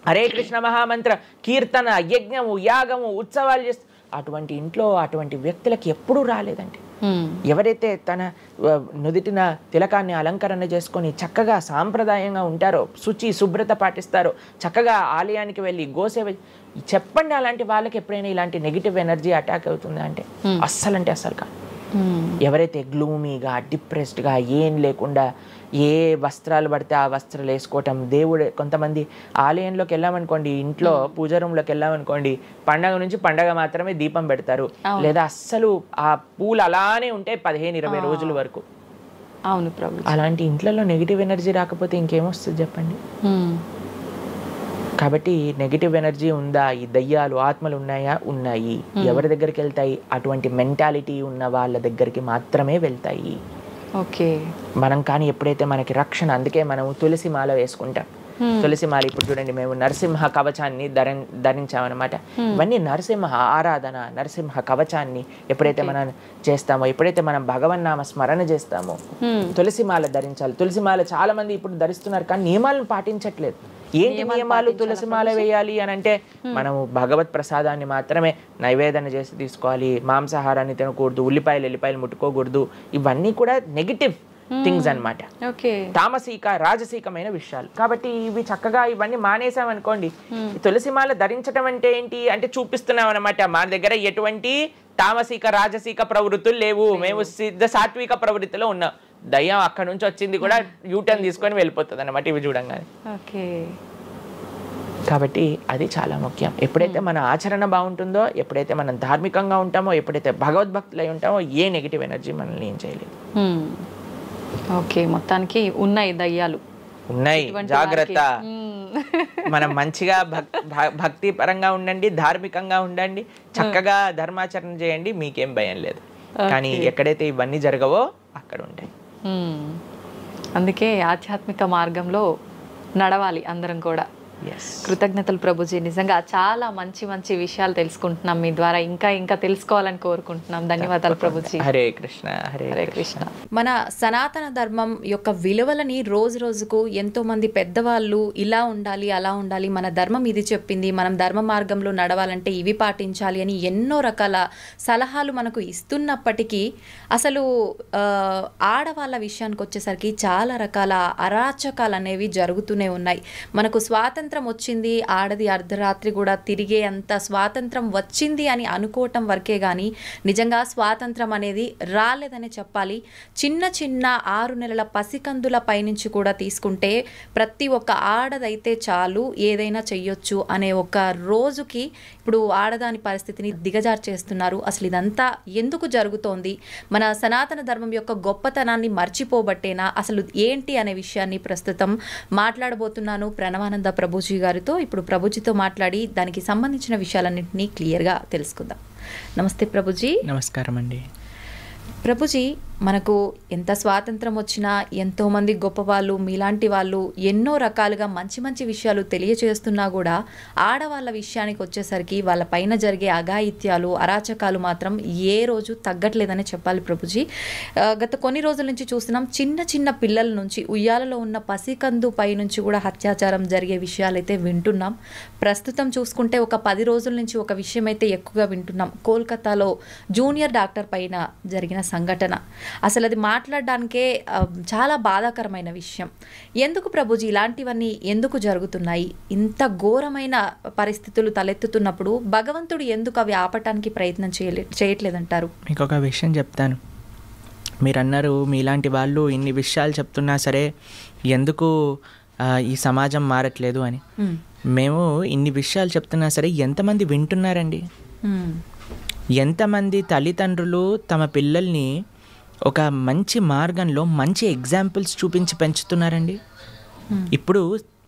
హరే కృష్ణ మహామంత్ర కీర్తన, యజ్ఞము, యాగము, ఉత్సవాలు చేస్తూ, అటువంటి ఇంట్లో అటువంటి వ్యక్తులకి ఎప్పుడూ రాలేదండి. ఎవరైతే తన నుదిటిన తిలకాన్ని అలంకరణ చేసుకొని చక్కగా సాంప్రదాయంగా ఉంటారో, శుచి శుభ్రత పాటిస్తారో, చక్కగా ఆలయానికి వెళ్ళి గోసేవ, చెప్పండి అలాంటి వాళ్ళకి ఎప్పుడైనా ఇలాంటి నెగిటివ్ ఎనర్జీ అటాక్ అవుతుందా అంటే అస్సలు కాదు. ఎవరైతే గ్లూమీగా, డిప్రెస్డ్గా, ఏం లేకుండా ఏ వస్త్రాలు పడితే ఆ వస్త్రాలు వేసుకోవటం, దేవుడు కొంతమంది ఆలయంలోకి వెళ్ళామనుకోండి, ఇంట్లో పూజ రూమ్లోకి వెళ్ళామనుకోండి, పండగ నుంచి పండగ మాత్రమే దీపం పెడతారు, లేదా అస్సలు ఆ పూలు అలానే ఉంటాయి 15-20 రోజుల వరకు. అవును ప్రభు. అలాంటి ఇంట్లో నెగిటివ్ ఎనర్జీ రాకపోతే ఇంకేమొస్తుంది చెప్పండి. కాబట్టి నెగిటివ్ ఎనర్జీ ఉందా, ఈ దయ్యాలు ఆత్మలు ఉన్నాయా, ఉన్నాయి. ఎవరి దగ్గరికి వెళ్తాయి? అటువంటి మెంటాలిటీ ఉన్న వాళ్ళ దగ్గరికి మాత్రమే వెళ్తాయి. ఓకే. మనం కానీ ఎప్పుడైతే మనకి రక్షణ, అందుకే మనం తులసి మాల వేసుకుంటాం. తులసి మాల ఇప్పుడు చూడండి, మేము నరసింహ కవచాన్ని ధరించామన్నమాట. ఇవన్నీ నరసింహ ఆరాధన, నరసింహ కవచాన్ని ఎప్పుడైతే మనం చేస్తామో, ఎప్పుడైతే మనం భగవన్నామ స్మరణ చేస్తామో, తులసి మాల ధరించాలి. తులసి మాల చాలా మంది ఇప్పుడు ధరిస్తున్నారు కానీ నియమాలను పాటించట్లేదు. ఏంటి నియమాలు? తులసి మాల వేయాలి అని అంటే మనము భగవత్ ప్రసాదాన్ని మాత్రమే నైవేదన చేసి తీసుకోవాలి, మాంసాహారాన్ని తినకూడదు, ఎల్లిపాయలు ముట్టుకోకూడదు. ఇవన్నీ కూడా నెగిటివ్ థింగ్స్ అన్నమాట, తామసిక రాజసికమైన విషయాలు. కాబట్టి ఇవి చక్కగా ఇవన్నీ మానేసామనుకోండి. తులసిమాల ధరించడం అంటే ఏంటి అంటే చూపిస్తున్నాం అనమాట, మన దగ్గర ఎటువంటి తామసిక రాజసిక ప్రవృత్తులు లేవు, మేము సిద్ధ సాత్విక ప్రవృత్తిలో ఉన్నాం. దయ్యం అక్కడ నుంచి వచ్చింది కూడా యూటర్న్ తీసుకొని వెళ్ళిపోతుంది అనమాట ఇవి చూడంగానే. కాబట్టి అది చాలా ముఖ్యం. ఎప్పుడైతే మన ఆచరణ బాగుంటుందో, ఎప్పుడైతే మనం ధార్మికంగా ఉంటామో, ఎప్పుడైతే భగవద్భక్తులై ఉంటామో, ఏ నెగిటివ్ ఎనర్జీ మనల్ని ఏం చేయలేదు. ఓకే, మొత్తానికి ఉన్నాయి దయ్యాలు, ఉన్నాయి, జాగ్రత్త. మనం మంచిగా భక్తి పరంగా ఉండండి, ధార్మికంగా ఉండండి, చక్కగా ధర్మాచరణ చేయండి, మీకేం భయం లేదు. కానీ ఎక్కడైతే ఇవన్నీ జరగవో అక్కడ ఉంటాయి. అందుకే ఆధ్యాత్మిక మార్గంలో నడవాలి అందరం కూడా. కృతజ్ఞతలు ప్రభుజీ, నిజంగా చాలా మంచి మంచి విషయాలు తెలుసుకుంటున్నాం మీ ద్వారా, ఇంకా ఇంకా తెలుసుకోవాలని కోరుకుంటున్నాం. ధన్యవాదాలు ప్రభుజీ. హరే కృష్ణ. హరే కృష్ణ. మన సనాతన ధర్మం యొక్క విలువలని రోజు రోజుకు ఎంతో మంది పెద్దవాళ్ళు ఇలా ఉండాలి, అలా ఉండాలి, మన ధర్మం ఇది చెప్పింది, మనం ధర్మ మార్గంలో నడవాలంటే ఇవి పాటించాలి అని ఎన్నో రకాల సలహాలు మనకు ఇస్తున్నప్పటికీ అసలు ఆడవాళ్ళ విషయానికి వచ్చేసరికి చాలా రకాల అరాచకాలు అనేవి జరుగుతూనే ఉన్నాయి. మనకు స్వాతంత్రం వచ్చింది, ఆడది అర్ధరాత్రి కూడా తిరిగే అంత స్వాతంత్రం వచ్చింది అని అనుకోవటం వరకే కానీ నిజంగా స్వాతంత్రం అనేది రాలేదని చెప్పాలి. చిన్న చిన్న 6 నెలల పసికందుల పైనుంచి కూడా తీసుకుంటే ప్రతి ఒక్క ఆడదైతే చాలు ఏదైనా చెయ్యొచ్చు అనే ఒక రోజుకి ఇప్పుడు ఆడదాని పరిస్థితిని దిగజారు చేస్తున్నారు. అసలు ఇదంతా ఎందుకు జరుగుతోంది? మన సనాతన ధర్మం యొక్క గొప్పతనాన్ని మర్చిపోబట్టేనా, అసలు ఏంటి అనే విషయాన్ని ప్రస్తుతం మాట్లాడబోతున్నాను ప్రణవానంద ప్రభుజీ గారితో. ఇప్పుడు ప్రభుజీతో మాట్లాడి దానికి సంబంధించిన విషయాలన్నింటినీ క్లియర్గా తెలుసుకుందాం. నమస్తే ప్రభుజీ. నమస్కారం అండి. ప్రభుజీ, మనకు ఎంత స్వాతంత్రం వచ్చినా ఎంతోమంది గొప్పవాళ్ళు మీలాంటి వాళ్ళు ఎన్నో రకాలుగా మంచి మంచి విషయాలు తెలియచేస్తున్నా కూడా ఆడవాళ్ళ విషయానికి వచ్చేసరికి వాళ్ళ పైన జరిగే అఘాయిత్యాలు, అరాచకాలు మాత్రం ఏ రోజు తగ్గట్లేదని చెప్పాలి ప్రభుజీ. గత కొన్ని రోజుల నుంచి చూస్తున్నాం, చిన్న చిన్న పిల్లల నుంచి ఉయ్యాలలో ఉన్న పసికందు పై నుంచి కూడా అత్యాచారం జరిగే విషయాలైతే వింటున్నాం. ప్రస్తుతం చూసుకుంటే ఒక 10 రోజుల నుంచి ఒక విషయం అయితే ఎక్కువగా వింటున్నాం. కోల్కతాలో జూనియర్ డాక్టర్ పైన జరిగిన సంఘటన. అసలు అది మాట్లాడడానికే చాలా బాధాకరమైన విషయం. ఎందుకు ప్రభుజీ ఇలాంటివన్నీ ఎందుకు జరుగుతున్నాయి? ఇంత ఘోరమైన పరిస్థితులు తలెత్తుతున్నప్పుడు భగవంతుడు ఎందుకు అవి ఆపటానికి ప్రయత్నం చేయట్లేదంటారు? మీకు ఒక విషయం చెప్తాను. మీరు అన్నారు మీలాంటి వాళ్ళు ఇన్ని విషయాలు చెప్తున్నా సరే ఎందుకు ఈ సమాజం మారట్లేదు అని. మేము ఇన్ని విషయాలు చెప్తున్నా సరే ఎంతమంది వింటున్నారండి? ఎంతమంది తల్లిదండ్రులు తమ పిల్లల్ని ఒక మంచి మార్గంలో మంచి ఎగ్జాంపుల్స్ చూపించి పెంచుతున్నారండి? ఇప్పుడు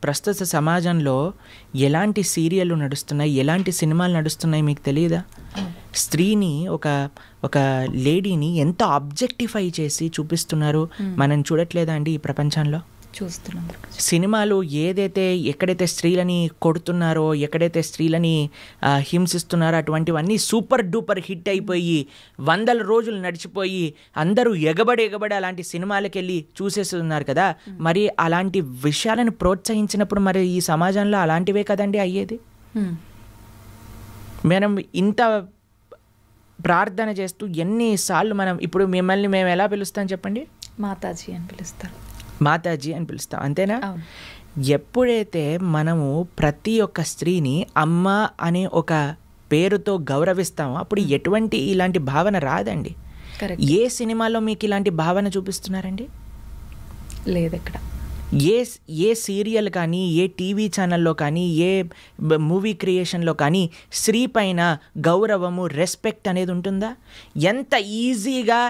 ప్రస్తుత సమాజంలో ఎలాంటి సీరియళ్ళు నడుస్తున్నాయి, ఎలాంటి సినిమాలు నడుస్తున్నాయి మీకు తెలియదా? స్త్రీని ఒక లేడీని ఎంత ఆబ్జెక్టిఫై చేసి చూపిస్తున్నారు. మనం చూడట్లేదా అండి ఈ ప్రపంచంలో? చూస్తున్నాం. సినిమాలు ఎక్కడైతే స్త్రీలని కొడుతున్నారో, ఎక్కడైతే స్త్రీలని హింసిస్తున్నారో అటువంటివన్నీ సూపర్ డూపర్ హిట్ అయిపోయి 100 రోజులు నడిచిపోయి అందరూ ఎగబడి అలాంటి సినిమాలకు వెళ్ళి చూసేస్తున్నారు కదా. మరి అలాంటి విషయాలను ప్రోత్సహించినప్పుడు మరి ఈ సమాజంలో అలాంటివే కదండి అయ్యేది. మనం ఇంత ప్రార్థన చేస్తూ ఎన్నిసార్లు మనం ఇప్పుడు మిమ్మల్ని మేము ఎలా పిలుస్తాం చెప్పండి? మాతాజీ అని పిలుస్తారు. మాతాజీ అని పిలుస్తాం, అంతేనా? ఎప్పుడైతే మనము ప్రతి ఒక్క స్త్రీని అమ్మ అనే ఒక పేరుతో గౌరవిస్తామో అప్పుడు ఎటువంటి ఇలాంటి భావన రాదండి. ఏ సినిమాలో మీకు ఇలాంటి భావన చూపిస్తున్నారండి? లేదు ఎక్కడ. ఏ సీరియల్ కానీ, ఏ టీవీ ఛానల్లో కానీ, ఏ మూవీ క్రియేషన్లో కానీ స్త్రీ పైన గౌరవము, రెస్పెక్ట్ అనేది ఉంటుందా? ఎంత ఈజీగా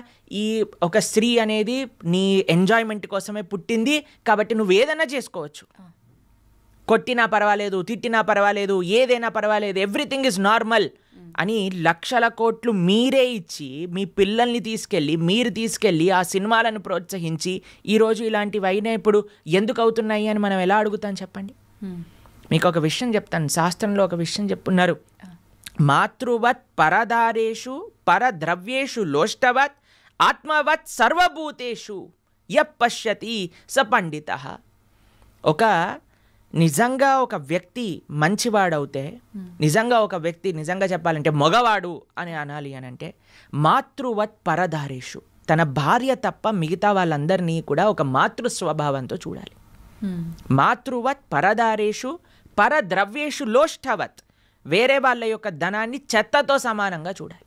ఈ ఒక స్త్రీ అనేది నీ ఎంజాయ్మెంట్ కోసమే పుట్టింది కాబట్టి నువ్వు ఏదైనా చేసుకోవచ్చు. కొట్టినా పర్వాలేదు, తిట్టినా పర్వాలేదు, ఏదైనా పర్వాలేదు, ఎవ్రీథింగ్ ఈజ్ నార్మల్ అని లక్షల కోట్లు మీరే ఇచ్చి మీ పిల్లల్ని మీరు తీసుకెళ్ళి ఆ సినిమాలను ప్రోత్సహించి ఈరోజు ఇలాంటివి అయినా ఇప్పుడు ఎందుకు అవుతున్నాయి అని మనం ఎలా అడుగుతాం చెప్పండి? మీకు ఒక విషయం చెప్తాను. శాస్త్రంలో ఒక విషయం చెప్పున్నారు. మాతృవత్ పరదారేషు పరద్రవ్యేషు లోష్టవత్ ఆత్మవత్ సర్వభూతేషు యః పశ్యతి స పండితః. నిజంగా ఒక వ్యక్తి మంచివాడవుతే, నిజంగా ఒక వ్యక్తి నిజంగా చెప్పాలంటే మగవాడు అని అనాలి అని అంటే మాతృవత్ పరదారేషు, తన భార్య తప్ప మిగతా వాళ్ళందరినీ కూడా ఒక మాతృ స్వభావంతో చూడాలి. మాతృవత్ పరదారేషు పరద్రవ్యేషు లోష్టవత్, వేరే వాళ్ళ యొక్క ధనాన్ని చెత్తతో సమానంగా చూడాలి.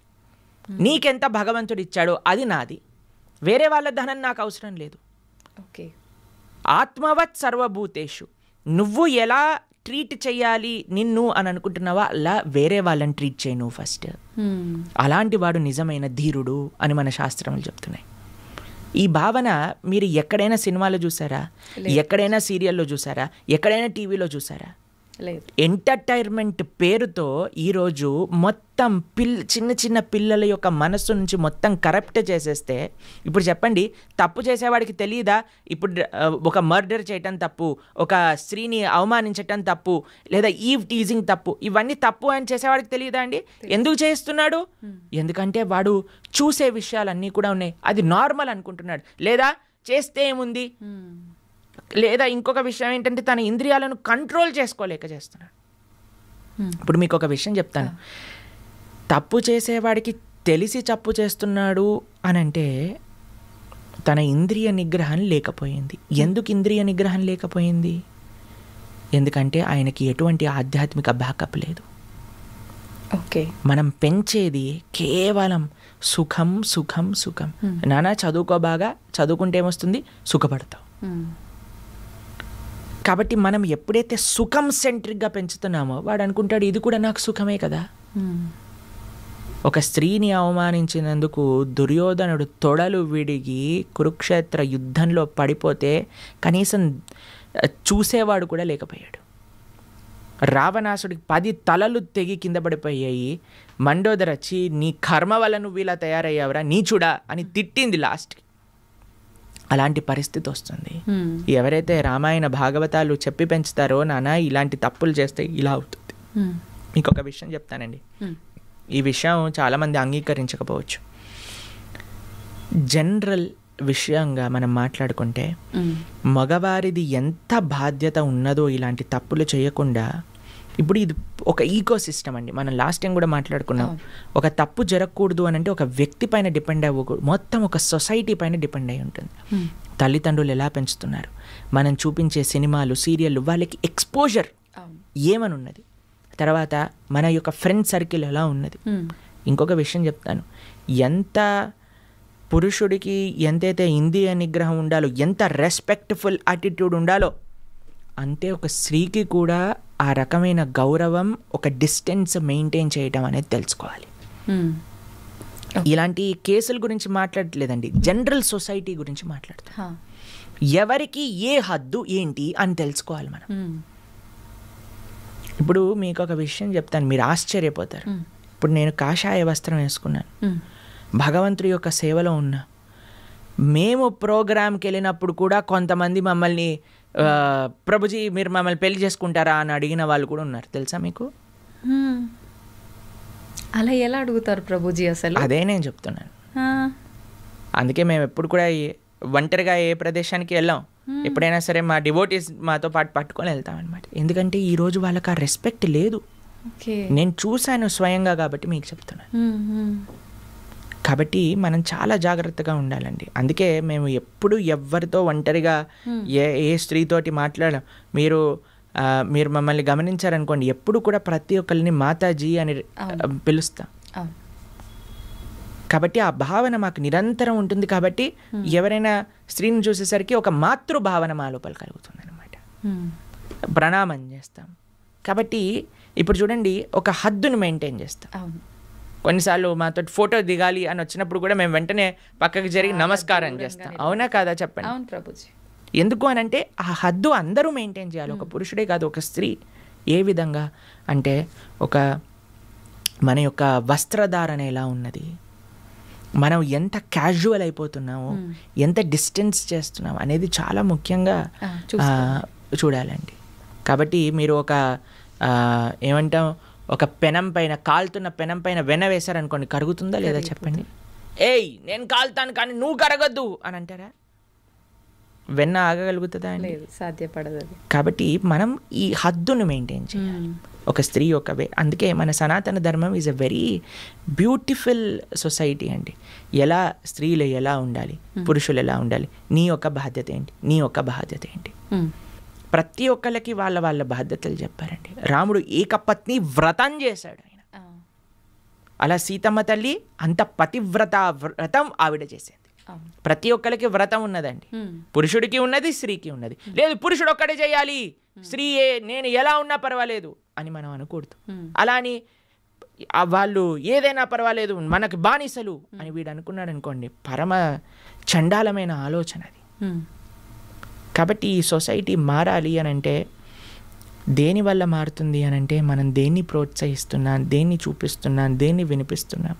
నీకెంత భగవంతుడు ఇచ్చాడో అది నాది, వేరే వాళ్ళ ధనం నాకు అవసరం లేదు. ఓకే. ఆత్మవత్ సర్వభూతేషు, నువ్వు ఎలా ట్రీట్ చేయాలి నిన్ను అని అనుకుంటున్నావా అలా వేరే వాళ్ళని ట్రీట్ చేయి నువ్వు ఫస్ట్. అలాంటి వాడు నిజమైన ధీరుడు అని మన శాస్త్రములు చెప్తున్నాయి. ఈ భావన మీరు ఎక్కడైనా సినిమాలో చూసారా? ఎక్కడైనా సీరియల్లో చూసారా? ఎక్కడైనా టీవీలో చూసారా? లేదు. ఎంటర్టైన్మెంట్ పేరుతో ఈరోజు మొత్తం చిన్న చిన్న పిల్లల యొక్క మనస్సు నుంచి మొత్తం కరప్ట్ చేసేస్తే, ఇప్పుడు చెప్పండి, తప్పు చేసేవాడికి తెలియదా? ఇప్పుడు ఒక మర్డర్ చేయటం తప్పు, ఒక స్త్రీని అవమానించటం తప్పు, లేదా ఈవ్ టీజింగ్ తప్పు, ఇవన్నీ తప్పు అని చేసేవాడికి తెలియదా అండి? ఎందుకు చేస్తున్నాడు? ఎందుకంటే వాడు చూసే విషయాలన్నీ కూడా ఉన్నాయి, అది నార్మల్ అనుకుంటున్నాడు. లేదా చేస్తే ఏముంది, లేదా ఇంకొక విషయం ఏంటంటే తన ఇంద్రియాలను కంట్రోల్ చేసుకోలేక చేస్తున్నాడు. ఇప్పుడు మీకు ఒక విషయం చెప్తాను. తప్పు చేసేవాడికి తెలిసి తప్పు చేస్తున్నాడు అని అంటే తన ఇంద్రియ నిగ్రహం లేకపోయింది. ఎందుకు ఇంద్రియ నిగ్రహం లేకపోయింది? ఎందుకంటే ఆయనకి ఎటువంటి ఆధ్యాత్మిక బ్యాకప్ లేదు. ఓకే. మనం పెంచేది కేవలం సుఖం సుఖం సుఖం. నానా చదువుకో, బాగా చదువుకుంటే ఏమొస్తుంది? సుఖపడతావు. కాబట్టి మనం ఎప్పుడైతే సుఖం సెంట్రిక్గా పెంచుతున్నామో వాడు అనుకుంటాడు ఇది కూడా నాకు సుఖమే కదా. ఒక స్త్రీని అవమానించినందుకు దుర్యోధనుడు తొడలు విడిగి కురుక్షేత్ర యుద్ధంలో పడిపోతే కనీసం చూసేవాడు కూడా లేకపోయాడు. రావణాసుడికి 10 తలలు తెగి కింద పడిపోయాయి. మండోదరి వచ్చి నీ కర్మ వల్ల నువ్వు ఇలా తయారయ్యావురా నీచుడా అని తిట్టింది లాస్ట్కి. అలాంటి పరిస్థితి వస్తుంది. ఎవరైతే రామాయణ భాగవతాలు చెప్పి పెంచుతారో నాన్న ఇలాంటి తప్పులు చేస్తే ఇలా అవుతుంది. మీకు ఒక విషయం చెప్తానండి, ఈ విషయం చాలామంది అంగీకరించకపోవచ్చు. జనరల్ విషయంగా మనం మాట్లాడుకుంటే మగవారిది ఎంత బాధ్యత ఉన్నదో ఇలాంటి తప్పులు చేయకుండా. ఇప్పుడు ఇది ఒక ఈకో సిస్టమ్ అండి. మనం లాస్ట్ టైం కూడా మాట్లాడుకున్నాం. ఒక తప్పు జరగకూడదు అని అంటే ఒక వ్యక్తి పైన డిపెండ్ అవ్వకూడదు, మొత్తం ఒక సొసైటీ పైన డిపెండ్ అయి ఉంటుంది. తల్లిదండ్రులు ఎలా పెంచుతున్నారు, మనం చూపించే సినిమాలు, సీరియళ్ళు, వాళ్ళకి ఎక్స్పోజర్ ఏమని ఉన్నది, తర్వాత మన యొక్క ఫ్రెండ్ సర్కిల్ ఎలా ఉన్నది. ఇంకొక విషయం చెప్తాను, ఎంత పురుషుడికి ఎంతైతే ఇంద్రియ నిగ్రహం ఉండాలో, ఎంత రెస్పెక్ట్ఫుల్ యాటిట్యూడ్ ఉండాలో, అంతే ఒక స్త్రీకి కూడా ఆ రకమైన గౌరవం, ఒక డిస్టెన్స్ మెయింటైన్ చేయడం అనేది తెలుసుకోవాలి. ఇలాంటి కేసుల గురించి మాట్లాడట్లేదండి, జనరల్ సొసైటీ గురించి మాట్లాడతాం. ఎవరికి ఏ హద్దు ఏంటి అని తెలుసుకోవాలి మనం. ఇప్పుడు మీకు ఒక విషయం చెప్తాను, మీరు ఆశ్చర్యపోతారు. ఇప్పుడు నేను కాషాయ వస్త్రం వేసుకున్నాను, భగవంతుడి యొక్క సేవలో ఉన్నా. మేము ప్రోగ్రామ్కి వెళ్ళినప్పుడు కూడా కొంతమంది మమ్మల్ని ప్రభుజీ మీరు మమ్మల్ని పెళ్లి చేసుకుంటారా అని అడిగిన వాళ్ళు కూడా ఉన్నారు, తెలుసా మీకు? అలా ఎలా అడుగుతారు ప్రభుజీ అసలు? అదే నేను చెప్తున్నాను. అందుకే మేము ఎప్పుడు కూడా ఒంటరిగా ఏ ప్రదేశానికి వెళ్ళాం, ఎప్పుడైనా సరే మా డివోటీస్ మాతో పాటు పట్టుకొని వెళ్తాం అనమాట. ఎందుకంటే ఈరోజు వాళ్ళకి ఆ రెస్పెక్ట్ లేదు. నేను చూశాను స్వయంగా కాబట్టి మీకు చెప్తున్నాను. కాబట్టి మనం చాలా జాగ్రత్తగా ఉండాలండి. అందుకే మేము ఎప్పుడు ఎవరితో ఒంటరిగా ఏ స్త్రీతోటి మాట్లాడాం. మీరు మమ్మల్ని గమనించారనుకోండి, ఎప్పుడు కూడా ప్రతి ఒక్కరిని మాతాజీ అని పిలుస్తాం. కాబట్టి ఆ భావన మాకు నిరంతరం ఉంటుంది. కాబట్టి ఎవరైనా స్త్రీని చూసేసరికి ఒక మాతృభావన మా లోపల కలుగుతుంది అనమాట. ప్రణామం చేస్తాం. కాబట్టి ఇప్పుడు చూడండి, ఒక హద్దును మెయింటైన్ చేస్తాం. కొన్నిసార్లు మాతో ఫోటో దిగాలి అని వచ్చినప్పుడు కూడా మేము వెంటనే పక్కకి జరిగి నమస్కారం చేస్తాం. అవునా కాదా చెప్పండి. అవును ప్రభుజీ. ఎందుకు అనంటే ఆ హద్దు అందరూ మెయింటైన్ చేయాలి. ఒక పురుషుడే కాదు, ఒక స్త్రీ. ఏ విధంగా అంటే మన యొక్క వస్త్రధారణ ఎలా ఉన్నది, మనం ఎంత క్యాజువల్ అయిపోతున్నాము, ఎంత డిస్టెన్స్ చేస్తున్నాము అనేది చాలా ముఖ్యంగా చూడాలండి. కాబట్టి మీరు ఒక ఏమంటాం, ఒక పెనం పైన, కాలుతున్న పెనం పైన వెన్న వేశారనుకోండి, కరుగుతుందా లేదా చెప్పండి. ఏయ్ నేను కాలుతాను కానీ నువ్వు కరగద్దు అని అంటారా? వెన్న ఆగగలుగుతుందా అండి? సాధ్యపడదు. కాబట్టి మనం ఈ హద్దును మెయింటైన్ చేయాలి. ఒక స్త్రీ అందుకే మన సనాతన ధర్మం is a very beautiful society అండి. ఎలా స్త్రీలు ఎలా ఉండాలి, పురుషులు ఎలా ఉండాలి, నీ యొక్క బాధ్యత ఏంటి, నీ యొక్క బాధ్యత ఏంటి, ప్రతి ఒక్కళ్ళకి వాళ్ళ వాళ్ళ బాధ్యతలు చెప్పారండి. రాముడు ఏకపత్ని వ్రతం చేశాడు ఆయన. అలా సీతమ్మ తల్లి అంత పతివ్రత వ్రతం ఆవిడ చేసేది. ప్రతి ఒక్కరికి వ్రతం ఉన్నదండి. పురుషుడికి ఉన్నది, స్త్రీకి ఉన్నది. లేదు పురుషుడు ఒక్కడే చేయాలి, స్త్రీ నేను ఎలా ఉన్నా పర్వాలేదు అని మనం అనకూడదు. అలా అని వాళ్ళు ఏదైనా పర్వాలేదు మనకు బానిసలు అని వీడు అనుకున్నాడు అనుకోండి, పరమ చండాలమైన ఆలోచన అది. కాబట్టి ఈ సొసైటీ మారాలి అని అంటే దేని వల్ల మారుతుంది అని అంటే మనం దేన్ని ప్రోత్సహిస్తున్నాం, దేన్ని చూపిస్తున్నాం, దేన్ని వినిపిస్తున్నాం.